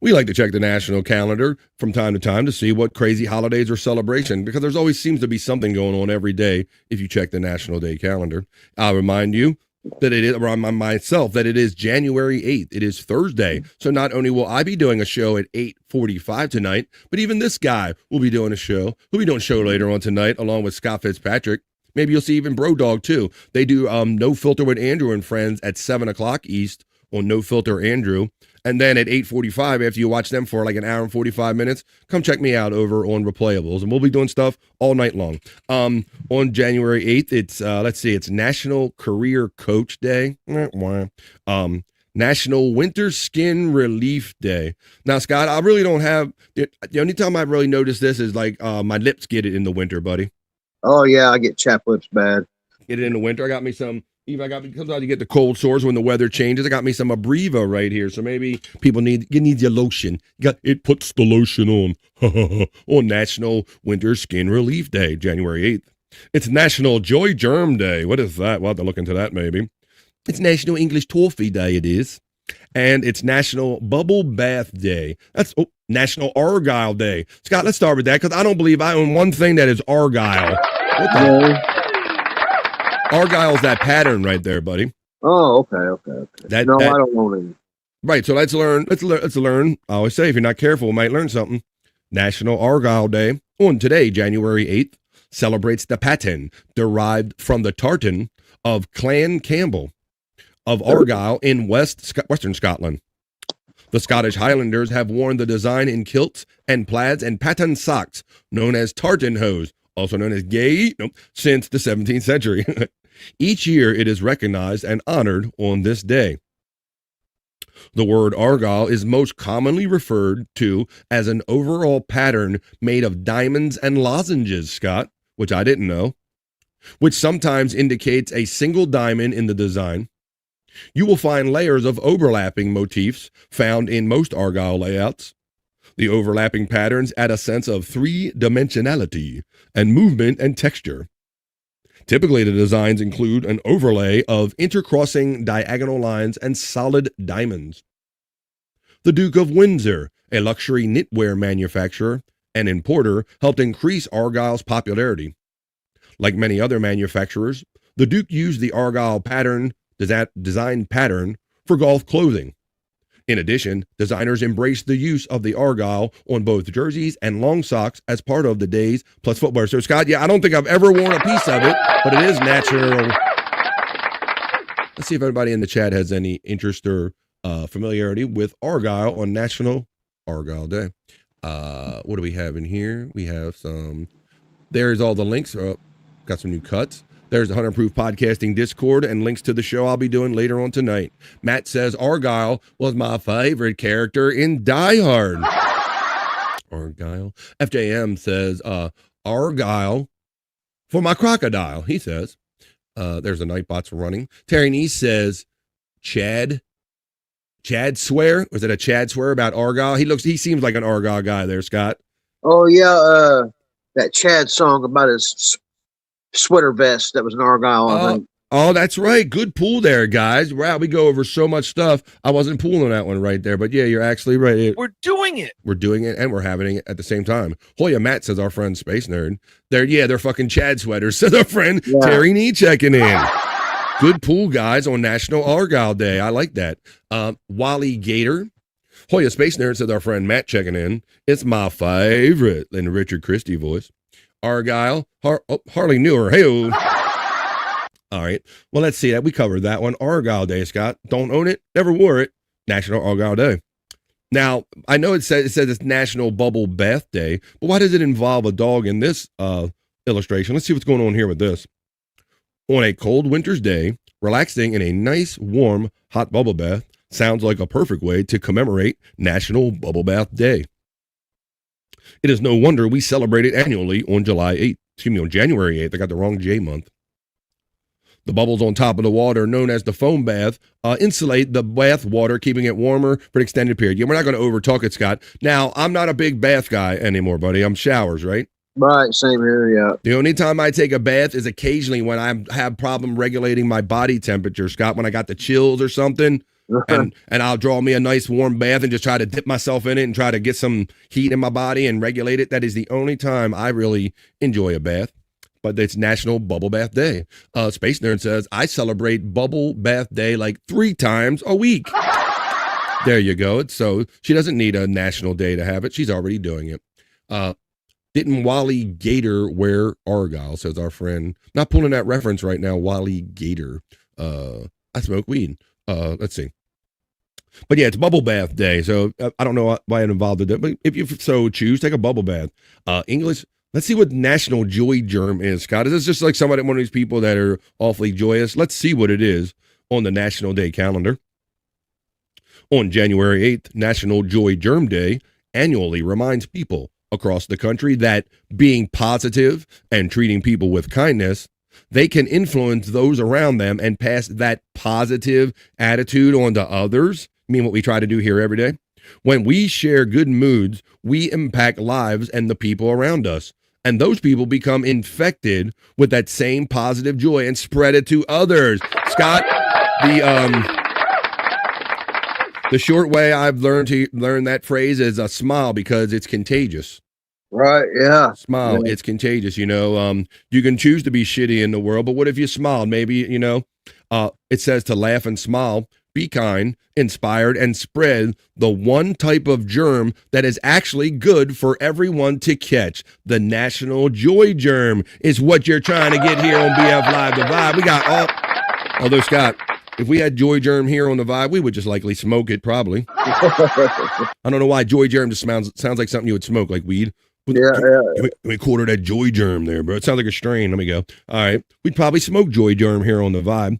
We like to check the national calendar from time to time to see what crazy holidays or celebration, because there's always seems to be something going on every day if you check the National Day calendar. I'll remind you that it is, remind myself that it is January 8th. It is Thursday. So not only will I be doing a show at 8:45 tonight, but even this guy will be doing a show. We'll be doing a show later on tonight along with Scott Fitzpatrick. Maybe you'll see even Bro Dog too. They do No Filter with Andrew and Friends at 7 o'clock East on No Filter Andrew. And then at 8:45, after you watch them for like an hour and 45 minutes, come check me out over on Replayables. And we'll be doing stuff all night long. On January 8th, it's National Career Coach Day. National Winter Skin Relief Day. Now, Scott, I really don't have, the only time I've really noticed this is like my lips get it in the winter, buddy. Oh, yeah, I get chapped lips bad. Get it in the winter. I got me some. Even sometimes you get the cold sores when the weather changes. I got me some Abreva right here, so maybe people need your lotion. It puts the lotion on on National Winter Skin Relief Day, January 8th. It's National Joy Germ Day. What is that? We'll have to look into that maybe. It's National English Toffee Day. It is, and it's National Bubble Bath Day. That's National Argyle Day. Scott, let's start with that because I don't believe I own one thing that is Argyle. What the? Argyle's that pattern right there, buddy. Oh, okay. I don't know any. Right, so let's learn. I always say, if you're not careful, we might learn something. National Argyle Day on today, January 8th, celebrates the pattern derived from the tartan of Clan Campbell of Argyll in Western Scotland. The Scottish Highlanders have worn the design in kilts and plaids and pattern socks, known as tartan hose, also known as since the 17th century. Each year it is recognized and honored on this day. The word Argyle is most commonly referred to as an overall pattern made of diamonds and lozenges, Scott, which I didn't know, which sometimes indicates a single diamond in the design. You will find layers of overlapping motifs found in most Argyle layouts. The overlapping patterns add a sense of three-dimensionality and movement and texture. Typically, the designs include an overlay of intercrossing diagonal lines and solid diamonds. The Duke of Windsor, a luxury knitwear manufacturer and importer, helped increase Argyle's popularity. Like many other manufacturers, the Duke used the Argyle design pattern for golf clothing. In addition, designers embraced the use of the Argyle on both jerseys and long socks as part of the days plus footwear. So, Scott, I don't think I've ever worn a piece of it, but it is natural. Let's see if everybody in the chat has any interest or familiarity with Argyle on National Argyle Day. What do we have in here? We have some. There's all the links. Got some new cuts. There's the 100 Proof Podcasting Discord and links to the show I'll be doing later on tonight. Matt says Argyle was my favorite character in Die Hard. Argyle. FJM says Argyle for my crocodile, he says. There's the Nightbots running. Terry Neese says Chad swear? Was it a Chad swear about Argyle? He seems like an Argyle guy there, Scott. Oh, yeah. That Chad song about his sweater vest that was an Argyle, I think. Oh, that's right. Good pool there, guys. Wow, we go over so much stuff. I wasn't pooling that one right there, but yeah, you're actually right. We're doing it. We're doing it, and we're having it at the same time. Hoya Matt says our friend Space Nerd. They're fucking Chad sweaters. Says our friend Terry Nee checking in. Good pool guys on National Argyle Day. I like that. Wally Gator. Hoya Space Nerd says our friend Matt checking in. It's my favorite in the Richard Christie voice. Argyle. Harley Newer. Hey-o. All right. Well, let's see that. We covered that one. Argyle Day, Scott. Don't own it. Never wore it. National Argyle Day. Now, I know it says it's National Bubble Bath Day, but why does it involve a dog in this illustration? Let's see what's going on here with this. On a cold winter's day, relaxing in a nice, warm, hot bubble bath sounds like a perfect way to commemorate National Bubble Bath Day. It is no wonder we celebrate it annually on January 8th. I got the wrong J month. The bubbles on top of the water, known as the foam bath, insulate the bath water, keeping it warmer for an extended period. Yeah, we're not going to overtalk it, Scott. Now, I'm not a big bath guy anymore, buddy. I'm showers, right? Right, same here, yeah. The only time I take a bath is occasionally when I have problem regulating my body temperature, Scott, when I got the chills or something. And I'll draw me a nice warm bath and just try to dip myself in it and try to get some heat in my body and regulate it. That is the only time I really enjoy a bath. But it's National Bubble Bath Day. Space Nerd says, I celebrate Bubble Bath Day like 3 times a week. There you go. So she doesn't need a national day to have it. She's already doing it. Didn't Wally Gator wear Argyle, says our friend. Not pulling that reference right now, Wally Gator. I smoke weed. Let's see. But yeah, it's Bubble Bath Day. So I don't know why it involved it, but if you so choose, take a bubble bath. English. Let's see what National Joy Germ is, Scott. Is this just like one of these people that are awfully joyous? Let's see what it is on the National Day calendar. On January 8th, National Joy Germ Day annually reminds people across the country that being positive and treating people with kindness, they can influence those around them and pass that positive attitude on to others. I mean, what we try to do here every day. When we share good moods, we impact lives and the people around us. And those people become infected with that same positive joy and spread it to others. Scott, the short way I've learned that phrase is a smile because it's contagious. Right, yeah. Smile, yeah. It's contagious, you know. You can choose to be shitty in the world, but what if you smiled? Maybe, you know, it says to laugh and smile. Be kind, inspired, and spread the one type of germ that is actually good for everyone to catch. The National Joy Germ is what you're trying to get here on BF Live The Vibe. We got although Scott, if we had Joy Germ here on The Vibe, we would just likely smoke it probably. I don't know why Joy Germ just sounds like something you would smoke, like weed. We quarter that Joy Germ there, bro. It sounds like a strain. Let me go. All right. We'd probably smoke Joy Germ here on The Vibe.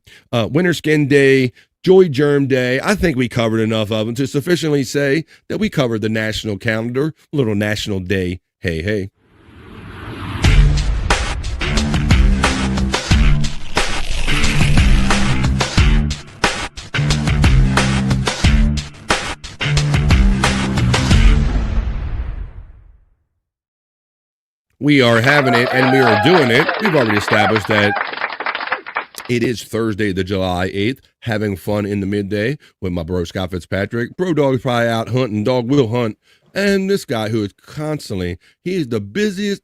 Winter Skin Day, Joy Germ Day. I think we covered enough of them to sufficiently say that we covered the national calendar, little national day. Hey, hey. We are having it and we are doing it. We've already established that it is Thursday, the July 8th, having fun in the midday with my bro, Scott Fitzpatrick. Bro Dog is probably out hunting. Dog will hunt. And this guy who is constantly, he is the busiest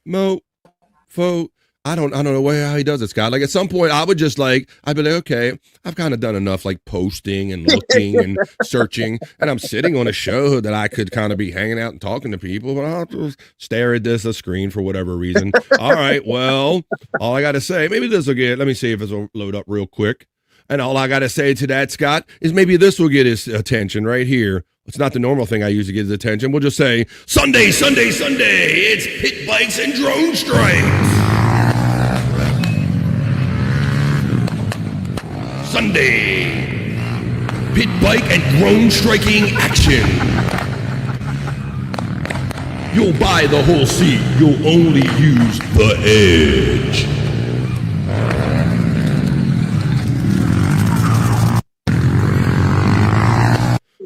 mofo. I don't know how he does it, Scott. Like at some point I'd be like, okay, I've kind of done enough like posting and looking and searching, and I'm sitting on a show that I could kind of be hanging out and talking to people, but I'll just stare at a screen for whatever reason. All right, well, all I got to say, maybe this will let me see if this will load up real quick. And all I got to say to that, Scott, is maybe this will get his attention right here. It's not the normal thing I use to get his attention. We'll just say, Sunday, it's pit bikes and drone strikes. Sunday, pit bike and drone striking action. You'll buy the whole seat. You'll only use the edge.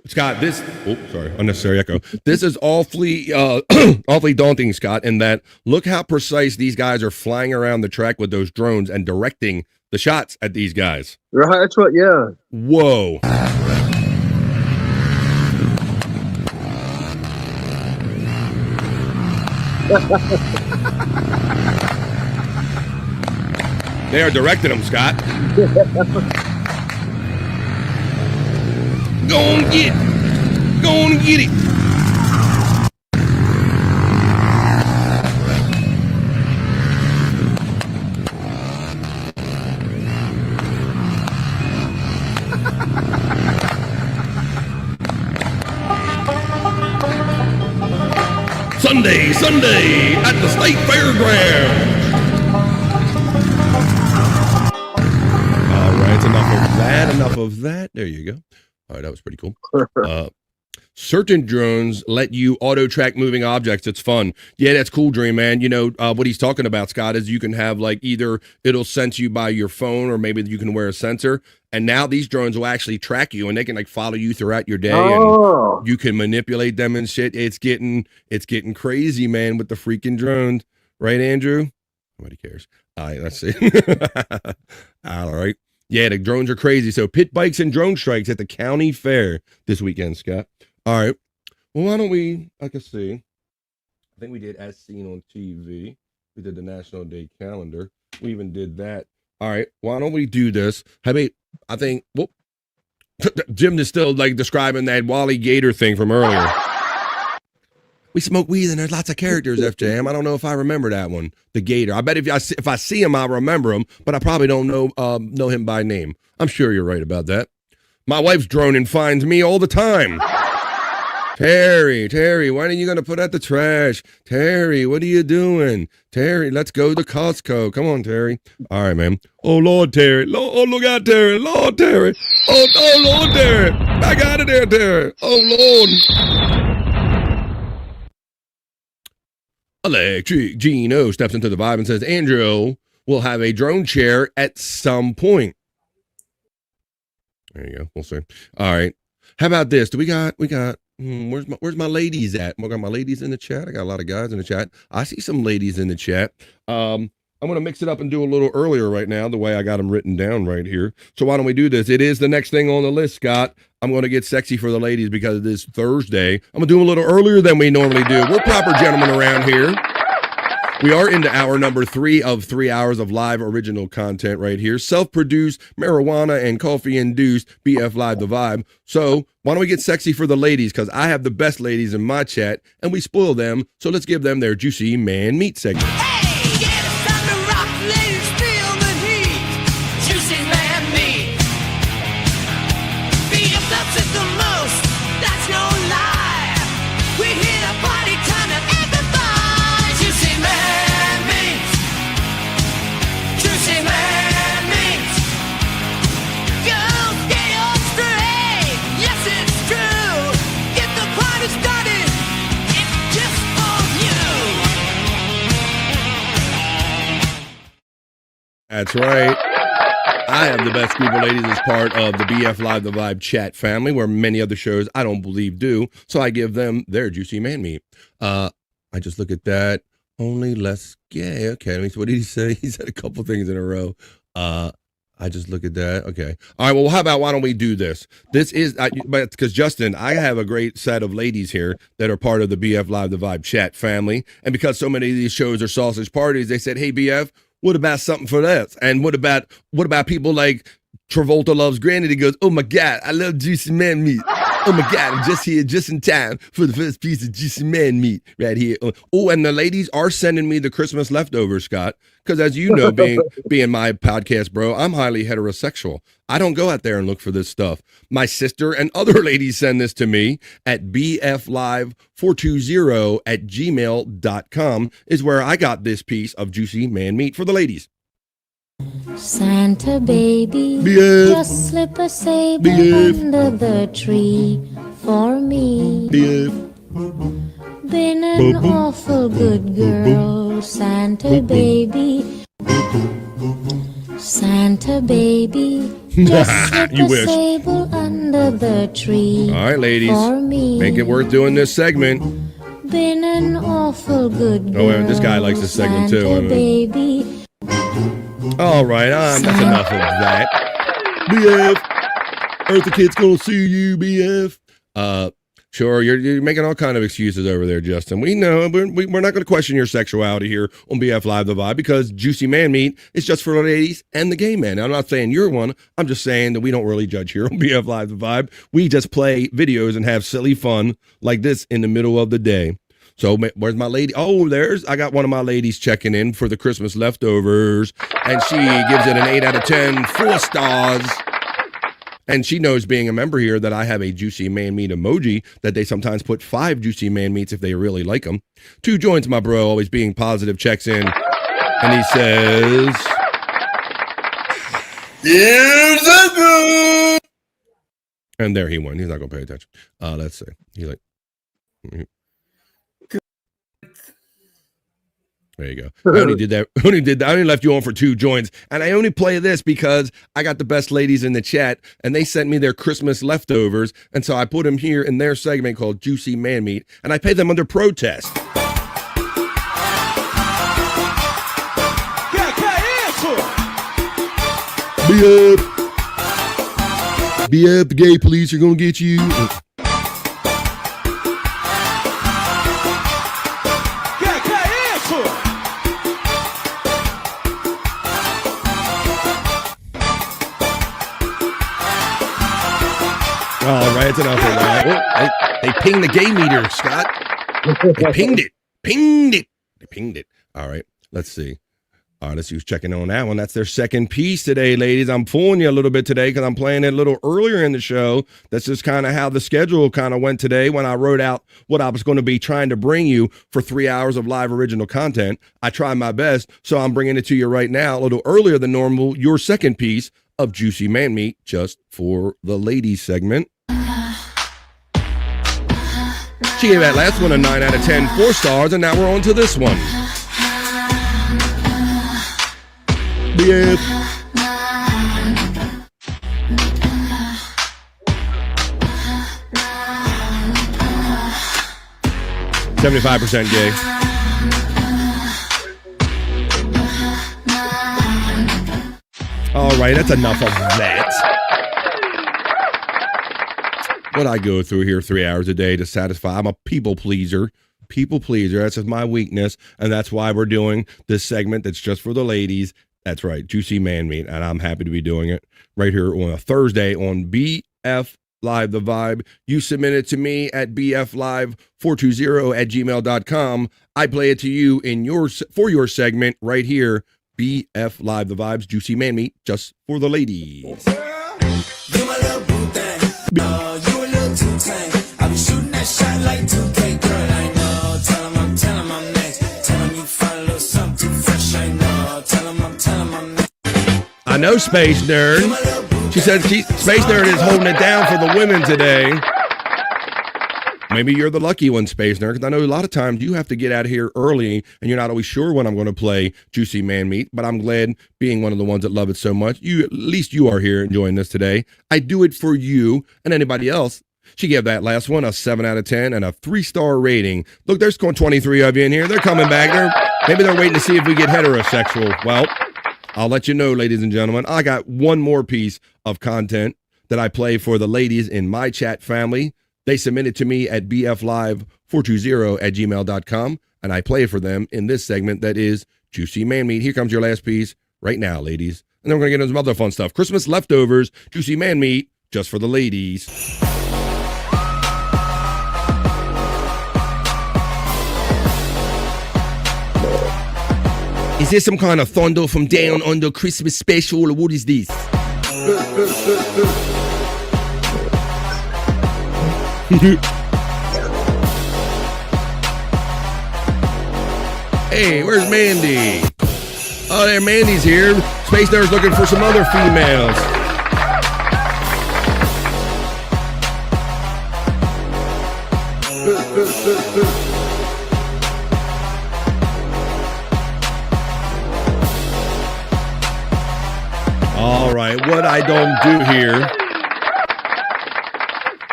Scott, unnecessary echo. This is awfully daunting, Scott, in that look how precise these guys are flying around the track with those drones and directing the shots at these guys. Right, that's what, yeah. Whoa. They are directing them, Scott. Go on and get it. Go on and get it. Sunday at the State Fairgrounds. All right, enough of that. There you go. All right, that was pretty cool. Certain drones let you auto track moving objects. It's fun. Yeah, that's cool, Dream Man. You know, what he's talking about, Scott, is you can have like either it'll sense you by your phone or maybe you can wear a sensor. And now these drones will actually track you and they can like follow you throughout your day and you can manipulate them and shit. It's getting crazy, man, with the freaking drones. Right, Andrew? Nobody cares. All right, let's see. All right. Yeah, the drones are crazy. So pit bikes and drone strikes at the county fair this weekend, Scott. All right. Well, why don't we, I can see. I think we did As Seen on TV. We did the National Day calendar. We even did that. All right. Why don't we do this? I think, whoop. Jim is still like describing that Wally Gator thing from earlier. We smoke weed and there's lots of characters, FJM. I don't know if I remember that one, the Gator. I bet if I see him, I'll remember him, but I probably don't know him by name. I'm sure you're right about that. My wife's droning finds me all the time. Terry, when are you going to put out the trash? Terry, what are you doing? Terry, let's go to Costco. Come on, Terry. All right, man. Oh, Lord, Terry. Oh, look out, Terry. Lord, Terry. Oh, Lord, Terry. Back out of there, Terry. Oh, Lord. Electric Gino steps into the vibe and says, Andrew will have a drone chair at some point. There you go. We'll see. All right. How about this? We got where's my ladies at? I got my ladies in the chat. I got a lot of guys in the chat. I see some ladies in the chat. I'm going to mix it up and do a little earlier right now, the way I got them written down right here. So why don't we do this? It is the next thing on the list, Scott. I'm going to get sexy for the ladies because it is Thursday. I'm going to do a little earlier than we normally do. We're proper gentlemen around here. We are into hour number 3 of 3 hours of live original content right here. Self-produced, marijuana and coffee-induced BF Live The Vibe. So why don't we get sexy for the ladies? Because I have the best ladies in my chat, and we spoil them. So let's give them their juicy man meat segment. That's right. I have the best group of ladies as part of the BF Live The Vibe chat family, where many other shows I don't believe do. So I give them their juicy man meat. I just look at that. Only less gay. Okay. What did he say? He said a couple things in a row. I just look at that. Okay. All right. Well, how about why don't we do this? This is because Justin, I have a great set of ladies here that are part of the BF Live The Vibe chat family. And because so many of these shows are sausage parties, they said, hey, BF, what about something for that? And what about people like Travolta Loves Granny? He goes, oh my God, I love juicy man meat. Oh my God, I'm just here just in time for the first piece of juicy man meat right here. Oh, and the ladies are sending me the Christmas leftovers, Scott. Because as you know, being my podcast bro, I'm highly heterosexual. I don't go out there and look for this stuff. My sister and other ladies send this to me at bflive420@gmail.com is where I got this piece of juicy man meat for the ladies. Santa baby, BF. just slip a sable BF. under the tree for me. BF. Been an awful good girl, Santa baby. Santa baby, just slip You a wish. sable under the tree All right, ladies, for me. make it worth doing this segment. Been an awful good girl. Oh, wait, this guy likes this segment too. Santa baby. All right, that's enough of that. BF, Eartha Kid's gonna see you, BF. Sure, you're making all kind of excuses over there, Justin. We know we're not going to question your sexuality here on BF Live The Vibe because Juicy Man Meat is just for the ladies and the gay men. I'm not saying you're one. I'm just saying that we don't really judge here on BF Live The Vibe. We just play videos and have silly fun like this in the middle of the day. So where's my lady? Oh, I got one of my ladies checking in for the Christmas leftovers, and she gives it an 8 out of 10, 4 stars. And she knows, being a member here, that I have a Juicy Man Meat emoji that they sometimes put 5 Juicy Man Meats if they really like them. 2 joints, my bro, always being positive, checks in, and he says, "Here's a good." And there he went. He's not going to pay attention. Let's see. He's like, there you go. I only did that. I only left you on for 2 joints, and I only play this because I got the best ladies in the chat, and they sent me their Christmas leftovers, and so I put them here in their segment called Juicy Man Meat, and I pay them under protest. Be up, the gay police are gonna get you. All right, it's enough of that. They pinged the gay meter, Scott. They pinged it. All right, let's see. All right, let's see who's checking on that one. That's their second piece today, ladies. I'm fooling you a little bit today because I'm playing it a little earlier in the show. That's just kind of how the schedule kind of went today when I wrote out what I was going to be trying to bring you for 3 hours of live original content. I tried my best, so I'm bringing it to you right now a little earlier than normal. Your second piece of Juicy Man Meat, just for the ladies segment. She gave that last one a 9 out of 10, 4 stars, and now we're on to this one. Yep. %75% gay. All right, that's enough of that. What I go through here 3 hours a day to satisfy. I'm a people pleaser. That's just my weakness, and that's why we're doing this segment that's just for the ladies. That's right, Juicy Man Meat, and I'm happy to be doing it right here on a Thursday on BF Live The Vibe. You submit it to me at bflive420@gmail.com. I play it to you for your segment right here, BF Live The Vibes, Juicy Man Meat, just for the ladies. I'll be shooting that shot like 2K, girl, I know. Tell him I'm next. Tell him you find a little something too fresh, I know. Tell him I'm next. I know, Space Nerd. She said Space Nerd is holding it down for the women today. Maybe you're the lucky one, Space Nerd, because I know a lot of times you have to get out of here early, and you're not always sure when I'm going to play Juicy Man Meat, but I'm glad, being one of the ones that love it so much, at least you are here enjoying this today. I do it for you and anybody else. She gave that last one a 7 out of 10 and a 3-star rating. Look, there's 23 of you in here. They're coming back. Maybe they're waiting to see if we get heterosexual. Well, I'll let you know, ladies and gentlemen. I got one more piece of content that I play for the ladies in my chat family. They submit it to me at bflive420@gmail.com, and I play for them in this segment that is Juicy Man Meat. Here comes your last piece right now, ladies. And then we're going to get into some other fun stuff. Christmas leftovers, Juicy Man Meat, just for the ladies. Is this some kind of thunder from down under Christmas special, or what is this? Hey, where's Mandy? Oh, there, Mandy's here. Space Nerd's looking for some other females. All right, what I don't do here,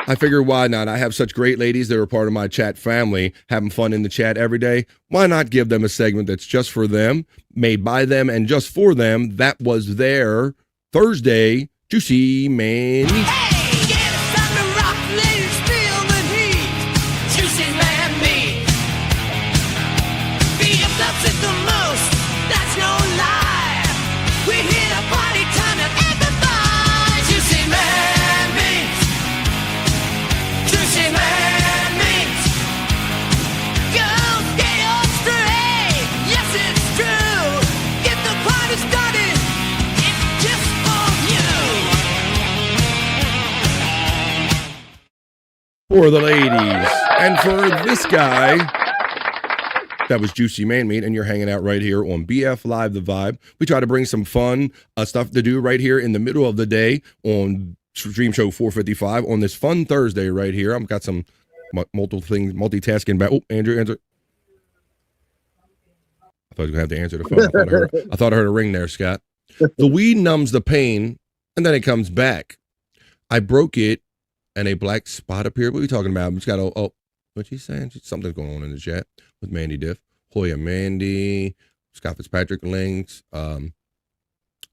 I figure why not? I have such great ladies that are part of my chat family, having fun in the chat every day. Why not give them a segment that's just for them, made by them, and just for them? That was their Thursday Juicy Man Meat. Hey, get it from the rock, ladies, feel the heat. loves it the most, that's no lie. We hit a party time and amplifies. Juicy man meat. Juicy man meat. Go get on straight. Yes, it's true. Get the party started. It's just for you. For the ladies. And for this guy, that was Juicy Man Meat, and you're hanging out right here on BF Live The Vibe. We try to bring some fun stuff to do right here in the middle of the day on Stream Show 455 on this fun Thursday right here. I've got some multiple things, multitasking back. Oh, Andrew, answer. I thought you were going to have to answer the phone. I thought I heard a ring there, Scott. The weed numbs the pain, and then it comes back. I broke it, and a black spot appeared. What are we talking about? It's got what's she saying? Something's going on in the chat with Mandy Diff. Hoya Mandy, Scott Fitzpatrick links. And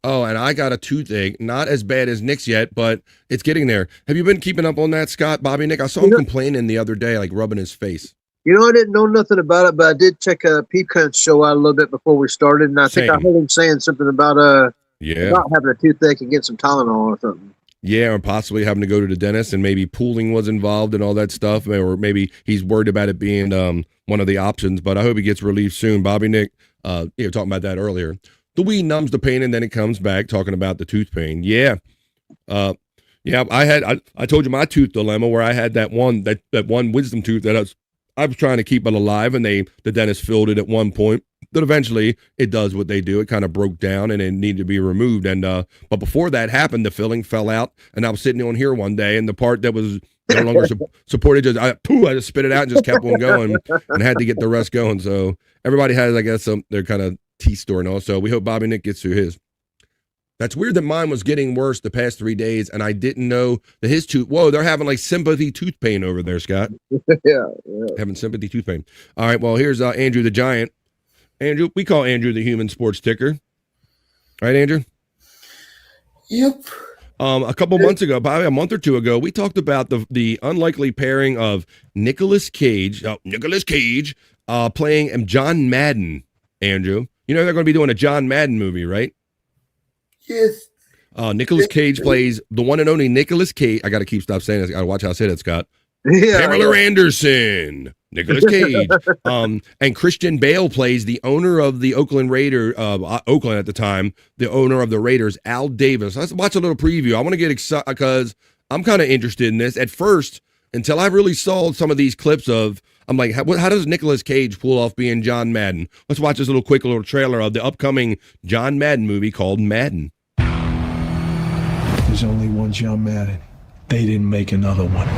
I got a toothache. Not as bad as Nick's yet, but it's getting there. Have you been keeping up on that, Scott, Bobby, Nick? I saw him complaining the other day, like rubbing his face. You know, I didn't know nothing about it, but I did check a Peep Cunt show out a little bit before we started, and I think I heard him saying something about about having a toothache and getting some Tylenol or something. Yeah, or possibly having to go to the dentist, and maybe pooling was involved and all that stuff, or maybe he's worried about it being one of the options, but I hope he gets relief soon. Bobby, Nick, you were talking about that earlier. The weed numbs the pain, and then it comes back, talking about the tooth pain. Yeah. I told you my tooth dilemma where I had that one wisdom tooth that I was trying to keep it alive, and the dentist filled it at one point. But eventually it does what they do. It kind of broke down and it needed to be removed. And but before that happened, the filling fell out, and I was sitting on here one day, and the part that was no longer supported, I just spit it out and just kept on going and had to get the rest going. So everybody has, I guess, their kind of teeth story and all. So we hope Bobby Nick gets through his. That's weird that mine was getting worse the past 3 days, and I didn't know that his tooth. Whoa, they're having like sympathy tooth pain over there, Scott. Yeah. Having sympathy tooth pain. All right, well, here's Andrew the Giant. Andrew, we call Andrew the human sports ticker. Right, Andrew? Yep. A couple months ago, probably a month or two ago, we talked about the unlikely pairing of Nicolas Cage playing John Madden, Andrew. You know they're going to be doing a John Madden movie, right? Yes. Nicolas Cage plays the one and only Nicolas Cage. I got to stop saying this. I got to watch how I say that, Scott. Yeah, Pamela Anderson, Nicolas Cage, and Christian Bale plays the owner of the Oakland Raiders, Oakland at the time, the owner of the Raiders, Al Davis. Let's watch a little preview. I want to get excited because I'm kind of interested in this. At first, until I really saw some of these clips I'm like, how does Nicolas Cage pull off being John Madden? Let's watch this quick little trailer of the upcoming John Madden movie called Madden. There's only one John Madden. They didn't make another one.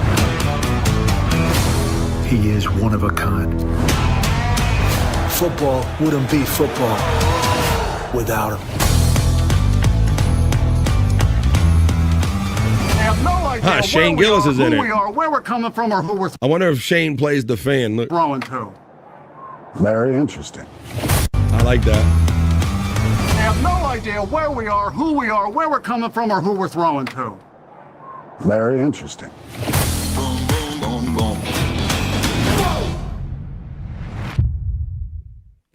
He is one of a kind. Football wouldn't be football without him. I have no idea Shane Gillis is in it. who we are, where we're coming from, or who we're I wonder if Shane plays the fan. Look. throwing to. Very interesting. I like that. I have no idea where we are, who we are, where we're coming from, or who we're throwing to. Very interesting.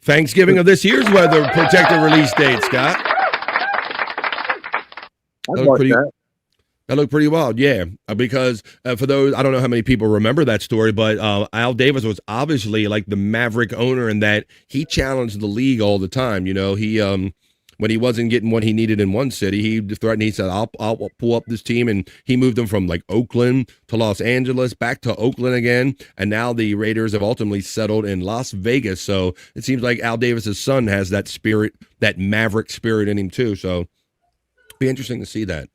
Thanksgiving of this year's weather projected release date, Scott. That looked pretty wild, yeah. Because for those, I don't know how many people remember that story, but Al Davis was obviously like the maverick owner in that he challenged the league all the time. You know, he when he wasn't getting what he needed in one city, he threatened. He said, "I'll pull up this team," and he moved them from like Oakland to Los Angeles, back to Oakland again, and now the Raiders have ultimately settled in Las Vegas. So it seems like Al Davis's son has that spirit, that maverick spirit in him too. So it'd be interesting to see that.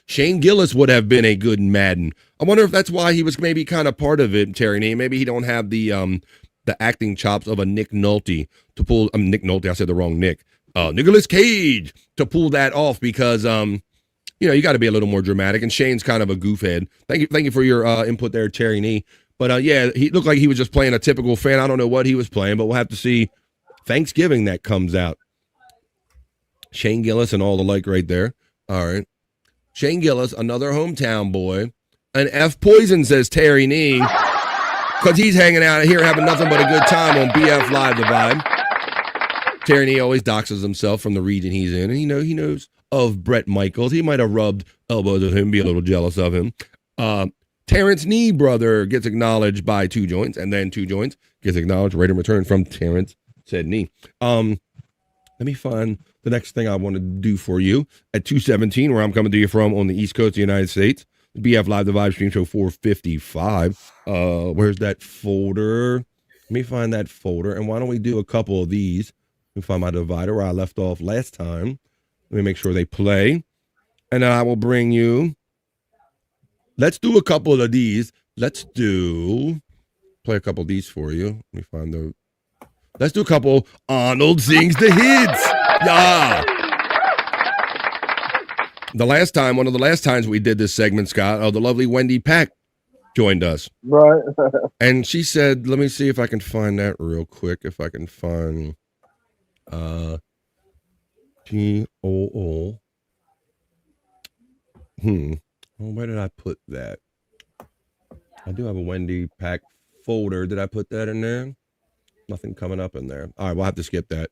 Shane Gillis would have been a good Madden. I wonder if that's why he was maybe kind of part of it, Terry Nee. Maybe he don't have the acting chops of a Nick Nolte to pull. Nick Nolte, I said the wrong Nick. Nicolas Cage to pull that off because you got to be a little more dramatic, and Shane's kind of a goofhead. Thank you for your input there, Terry Nee. But yeah, he looked like he was just playing a typical fan. I don't know what he was playing, but we'll have to see Thanksgiving that comes out. Shane Gillis and all the like right there. All right. Shane Gillis, another hometown boy. And F Poison, says Terry Nee, because he's hanging out here having nothing but a good time on BF Live, The Vibe. Tyranny always doxes himself from the region he's in, and he knows of Brett Michaels. He might have rubbed elbows with him, be a little jealous of him. Terrence Nee brother gets acknowledged by 2 joints, and then 2 joints gets acknowledged right in return from Terrence said Nee. Let me find the next thing I want to do for you at 2:17, where I'm coming to you from on the East Coast of the United States. BF Live, the Vibe Stream Show 455. Where's that folder? Let me find that folder, and why don't we do a couple of these? Let me find my divider where I left off last time. Let me make sure they play, and then I will bring you. Let's do a couple of these. Play a couple of these for you. Let me find those. Let's do a couple. Arnold Sings the Hits. Yeah. One of the last times we did this segment, Scott, the lovely Wendy Pack joined us. Right. And she said, let me see if I can find that real quick. If I can find T-O-O. Well, where did I put that? I do have a Wendy Pack folder. Did I put that in there? Nothing coming up in there. All right, we'll have to skip that.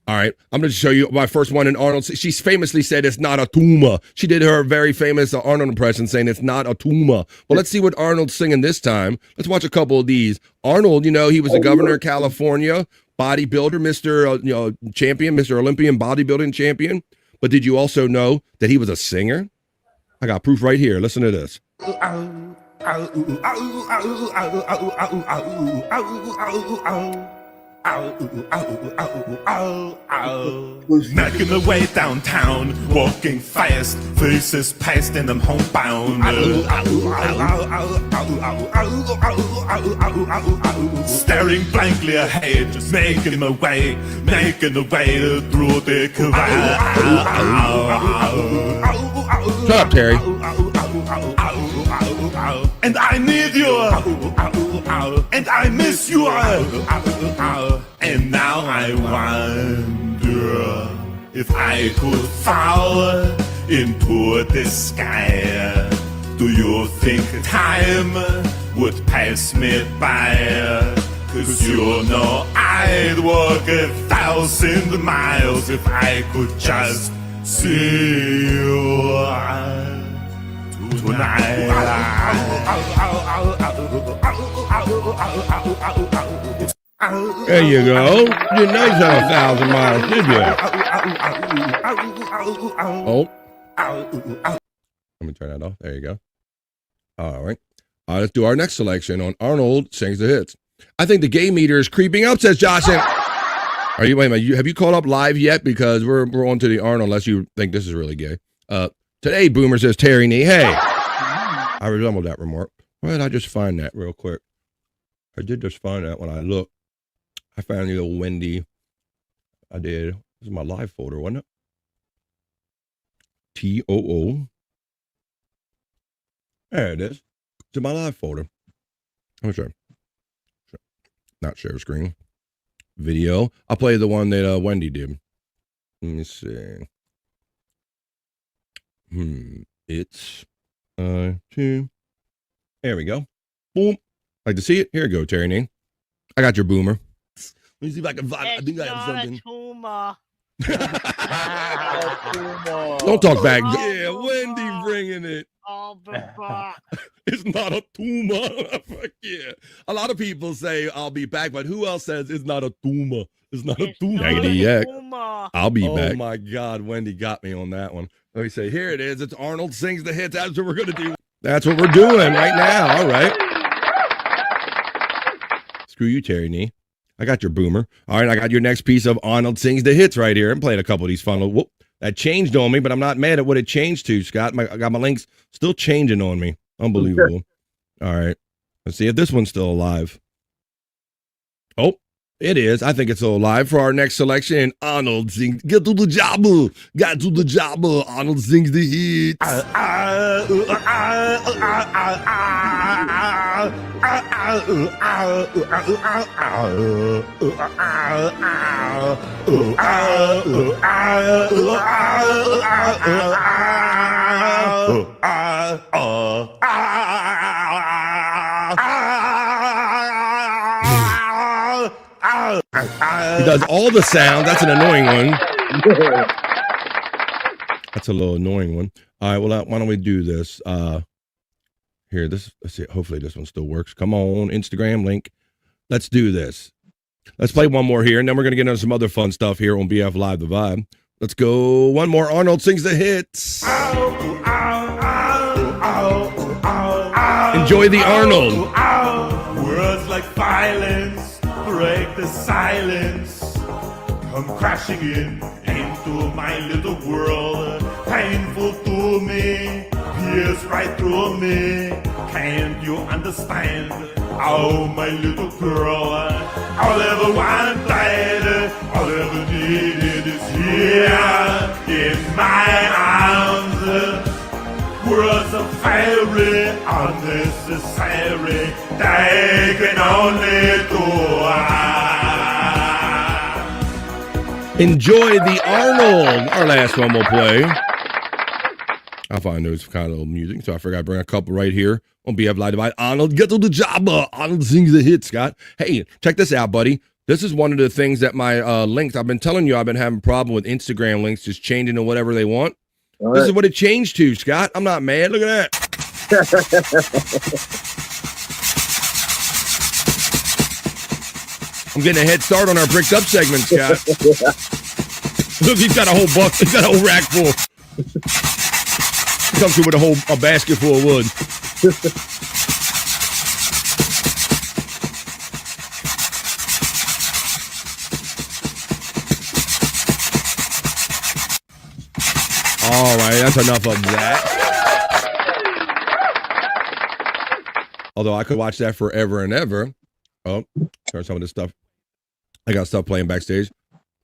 All right, I'm going to show you my first one in Arnold. She famously said it's not a tumor. She did her very famous Arnold impression saying it's not a tumor. Well, let's see what Arnold's singing this time. Let's watch a couple of these. Arnold, he was the governor of California, bodybuilder, Mr. Champion, Mr. Olympian bodybuilding champion. But did you also know that he was a singer? I got proof right here. Listen to this. Making my way downtown, walking fast, faces past and I'm homebound. Staring blankly ahead, just making my way through the crowd. Shut up, Terry. And I need you, and I miss you, and now I wonder if I could fall into the sky. Do you think time would pass me by? 'Cause I'd walk 1,000 miles if I could just see you tonight. There you go. You're nice on 1,000 miles, did you? Oh. Let me turn that off. There you go. All right. Let's do our next selection on Arnold Sings the Hits. I think the gay meter is creeping up, says Josh. Wait a minute. Have you caught up live yet? Because we're on to the Arnold, unless you think this is really gay. Today, Boomer says Terry Nee. Hey. I resemble that remark. Where did I just find that real quick? I did just find that when I looked. I found the old Wendy. I did. This is my live folder, wasn't it? T-O-O. There it is. It's in my live folder. I'm sure. Not share screen. Video. I'll play the one that Wendy did. Let me see. It's two. There we go. Boom. Like to see it? Here you go, Terry Nee. I got your Boomer. Let me see if I can find it. I think I have something. Don't talk back. Yeah, Wendy bringing it. It's not a tumor. Fuck yeah. A lot of people say I'll be back, but who else says it's not a tumor? It's not a tumor. I'll be back. Oh my God, Wendy got me on that one. Let me say, here it is. It's Arnold Sings the Hits. That's what we're going to do. That's what we're doing right now. All right. Screw you, Terry Nee. I got your Boomer. All right, I got your next piece of Arnold Sings the Hits right here. I'm playing a couple of these fun. Whoop, that changed on me, but I'm not mad at what it changed to, Scott. I got my links still changing on me. Unbelievable. All right. Let's see if this one's still alive. Oh, it is. I think it's still alive for our next selection. Arnold sings. Get to the job. Got to the job. Arnold Sings the Hits. He does all the sounds. That's an annoying one. That's a little annoying one. All right, well, why don't we do this? Here, let's see. Hopefully this one still works. Come on, Instagram link. Let's do this. Let's play one more here, and then we're going to get into some other fun stuff here on BF Live The Vibe. Let's go. One more. Arnold sings the hits. Enjoy the Arnold. Words like violence break the silence. Come crashing into my little world. Painful to me, pierce right through me. Can't you understand? Oh, my little girl. All I ever wanted, all I ever needed is here in my arms. Words of fairy, unnecessary. They can only do. Enjoy the Arnold. Our last one we'll play. I find those kind of little music, so I forgot to bring a couple right here on BF Live Divide. Arnold, get to the job. Arnold sings the hit, Scott. Hey, check this out, buddy. This is one of the things that my links, I've been telling you, I've been having a problem with Instagram links just changing to whatever they want. Right. This is what it changed to, Scott. I'm not mad. Look at that. I'm getting a head start on our bricked up segment, Scott. Look, he's got a whole bucket. He's got a whole rack full. He comes through with a basket full of wood. All right, that's enough of that. Although I could watch that forever and ever. Oh, turn some of this stuff. I got stuff playing backstage.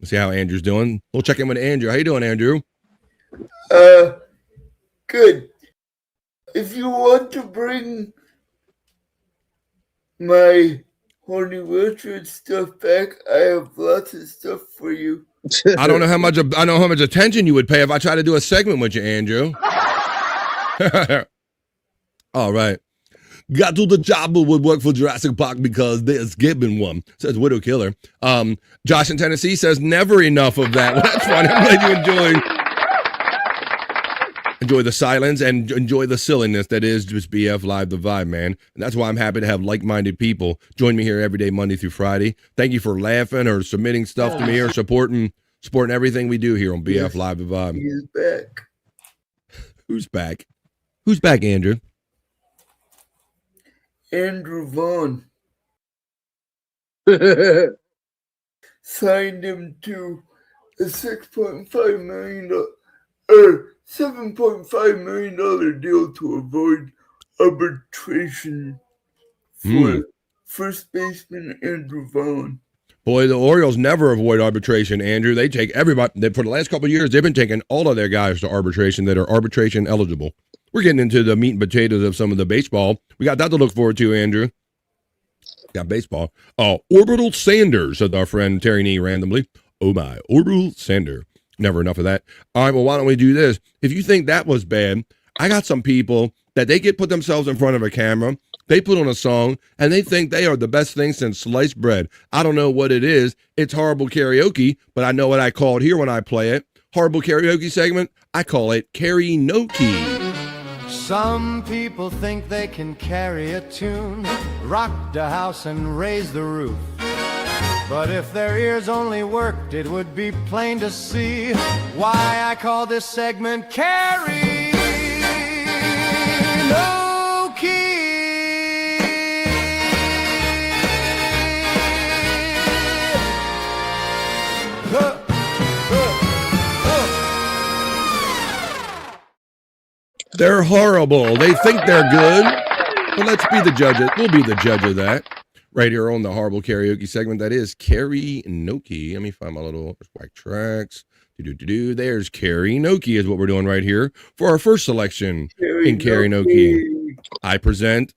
Let's see how Andrew's doing. We'll check in with Andrew. How you doing, Andrew? Good. If you want to bring my Horny Richard stuff back, I have lots of stuff for you. I don't know how much attention you would pay if I tried to do a segment with you, Andrew. All right. Got to the job would work for Jurassic Park because there's given one, says Widow Killer. Josh in Tennessee says never enough of that. Well, that's fine. I'm glad you enjoy the silence and enjoy the silliness that is just BF Live The Vibe, man. And that's why I'm happy to have like-minded people join me here every day, Monday through Friday. Thank you for laughing or submitting stuff to me or supporting everything we do here on BF Live The Vibe. He's back. Who's back? Who's back, Andrew? Andrew Vaughn. Signed him to a $6.5 million or $7.5 million deal to avoid arbitration for first baseman Andrew Vaughn. Boy, the Orioles never avoid arbitration, Andrew. They take everybody. For the last couple of years, they've been taking all of their guys to arbitration that are arbitration eligible. We're getting into the meat and potatoes of some of the baseball. We got that to look forward to, Andrew. Got baseball. Orbital Sander, said our friend Terry Nee randomly. Oh my, Orbital Sander. Never enough of that. All right, well, why don't we do this? If you think that was bad, I got some people that they put themselves in front of a camera, they put on a song, and they think they are the best thing since sliced bread. I don't know what it is. It's horrible karaoke, but I know what I call it here when I play it. Horrible karaoke segment, I call it Carry-No-Key. Some people think they can carry a tune, rock the house and raise the roof. But if their ears only worked, it would be plain to see why I call this segment Carry-No-Key. They're horrible. They think they're good. But let's be the judge. We'll be the judge of that. Right here on the horrible karaoke segment. That is Carry-No-Key. Let me find my little white tracks. There's Carry-No-Key is what we're doing right here for our first selection in Carry-No-Key. I present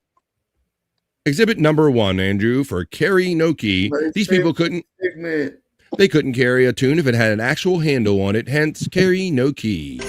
exhibit number 1, Andrew, for Carry-No-Key. These people couldn't carry a tune if it had an actual handle on it. Hence, Carry-No-Key.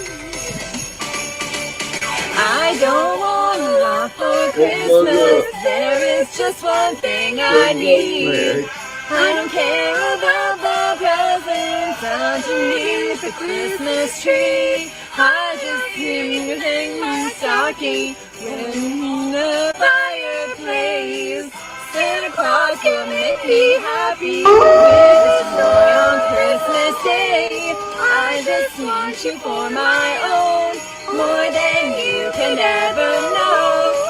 I don't want a lot for Christmas. There is just one thing I need. I don't care about the presents underneath the Christmas tree. I just need to hang my stocking in the fireplace. Santa Claus will make me happy with joy on Christmas Day. I just want you for my own, more than you can ever know.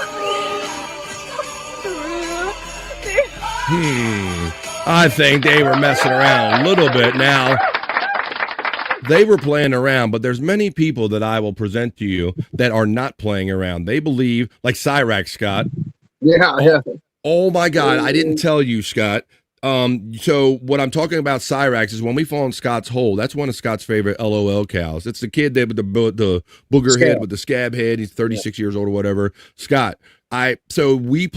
I think they were messing around a little bit now. They were playing around, but there's many people that I will present to you that are not playing around. They believe, like Cyrax, Scott. Yeah. Oh my God, I didn't tell you, Scott. So what I'm talking about, Cyrax, is when we fall in Scott's hole. That's one of Scott's favorite LOL cows. It's the kid there with the booger head with the scab head. He's 36 years old or whatever. Scott, so we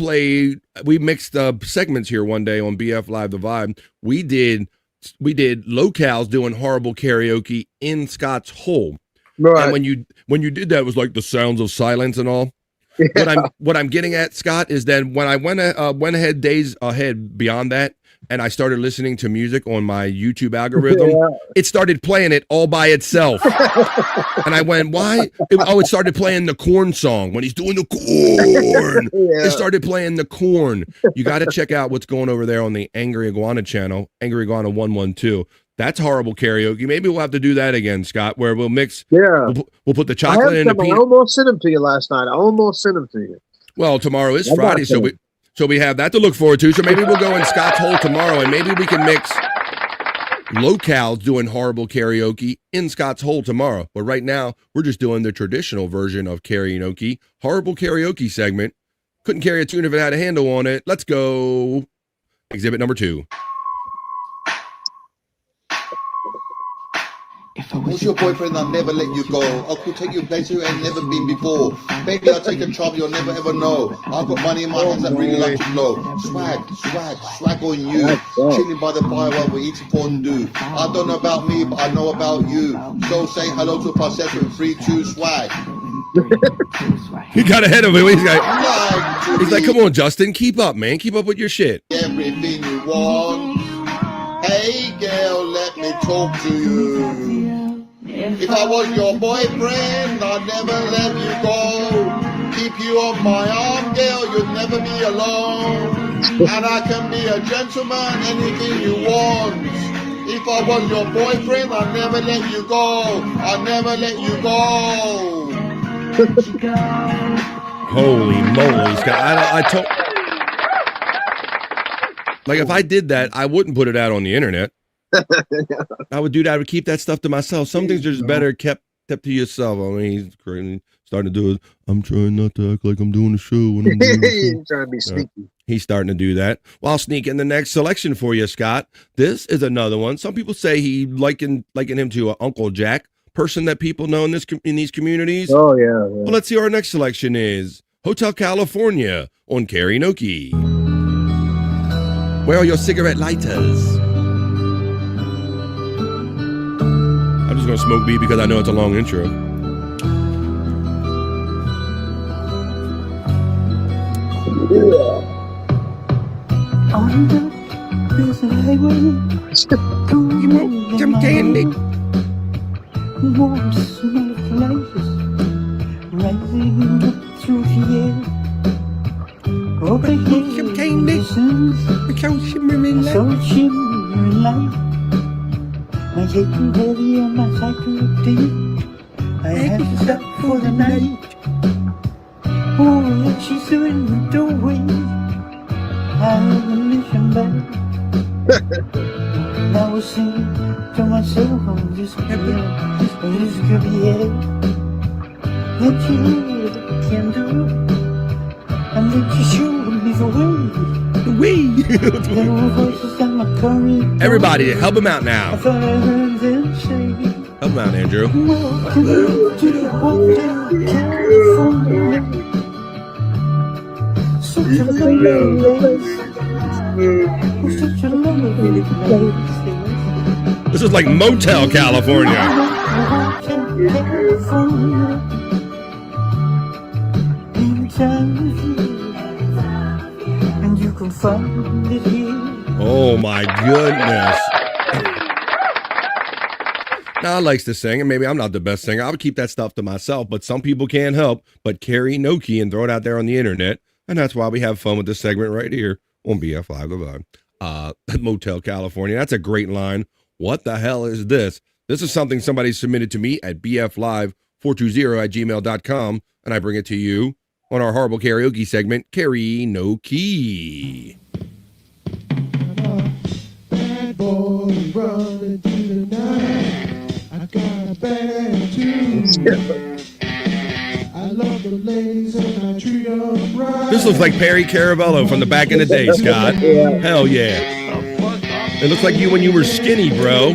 mixed segments here one day on BF Live The Vibe. We did locals doing horrible karaoke in Scott's hole. Right. And when you did that, it was like the sounds of silence and all. Yeah. What I'm getting at, Scott, is that when I went ahead days ahead beyond that, and I started listening to music on my YouTube algorithm, it started playing it all by itself. And I went, why? It started playing the Korn song when he's doing the Korn. It started playing the Korn. You got to check out what's going over there on the Angry Iguana channel, Angry Iguana 112. That's horrible karaoke. Maybe we'll have to do that again, Scott, where we'll mix. Yeah. We'll put the chocolate in the peanut. I almost sent them to you last night. Well, tomorrow is Friday, so we have that to look forward to. So maybe we'll go in Scott's hole tomorrow, and maybe we can mix locals doing horrible karaoke in Scott's hole tomorrow. But right now, we're just doing the traditional version of karaoke, horrible karaoke segment. Couldn't carry a tune if it had a handle on it. Let's go. Exhibit number 2. Who's your boyfriend? I'll never let you go. I could take you places you ain't never been before. Baby, I'll take a job you'll never ever know. I've got money in my hands that really like to blow. Swag on you. Chilling by the fire while we're eating fondue. I don't know about me, but I know about you. So say hello to Persephone 3, 2, swag. He got ahead of him. He's like, come on, Justin, keep up, man. Keep up with your shit. Everything you want. Hey, girl, let me talk to you. If I was your boyfriend, I'd never let you go. Keep you on my arm, girl, you'd never be alone. And I can be a gentleman, anything you want. If I was your boyfriend, I'd never let you go. I'd never let you go. Holy moly, Scott. I told... Like, if I did that, I wouldn't put it out on the internet. I would do that. I would keep that stuff to myself. Some things are just better kept to yourself. I mean, he's crazy. Starting to do it. I'm trying not to act like I'm doing a show. When I'm doing a show. Trying to be sneaky. He's starting to do that. Well, I'll sneak in the next selection for you, Scott. This is another one. Some people say he liken him to Uncle Jack, person that people know in these communities. Oh, yeah. Well, let's see what our next selection is. Hotel California on karaoke. Where are your cigarette lighters? I'm just going to smoke weed because I know it's a long intro. On the prison highway, some candy. Warm smell of flowers rising up through the air. Over here, some candy. So shimmering light. My head too heavy on my psychoactive. I had to stop for the night. Oh, and she stood in the doorway. I heard the mission bell. I was singing to myself, oh, this could be it. Then she lit a candle, and then she showed me the way. There were voices in my corridor. Everybody, help him out now. I thought I heard them say, help him out, Andrew. welcome to the Hotel California. Such a lovely place. Such a lovely place. This is like Motel California. And you can find it here. Oh my goodness. Now, I likes to sing, and maybe I'm not the best singer. I would keep that stuff to myself, but some people can't help but carry no key and throw it out there on the internet. And that's why we have fun with this segment right here on BF Live The Vibe. Motel California. That's a great line. What the hell is this? This is something somebody submitted to me at bflive420@gmail.com, and I bring it to you on our horrible karaoke segment, Carry No Key. Bad boy running through the night. I got a bad attitude. I love the ladies and I treat them right. This looks like Perry Caravello from the back in the day, Scott. Hell yeah. It looks like you when you were skinny, bro.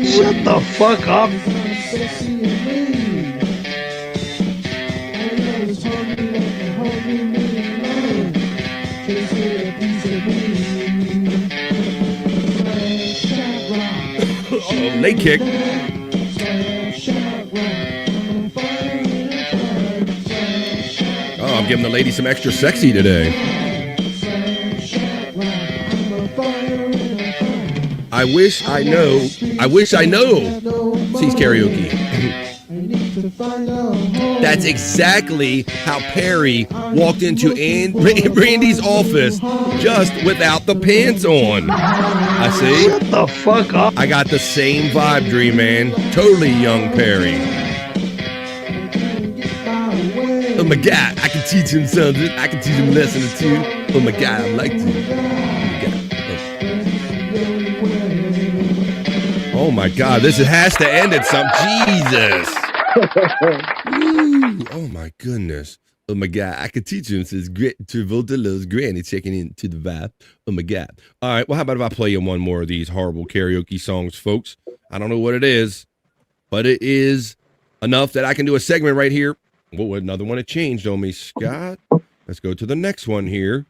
Shut the fuck up. Oh, leg kick. Oh, I'm giving the ladies some extra sexy today. I wish I know. Sees karaoke. That's exactly how Perry walked into Brandy's office just without the pants on. I see. Shut the fuck up. I got the same vibe, Dream Man. Totally young Perry. Oh my God, I can teach him something. I can teach him a lesson or two. Oh my God, I'd like to. Oh my God, this has to end at some Jesus. Ooh, oh my goodness. Oh my God, I could teach him, says Travolta loves Granny checking into the vibe. Oh my God. All right, well, how about if I play you one more of these horrible karaoke songs, folks? I don't know what it is, but it is enough that I can do a segment right here. Whoa, another one that changed on me, Scott. Let's go to the next one here.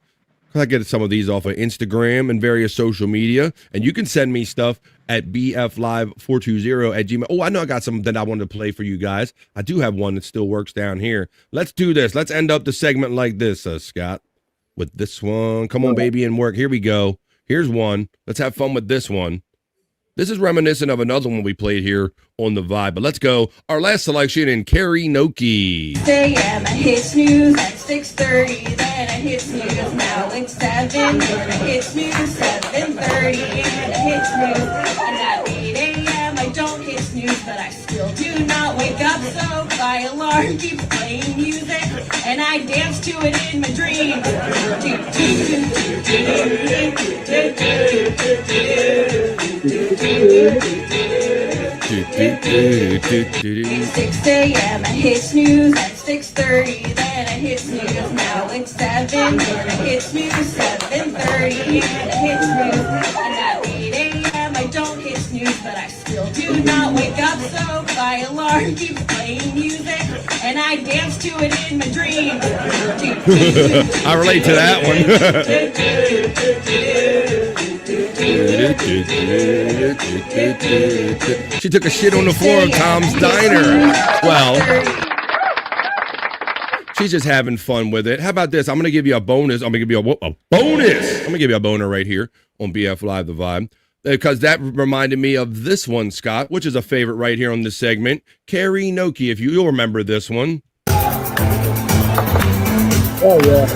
I get some of these off of Instagram and various social media, and you can send me stuff at bflive420@gmail. Oh, I know I got some that I wanted to play for you guys. I do have one that still works down here. Let's do this. Let's end up the segment like this, Scott, with this one. Come on, baby, and work. Here we go. Here's one. Let's have fun with this one. This is reminiscent of another one we played here on The Vibe, but let's go. Our last selection in karaoke. AM, I hit snooze at 6:30, then I hit snooze, now it's 7, then I hit snooze, 7:30, and I hit snooze, and at 8 AM I don't hit snooze, but I still do not wake up, so my alarm keeps playing music, and I dance to it in my dreams. 6 AM, I hit snooze at 6:30, then I hit snooze, now it's 7, then I hit snooze, 7:30, and I hit snooze, and at 8 AM I don't hit snooze, but I still do not wake up, so my alarm keeps playing music, and I dance to it in my dreams. I relate to that one. She took a shit on the floor of Tom's Diner. Well, she's just having fun with it. How about this? I'm going to give you a bonus. I'm going to give you a bonus. I'm going to give you a boner right here on BF Live The Vibe, because that reminded me of this one, Scott, which is a favorite right here on this segment. Karaoke, if you'll remember this one. Oh, yeah.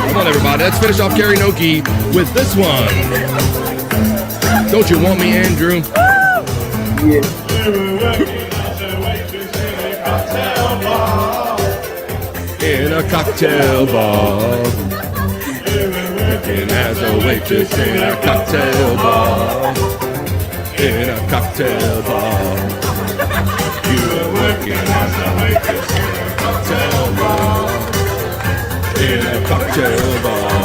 Come on, everybody. Let's finish off karaoke with this one. Don't you want me, Andrew? Yeah. In a cocktail bar. Working as a waitress in a cocktail bar. In a cocktail bar. You were working as a waitress in a cocktail bar. In a cocktail bar.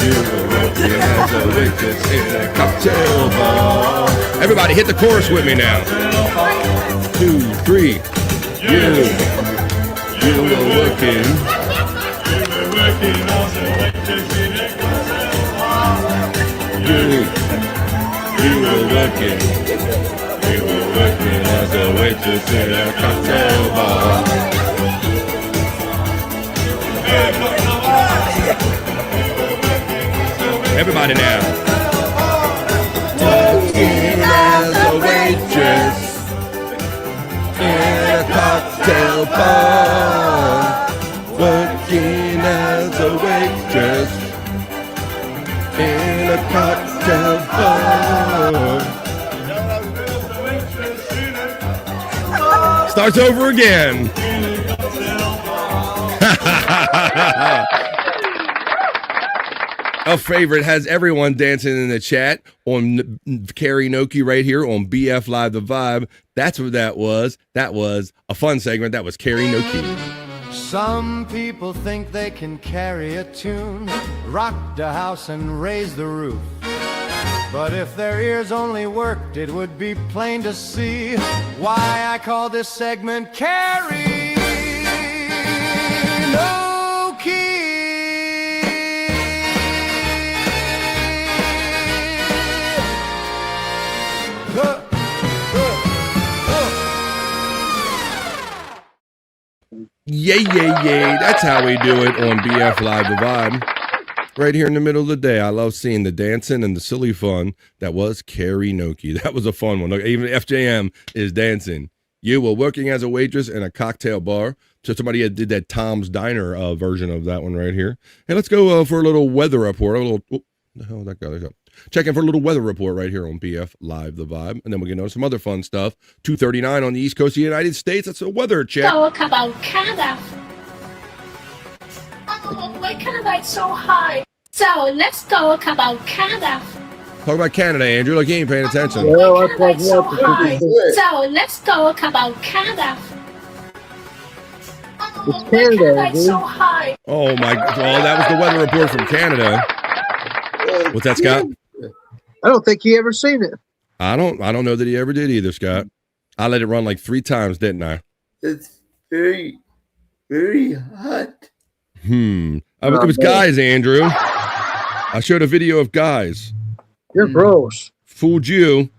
You were working as a waitress in a cocktail bar. Everybody hit the chorus with me now. 2, 3. You were working. You were working. You were working as a waitress in a cocktail bar. Everybody now. Working as a waitress in a cocktail bar. Working as a waitress in a cocktail bar. Starts over again. A favorite has everyone dancing in the chat on Carrie Noki right here on BF Live The Vibe. That's what that was. That was a fun segment. That was Carrie Noki. Some people think they can carry a tune, rock the house and raise the roof. But if their ears only worked, it would be plain to see why I call this segment Carrie Noki. Yay, yay, yay. That's how we do it on BF Live The Vibe. Right here in the middle of the day. I love seeing the dancing and the silly fun. That was Carrie Noki. That was a fun one. Look, even FJM is dancing. You were working as a waitress in a cocktail bar. So somebody did that Tom's Diner version of that one right here. Hey, let's go for a little weather report. A little, the hell that guy? Checking for a little weather report right here on BF Live The Vibe. And then we can know some other fun stuff. 2:39 on the East Coast of the United States. That's a weather check. Talk about Canada. Oh, why Canada is so high? So let's talk about Canada. Talk about Canada, Andrew. Like you ain't paying attention. Why Canada is so high? So let's talk about Canada. It's Canada, is so high. Oh my! Well, that was the weather report from Canada. What's that, Scott? I don't think he ever seen it. I don't know that he ever did either, Scott. I let it run like 3 times, didn't I? It's very, very hot. It was guys, Andrew. I showed a video of guys. You're gross. Fooled you.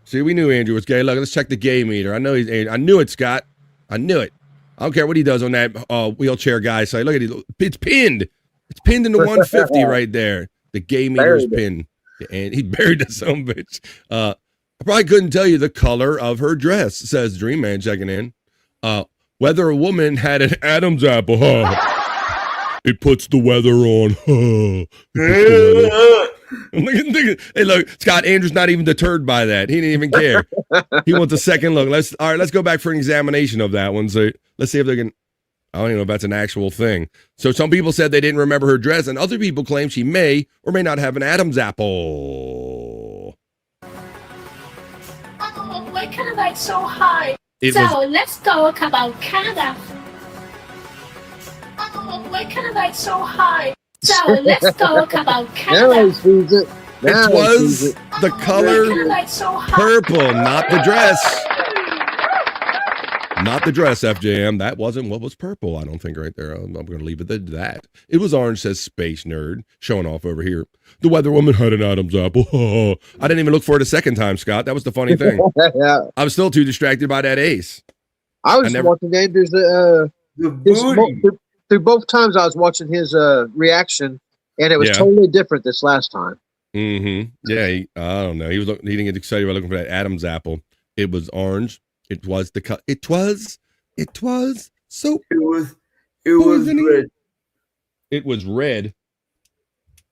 See, we knew Andrew was gay. Look, let's check the gay meter. I know he's. I knew it, Scott. I knew it. I don't care what he does on that wheelchair guy side. Look at it. It's pinned. It's pinned in the 150 right there. The gay meter is pinned. And he buried that son of a bitch. I probably couldn't tell you the color of her dress, says Dream Man checking in. Whether a woman had an Adam's apple. It puts the weather on. Hey, look, Scott, Andrew's not even deterred by that. He didn't even care. He wants a second look. Let's go back for an examination of that one. So let's see if they can. I don't even know if that's an actual thing. So some people said they didn't remember her dress, and other people claim she may or may not have an Adam's apple. Oh, why Canada is so high? Let's talk about Canada. Oh, why Canada is so high? So let's talk about Canada. It was the color purple, not the dress. Not the dress, FJM. That wasn't what was purple, I don't think, right there. I'm going to leave it at that. It was orange, says Space Nerd, showing off over here. The weather woman had an Adam's apple. I didn't even look for it a second time, Scott. That was the funny thing. Yeah. I was still too distracted by that ace. I was watching Andrew's through both times I was watching his reaction, and it was totally different this last time. Yeah, I don't know. He didn't get excited about looking for that Adam's apple. It was orange. It was the cut. It was so. It was red. It was red.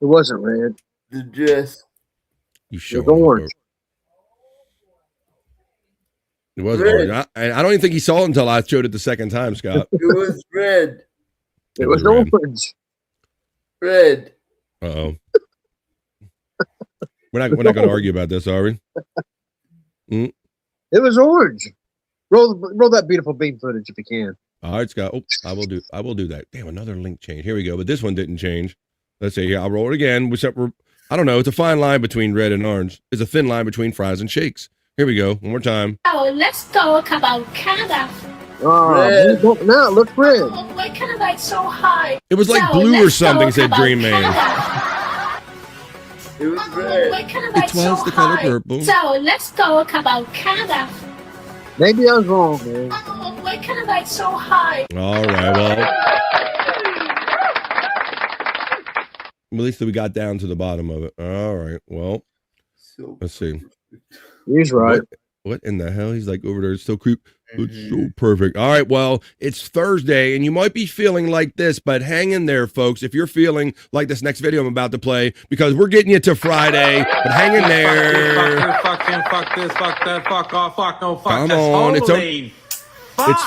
It wasn't red. The dress. You showed orange. It was orange. I don't even think he saw it until I showed it the second time, Scott. It was red. It was orange. Red. Uh-oh. We're not going to argue about this, are we? It was orange. Roll that beautiful beam footage if you can. All right, Scott. Oh, I will do that. Damn, another link change. Here we go. But this one didn't change. Let's see here. I'll roll it again. I don't know. It's a fine line between red and orange. It's a thin line between fries and shakes. Here we go. One more time. Oh, let's talk about Canada. Oh, now it looks red. Oh, why Canada is so high? It was like blue or something, said Dream Man. It was red. Why Canada It was the color purple. So let's talk about Canada. Maybe I was wrong, man. Oh, why Canada is so high? All right, well. At least we got down to the bottom of it. All right. Well, let's see. He's right. What in the hell? He's like over there. It's so creep. It's so perfect. All right. Well, it's Thursday, and you might be feeling like this, but hang in there, folks. If you're feeling like this next video I'm about to play, because we're getting you to Friday, but hang in there. Fuck this, fuck that, fuck off, fuck no, fuck. Come on. It's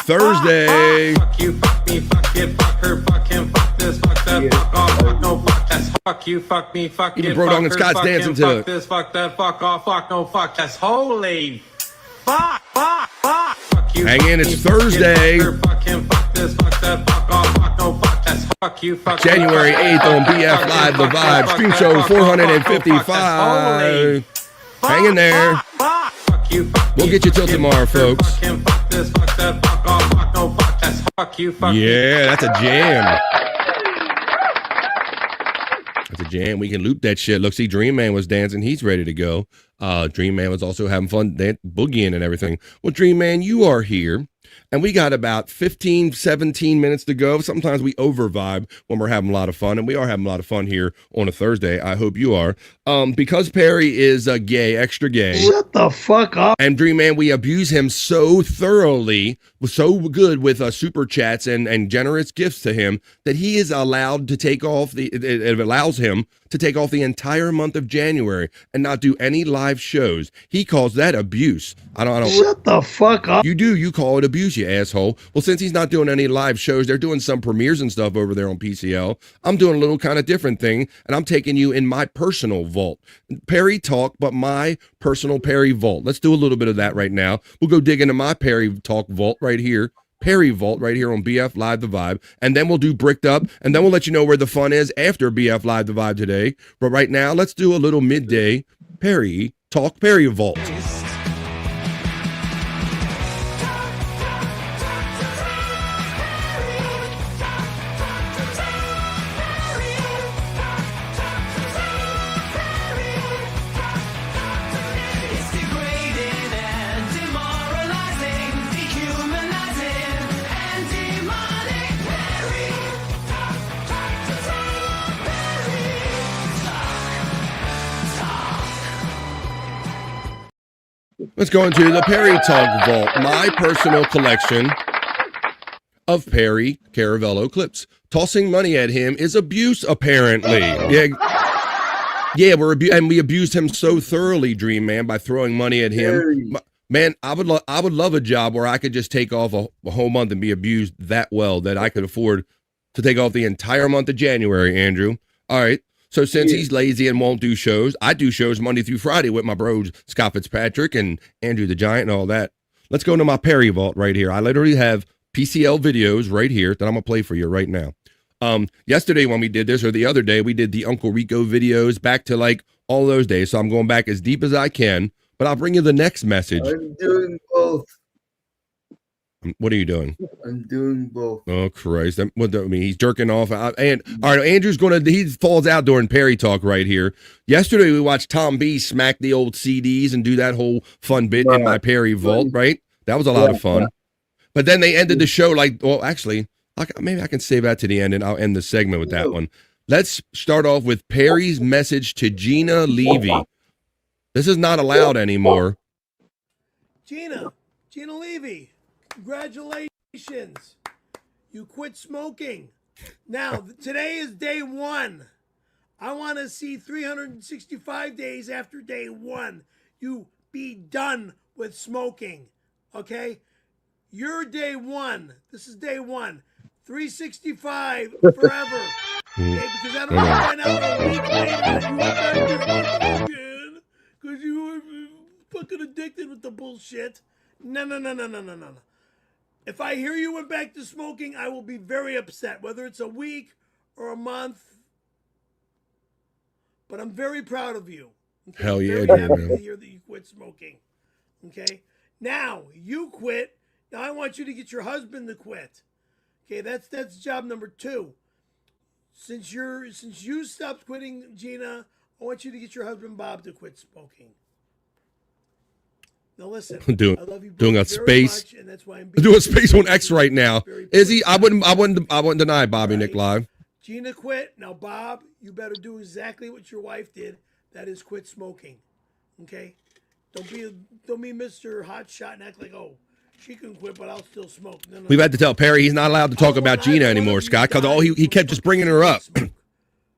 Thursday. Fuck you, fuck me, fuck it, fuck her, fuck him, fuck this, fuck that, fuck off, fuck no, fuck that's fuck you, fuck me, fuck it, Bro fuck Dog and her, Scott's fuck dancing him, to fuck it. this, fuck that, fuck off, fuck no, fuck that's holy. Fuck, fuck, fuck. Fuck you. Hang in, it's Thursday. Fuck him, fuck this, fuck that, fuck off, fuck no, fuck that's fuck you, fuck January 8th on BF Live The Vibe, stream show 455. Hang in there. We'll get you till tomorrow, folks. Yeah, that's a jam. That's a jam. We can loop that shit. Look, see, Dream Man was dancing. He's ready to go. Dream Man was also having fun boogieing and everything. Well, Dream Man, you are here. And we got about 15, 17 minutes to go. Sometimes we over vibe when we're having a lot of fun. And we are having a lot of fun here on a Thursday. I hope you are. Because Perry is gay, extra gay. Shut the fuck up. And Dream Man, we abuse him so thoroughly, so good with super chats and generous gifts to him that he is allowed to take off it allows him to take off the entire month of January and not do any live shows. He calls that abuse. I don't Shut the fuck up. You do. You call it abuse, you asshole. Well, since he's not doing any live shows, they're doing some premieres and stuff over there on PCL. I'm doing a little kind of different thing, and I'm taking you in my personal vault. Perry talk, but my personal Perry vault. Let's do a little bit of that right now. We'll go dig into my Perry talk vault right here. Perry Vault right here on BF Live The Vibe, and then we'll do Bricked Up, and then we'll let you know where the fun is after BF Live The Vibe today. But right now, let's do a little midday Perry Talk Perry Vault. Let's go into the Perry Talk Vault, my personal collection of Perry Caravello clips. Tossing money at him is abuse, apparently. Yeah, we abused him so thoroughly, Dream Man, by throwing money at him. Man, I would love a job where I could just take off a whole month and be abused that well that I could afford to take off the entire month of January, Andrew. All right. So since he's lazy and won't do shows, I do shows Monday through Friday with my bros, Scott Fitzpatrick and Andrew the Giant and all that. Let's go into my Perry Vault right here. I literally have PCL videos right here that I'm going to play for you right now. Yesterday when we did this, or the other day, we did the Uncle Rico videos back to like all those days. So I'm going back as deep as I can, but I'll bring you the next message. I'm doing both. What are you doing? I'm doing both. Oh, Christ. What do I mean? He's jerking off. And all right, Andrew's he falls out during Perry Talk right here. Yesterday, we watched Tom B smack the old CDs and do that whole fun bit in my Perry Vault, right? That was a lot of fun. But then they ended the show like, well, actually, maybe I can save that to the end and I'll end the segment with that one. Let's start off with Perry's message to Gina Levy. This is not allowed anymore. Gina Levy. Congratulations. You quit smoking. Now, today is day 1. I want to see 365 days after day 1. You be done with smoking. Okay? You're day 1. This is day 1. 365 forever. Okay? Because I don't want to find out a week later that you went back to smoking again. Because you were fucking addicted with the bullshit. No. If I hear you went back to smoking, I will be very upset, whether it's a week or a month. But I'm very proud of you. Okay? Hell yeah, very happy man. to hear that you quit smoking. Okay? Now, you quit. Now I want you to get your husband to quit. Okay, that's job number 2. Since you stopped quitting, Gina, I want you to get your husband Bob to quit smoking. Now listen, I love you doing a very space. much, and that's why I'm doing a space on X right now. Is he? I wouldn't deny Bobby Nick live. Gina quit. Now, Bob, you better do exactly what your wife did. That is quit smoking. Okay? Don't be Mr. Hotshot and act like, oh, she can quit, but I'll still smoke. No. We've had to tell Perry he's not allowed to talk about Gina anymore, Scott, because he kept just bringing her up.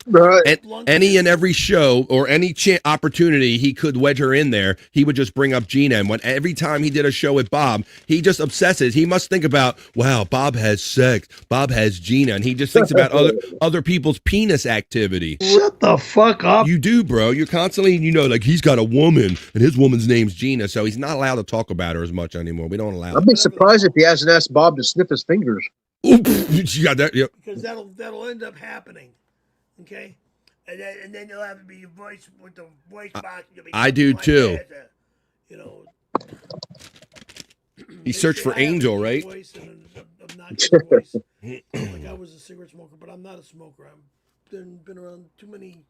Right. Any and every show or any opportunity he could wedge her in there, he would just bring up Gina. And every time he did a show with Bob, he just obsesses. He must think about, wow, Bob has sex, Bob has Gina, and he just thinks about other people's penis activity. Shut the fuck up. You do, bro. You're constantly, like he's got a woman and his woman's name's Gina, so he's not allowed to talk about her as much anymore. We don't allow. I'd be surprised if he hasn't asked Bob to sniff his fingers. Yeah, because that'll end up happening. Okay, and then you'll have to be your voice with the voice box. I do too. He searched for Angel, right? Voice and an obnoxious voice. Like I was a cigarette smoker, but I'm not a smoker. I've been around too many.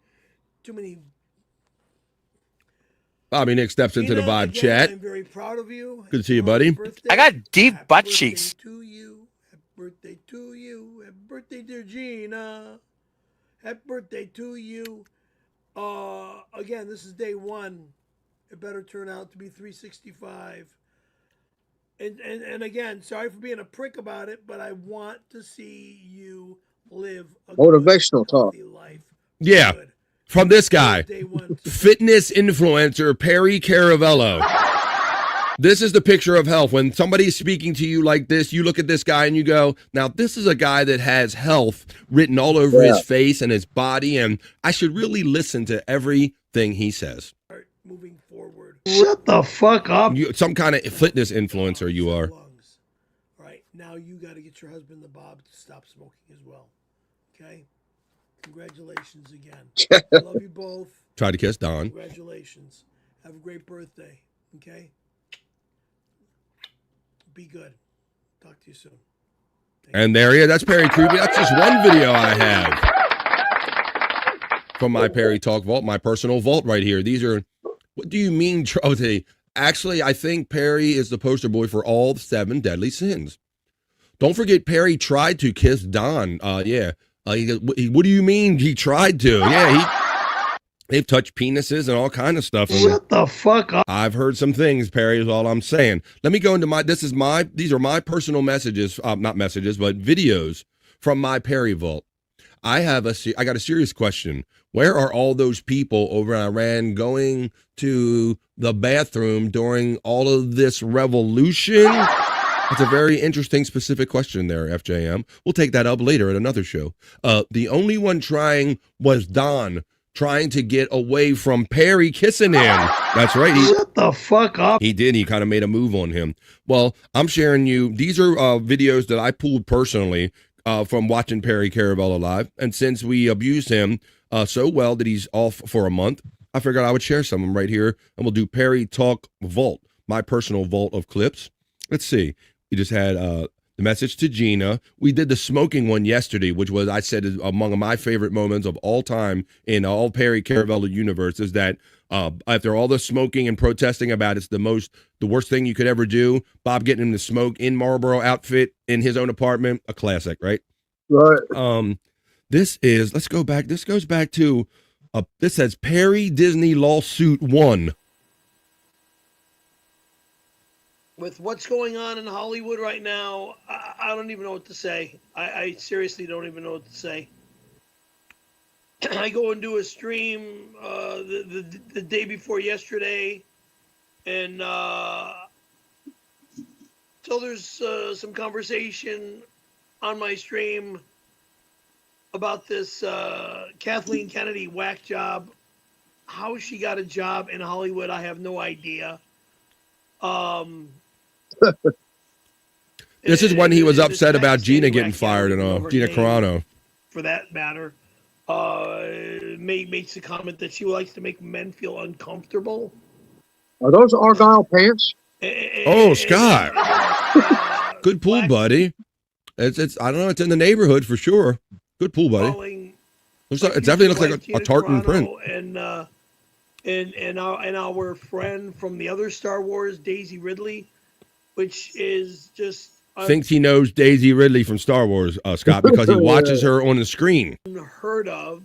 Bobby Nick steps into the vibe chat. I'm very proud of you. Good to see you, buddy. I got deep butt cheeks. To you. Happy birthday to you. Happy birthday, dear Gina. Happy birthday to you. Again, this is day 1. It better turn out to be 365. And again, sorry for being a prick about it, but I want to see you live a motivational talk. Life. Yeah, from this guy, fitness influencer Perry Caravello. This is the picture of health. When somebody's speaking to you like this, you look at this guy and you go, now this is a guy that has health written all over his face and his body, and I should really listen to everything he says. Moving forward. Shut the fuck up. You, some kind of fitness influencer you are. Right, now you got to get your husband, the Bob, to stop smoking as well. Okay? Congratulations again. I love you both. Try to kiss Don. Congratulations. Have a great birthday. Okay? Be good. Talk to you soon. And there he is. That's Perry Creepy. That's just one video I have from my Perry Talk Vault, my personal vault right here. These are, what do you mean, Charlie? Actually, I think Perry is the poster boy for all 7 deadly sins. Don't forget, Perry tried to kiss Don. What do you mean he tried to? Yeah, they've touched penises and all kind of stuff. Shut the fuck up. I've heard some things, Perry, is all I'm saying. Let me go into these are my personal messages, not messages, but videos from my Perry Vault. I got a serious question. Where are all those people over in Iran going to the bathroom during all of this revolution? That's a very interesting, specific question there, FJM. We'll take that up later at another show. The only one trying was Don, trying to get away from Perry kissing him. That's right. Shut the fuck up. He did. He kind of made a move on him. Well, I'm sharing you. These are videos that I pulled personally from watching Perry Caravello live. And since we abused him so well that he's off for a month, I figured I would share some of them right here. And we'll do Perry Talk Vault, my personal vault of clips. Let's see. We just had the message to Gina. We did the smoking one yesterday, which was, I said, is among my favorite moments of all time in all Perry Caravello universe, is that after all the smoking and protesting about it's the worst thing you could ever do, Bob getting him to smoke in Marlboro outfit in his own apartment, a classic, right? Right. Let's go back. This goes back to, this says Perry Disney Lawsuit 1. With what's going on in Hollywood right now, I don't even know what to say. I seriously don't even know what to say. I go and do a stream the day before yesterday, and so there's some conversation on my stream about this Kathleen Kennedy whack job. How she got a job in Hollywood, I have no idea. This is when he was upset about Gina getting fired and Gina Carano. For that matter, makes a comment that she likes to make men feel uncomfortable. Are those Argyle pants? Oh, Scott. Good pool, buddy. It's I don't know, it's in the neighborhood for sure. Good pool, buddy. It definitely looks like a tartan print. And our friend from the other Star Wars, Daisy Ridley, which is just thinks he knows Daisy Ridley from Star Wars, Scott, because he watches her on the screen. Heard of,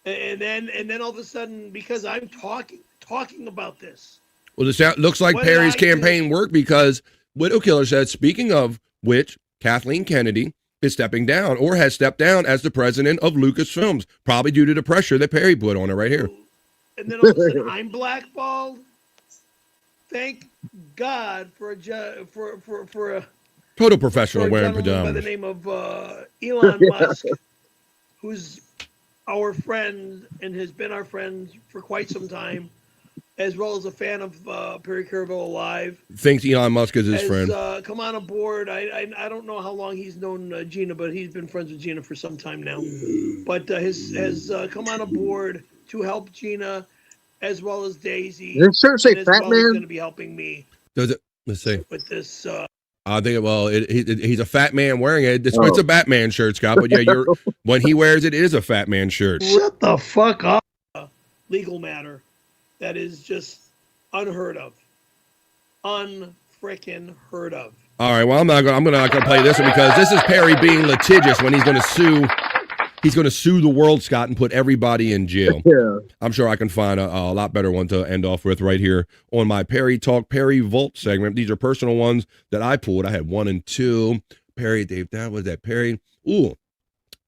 and then all of a sudden, because I'm talking about this. Well, this looks like Perry's campaign worked because Widow Killer said, speaking of which, Kathleen Kennedy is stepping down or has stepped down as the president of Lucasfilms, probably due to the pressure that Perry put on her right here. And then all of a sudden, I'm blackballed. Thank God for a Total professional wearing by pajamas. the name of Elon Musk, who's our friend and has been our friend for quite some time, as well as a fan of Perry Carabell Alive. Thinks Elon Musk is his friend. Come on aboard. I don't know how long he's known Gina, but he's been friends with Gina for some time now. But has come on aboard to help Gina as well as Daisy. Did it sure say Fat He's Man? going to be helping me Does it? Let's see. with this. I think, well, he's a fat man wearing it. It's a Batman shirt, Scott. But yeah, when he wears it, it is a fat man shirt. Shut the fuck up. Legal matter that is just unheard of. Unfrickin' heard of. All right, well, I'm not gonna play this one because this is Perry being litigious when he's gonna sue. He's going to sue the world, Scott, and put everybody in jail. Yeah. I'm sure I can find a lot better one to end off with right here on my Perry Talk, Perry Vault segment. These are personal ones that I pulled. I had 1 and 2. Perry, Dave, that was that Perry. Ooh,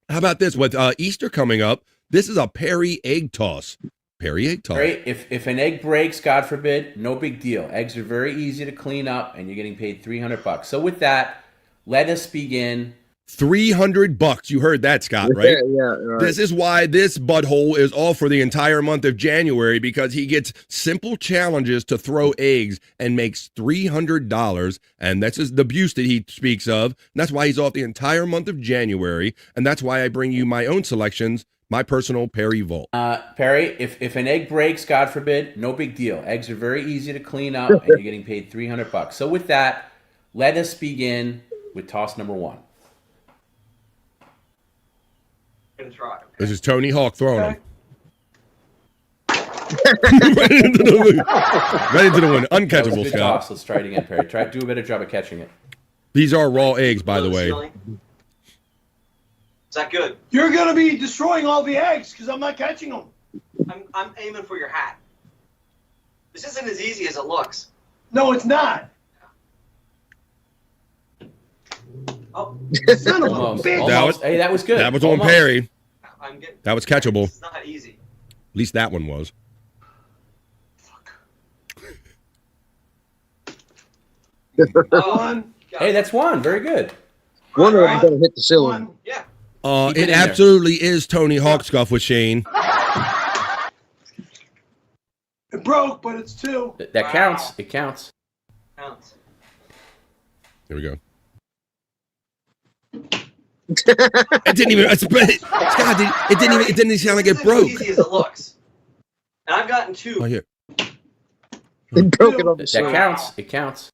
how about this? With Easter coming up, this is a Perry egg toss. Perry egg toss. Right? If an egg breaks, God forbid, no big deal. Eggs are very easy to clean up, and you're getting paid $300. So with that, let us begin. $300. You heard that, Scott, right? Yeah, right. This is why this butthole is off for the entire month of January, because he gets simple challenges to throw eggs and makes $300. And that's the abuse that he speaks of. And that's why he's off the entire month of January. And that's why I bring you my own selections, my personal Perry Vault. Perry, if an egg breaks, God forbid, no big deal. Eggs are very easy to clean up, and you're getting paid $300. So with that, let us begin with toss number 1. Try, okay? This is Tony Hawk throwing him. Right into the wind. Uncatchable, good Scott. Toss. Let's try it again, Perry. Do a better job of catching it. These are raw eggs, by the way. Is that good? You're going to be destroying all the eggs because I'm not catching them. I'm aiming for your hat. This isn't as easy as it looks. No, it's not. Oh, son of a bitch. Hey, that was good. That was on Perry. That was catchable. It's not easy. At least that one was. Hey, that's 1. Very good. One of them going to hit the ceiling. Yeah. It absolutely is Tony Hawk Scuff with Shane. It broke, but it's 2. That counts. It counts. Here we go. It didn't even. Scott, it didn't even sound like it broke. As easy as it looks. And I've gotten 2. Oh, here. It broke it on the That ceiling. counts. It counts.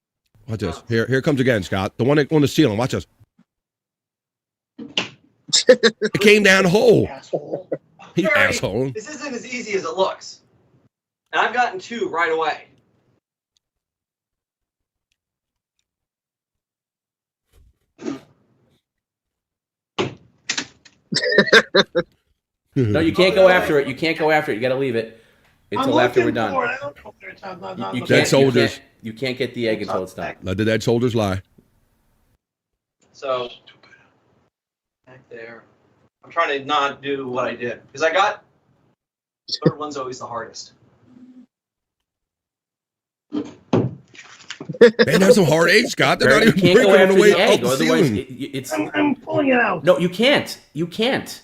Watch this. Here it comes again, Scott. The one on the ceiling. Watch this. It came down whole. Asshole. You Perry, asshole. This isn't as easy as it looks. And I've gotten 2 right away. No, you can't go after it. You can't go after it. You got to leave it until after we're done. Dead soldiers. You can't get the egg until it's done. Let the dead soldiers lie. So, back there. I'm trying to not do what I did. Because I got, the third one's always the hardest. Man, there's some hard eggs, Scott. They're Barry, not you even can't go breaking after on the way the up egg. the Otherwise, ceiling. I'm pulling it out. No, you can't. You can't.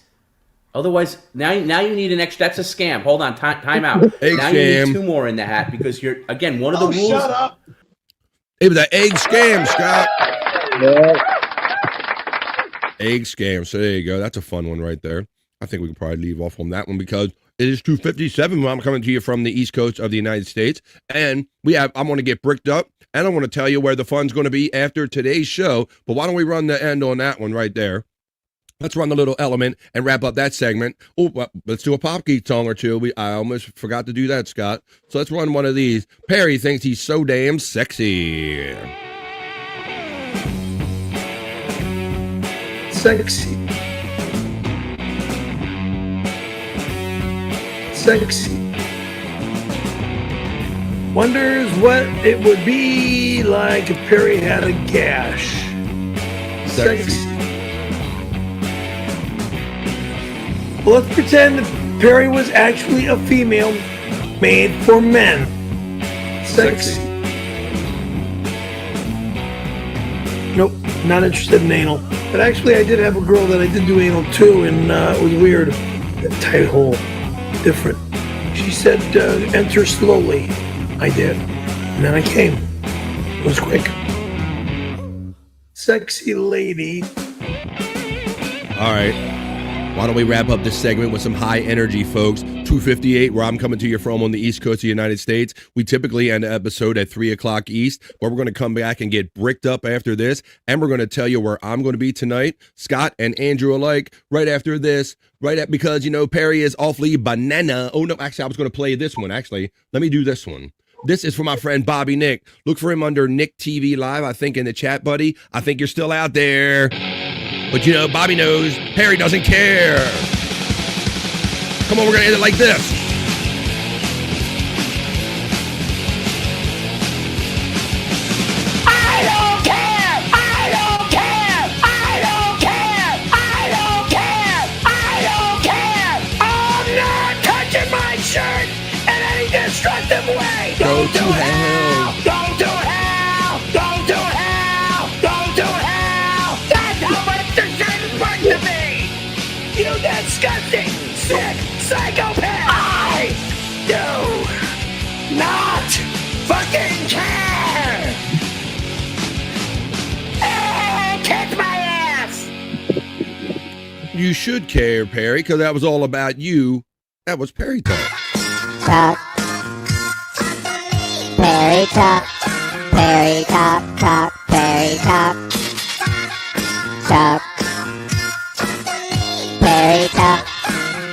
Otherwise, now you need an extra. That's a scam. Hold on, time out. Egg now scam. you need 2 more in the hat because you're again one of the rules. Shut up. It was an egg scam, Scott. Yeah. Egg scam. So there you go. That's a fun one right there. I think we can probably leave off on that one because it is 2:57 when I'm coming to you from the East Coast of the United States. And I'm going to get bricked up, and I want to tell you where the fun's going to be after today's show. But why don't we run the end on that one right there? Let's run the little element and wrap up that segment. Oh, let's do a pop geek song or two. I almost forgot to do that, Scott. So let's run one of these. Perry thinks he's so damn sexy. Sexy. Sexy. Wonders what it would be like if Perry had a gash. Sexy. Well, let's pretend that Perry was actually a female made for men. Sexy. Nope, not interested in anal. But actually, I did have a girl that I did do anal to, and it was weird. That tight hole. Different. She said, enter slowly. I did. And then I came. It was quick. Sexy lady. All right. Why don't we wrap up this segment with some high energy, folks? 2:58, where I'm coming to you from on the East Coast of the United States. We typically end the episode at 3 o'clock East, but we're going to come back and get bricked up after this, and we're going to tell you where I'm going to be tonight, Scott and Andrew alike, right after this, because, you know, Perry is awfully banana. Oh, no, actually, I was going to play this one, actually. Let me do this one. This is for my friend Bobby Nick. Look for him under Nick TV Live, I think, in the chat, buddy. I think you're still out there. But, you know, Bobby knows Perry doesn't care. Come on, we're going to end it like this. I don't care! I don't care! I don't care! I don't care! I don't care! I'm not touching my shirt in any destructive way! Go to hell! Go to hell! Go to hell! Go to hell! That's how much the shirt is worth to me! You disgusting, sick psychopath! I do not fucking care! Kick my ass! You should care, Perry, because that was all about you. That was Perry Talk. Talk. Perry Talk. Perry Talk. Talk. Perry Talk. Talk. Perry Talk.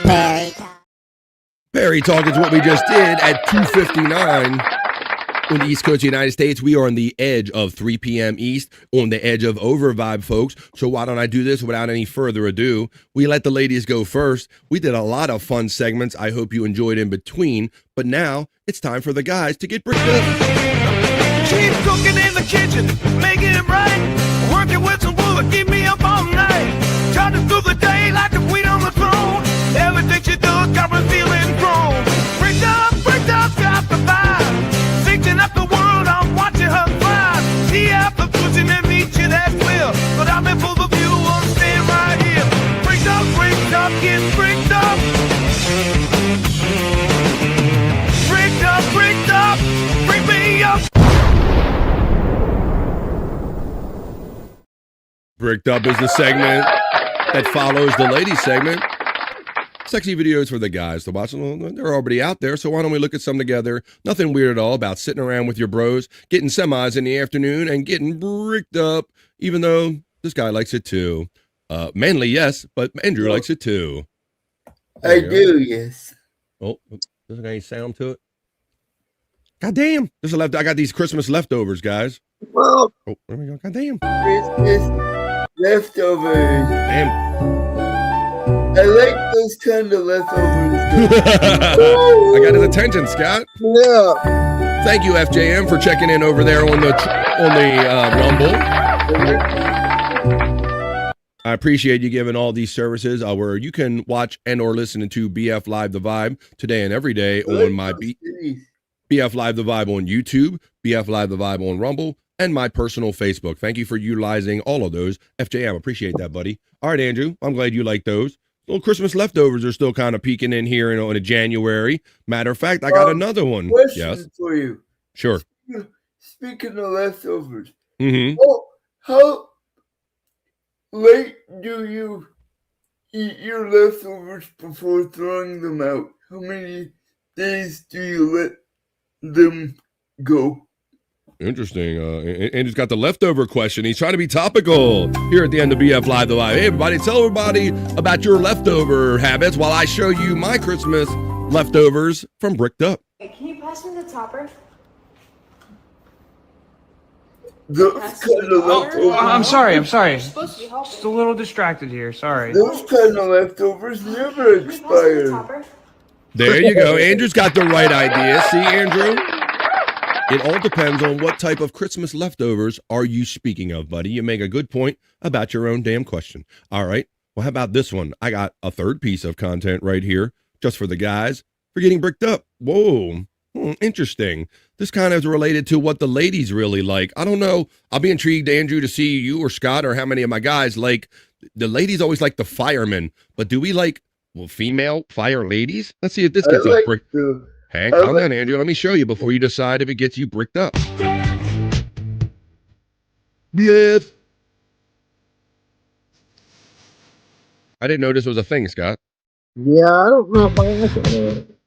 Perry Talk. Perry Talk is what we just did at 2:59 on the East Coast of the United States. We are on the edge of 3 p.m. East, on the edge of Overvibe, folks. So why don't I do this without any further ado? We let the ladies go first. We did a lot of fun segments. I hope you enjoyed in between. But now it's time for the guys to get bricked up. Keep cooking in the kitchen, making it right. Working with some wood, keep me up all night. Trying through the day like a queen on the throne. Everything she does got me feeling grown. Bricked up, got the vibe. Fixing up the world, I'm watching her thrive. She out the pushing and reaching that will. But I'm in full of view, I'm staying right here. Bricked up, get bricked up. Bricked up, bring me up. Bricked Up is the segment that follows the ladies segment. Sexy videos for the guys to watch. They're already out there, so why don't we look at some together? Nothing weird at all about sitting around with your bros, getting semis in the afternoon, and getting bricked up, even though this guy likes it too. Mainly, yes, but Andrew likes it too. I do, yes. Oh, doesn't got any sound to it? God damn. I got these Christmas leftovers, guys. Well, oh, there we go. God damn. Christmas leftovers. Damn. I like those kind of leftovers. I got his attention, Scott. Yeah. Thank you, FJM, for checking in over there on the Rumble. I appreciate you giving all these services where you can watch and or listen to BF Live The Vibe today and every day on my BF Live The Vibe on YouTube, BF Live The Vibe on Rumble, and my personal Facebook. Thank you for utilizing all of those. FJM, appreciate that, buddy. All right, Andrew, I'm glad you like those. Little Christmas leftovers are still kind of peeking in here in a January. Matter of fact, I got another one. Question for you. Sure. Speaking of leftovers, mm-hmm. How late do you eat your leftovers before throwing them out? How many days do you let them go? Interesting. Andrew's got the leftover question. He's trying to be topical here at the end of BF Live The Live. Hey, everybody, tell everybody about your leftover habits while I show you my Christmas leftovers from Bricked Up. Hey, can you pass me the topper? Those kind of leftovers. I'm sorry. Just a little distracted here. Sorry. Those kind of leftovers never expire. There you go. Andrew's got the right idea. See, Andrew? It all depends on what type of Christmas leftovers are you speaking of, buddy. You make a good point about your own damn question. All right. Well, how about this one? I got a third piece of content right here just for the guys for getting bricked up. Whoa. Interesting. This kind of is related to what the ladies really like. I don't know. I'll be intrigued, Andrew, to see you or Scott or how many of my guys like. The ladies always like the firemen, but do we like female fire ladies? Let's see if this gets us bricked. Hang on then, Andrew. Let me show you before you decide if it gets you bricked up. Yes. I didn't know this was a thing, Scott. Yeah, I don't know if I like it.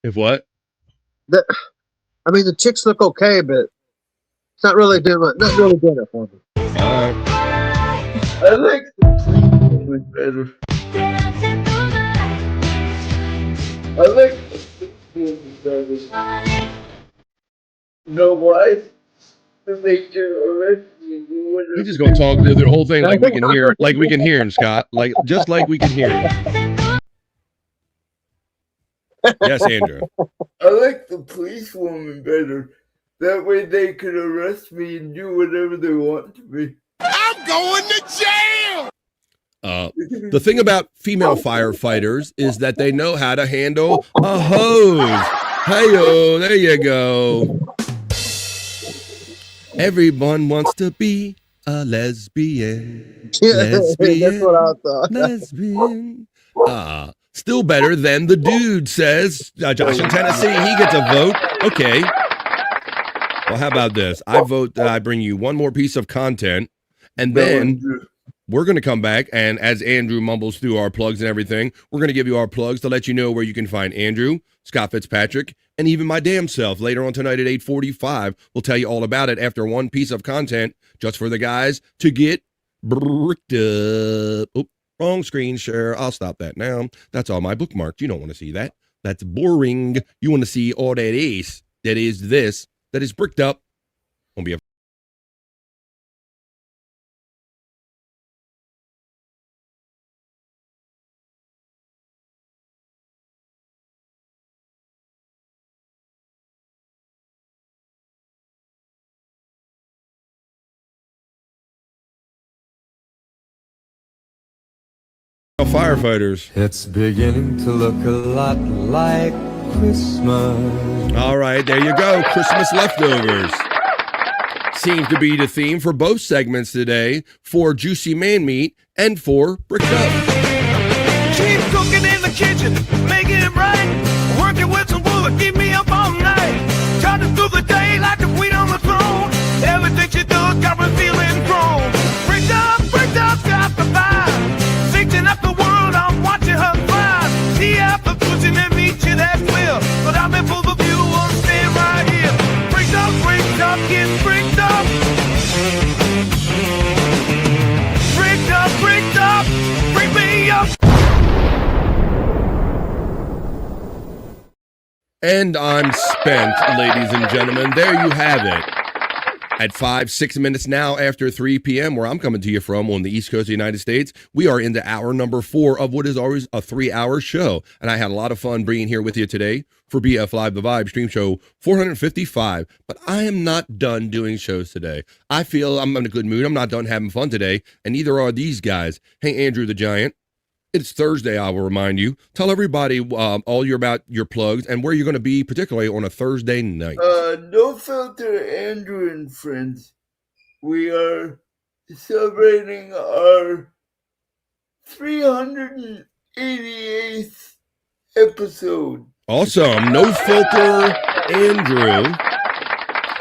If what? I mean, the chicks look okay, but it's not really doing it for me. I like the clean one better. I like the clean better. You know why? To make you arrest me. He's just gonna talk through the whole thing like we can hear, him, Scott. Just like we can hear him. Yes, Andrew. I like the police woman better. That way they could arrest me and do whatever they want to me. I'm going to jail! The thing about female firefighters is that they know how to handle a hose. Hey-o, there you go. Everyone wants to be a lesbian. Lesbian. That's what I thought. Lesbian. Still better than the dude says. Josh in Tennessee, he gets a vote. Okay. Well, how about this? I vote that I bring you one more piece of content, and then we're going to come back, and as Andrew mumbles through our plugs and everything, we're going to give you our plugs to let you know where you can find Andrew, Scott Fitzpatrick, and even my damn self. Later on tonight at 8:45, we'll tell you all about it after one piece of content just for the guys to get bricked up. Oop. Wrong screen share. I'll stop that now. That's all my bookmarks. You don't want to see that. That's boring. You want to see all that is. That is this. That is bricked up. Won't be a firefighters. It's beginning to look a lot like Christmas. All right, there you go. Christmas leftovers. Seems to be the theme for both segments today, for Juicy Man Meat and for Bricked Up. Keep cooking in the kitchen, making it right. Working with some wood, keep me up all night. Trying through the day like the queen on the throne. Everything she does got me feeling grown. Bricked up, got the vibe. Fixing up the world, I'm watching her thrive. See after pushing and meet you, that's well. But I'm in for the view, I'm staying right here. Bricked up, get bricked up. Bricked up, bring me up. And I'm spent, ladies and gentlemen. There you have it. At 6 minutes now after 3 p.m., where I'm coming to you from on the East Coast of the United States, we are into hour number 4 of what is always a 3-hour show. And I had a lot of fun being here with you today for BF Live The Vibe Stream Show 455. But I am not done doing shows today. I feel I'm in a good mood. I'm not done having fun today, and neither are these guys. Hey, Andrew the Giant. It's Thursday, I will remind you. Tell everybody all about your plugs and where you're going to be, particularly on a Thursday night. No Filter, Andrew and friends. We are celebrating our 388th episode. Awesome. No Filter, Andrew.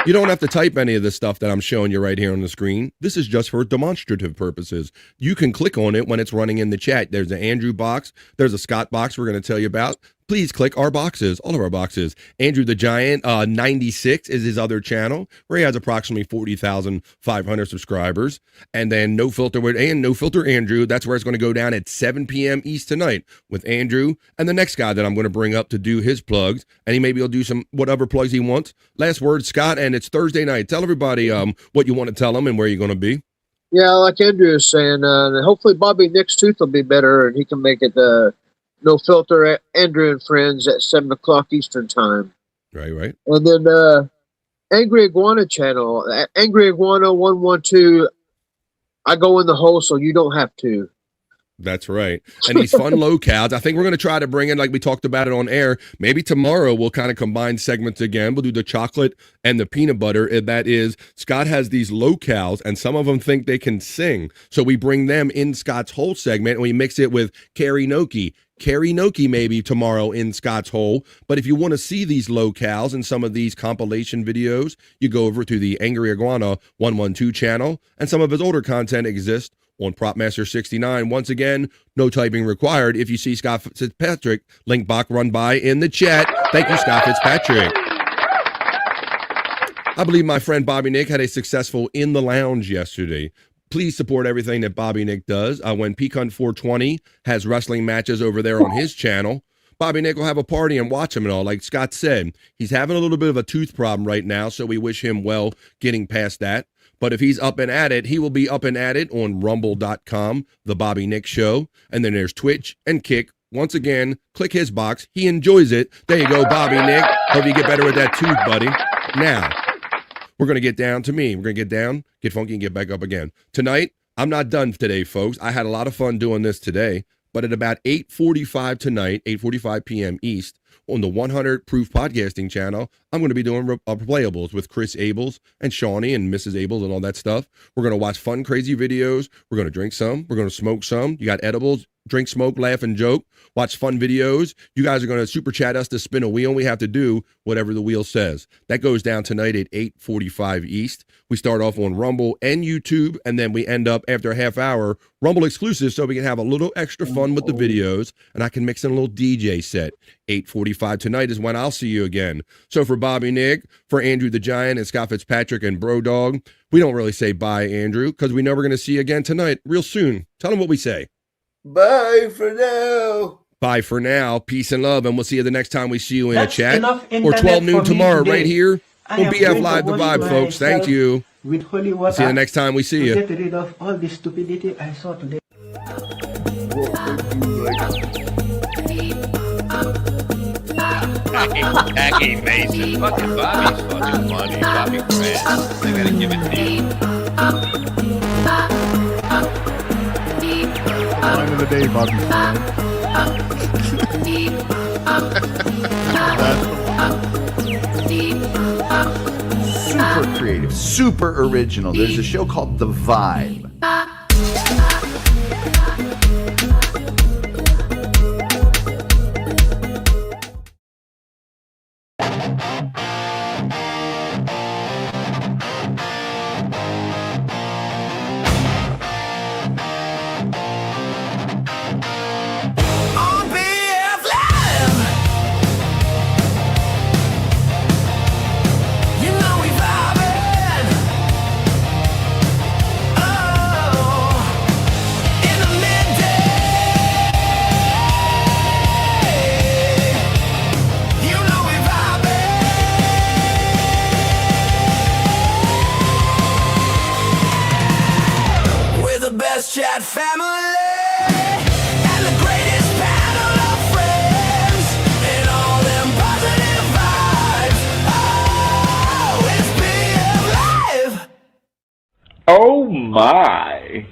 You don't have to type any of this stuff that I'm showing you right here on the screen. This is just for demonstrative purposes. You can click on it when it's running in the chat. There's an Andrew box. There's a Scott box we're going to tell you about. please click our boxes, all of our boxes. Andrew the Giant 96 is his other channel where he has approximately 40,500 subscribers. And then No Filter with and No Filter Andrew, that's where it's going to go down at 7 p.m. East tonight with Andrew and the next guy that I'm going to bring up to do his plugs. And maybe he'll do some whatever plugs he wants. Last word, Scott, and it's Thursday night. Tell everybody what you want to tell them and where you're going to be. Yeah, like Andrew is saying, hopefully Bobby Nick's tooth will be better and he can make it No Filter Andrew and Friends at 7 o'clock Eastern time. Right. And then Angry Iguana channel, Angry Iguana 112. I go in the hole so you don't have to. That's right. And these fun locales, I think we're going to try to bring in, like we talked about it on air, maybe tomorrow we'll kind of combine segments again. We'll do the chocolate and the peanut butter. And that is, Scott has these locales, and some of them think they can sing. So we bring them in Scott's whole segment, and we mix it with karaoke maybe tomorrow in Scott's Hole. But if you want to see these locales and some of these compilation videos, you go over to the Angry Iguana 112 channel, and some of his older content exists on Propmaster 69. Once again, no typing required. If you see Scott Fitzpatrick, link box run by in the chat. Thank you, Scott Fitzpatrick. I believe my friend Bobby Nick had a successful In the Lounge yesterday. Please support everything that Bobby Nick does. When Pecan 420 has wrestling matches over there on his channel, Bobby Nick will have a party and watch him and all. Like Scott said, he's having a little bit of a tooth problem right now, so we wish him well getting past that. But if he's up and at it, he will be up and at it on rumble.com, The Bobby Nick Show. And then there's Twitch and Kick. Once again, click his box. He enjoys it. There you go, Bobby Nick. Hope you get better with that tooth, buddy. Now, we're going to get down to me. We're going to get down, get funky, and get back up again. Tonight, I'm not done today, folks. I had a lot of fun doing this today. But at about 8:45 tonight, 8:45 p.m. East, on the 100 Proof Podcasting channel, I'm going to be doing playables with Chris Abels and Shawnee and Mrs. Abels and all that stuff. We're going to watch fun, crazy videos. We're going to drink some. We're going to smoke some. You got edibles, drink, smoke, laugh, and joke. Watch fun videos. You guys are going to super chat us to spin a wheel. We have to do whatever the wheel says. That goes down tonight at 8:45 East. We start off on Rumble and YouTube, and then we end up after a half hour Rumble exclusive, so we can have a little extra fun with the videos, and I can mix in a little DJ set. 8:45 tonight is when I'll see you again. So for Bobby Nick, for Andrew the Giant, and Scott Fitzpatrick and Bro Dog, we don't really say bye, Andrew, because we know we're going to see you again tonight real soon. Tell them what we say. Bye for now. Bye for now. Peace and love, and we'll see you the next time we see you in a chat. Or 12 noon tomorrow right here on BF Live The Vibe, folks. Thank you. With holy water. See you the next time we see you. Get rid of all the stupidity I saw today. Jackie Mason. Fucking Bobby's fucking funny. Bobby Grant. I gotta give it to you. Line of the day, Bobby Super creative, super original. There's a show called The Vibe. Chat family and the greatest panel of friends and all them positive vibes. Oh, it's BF Live. Oh my.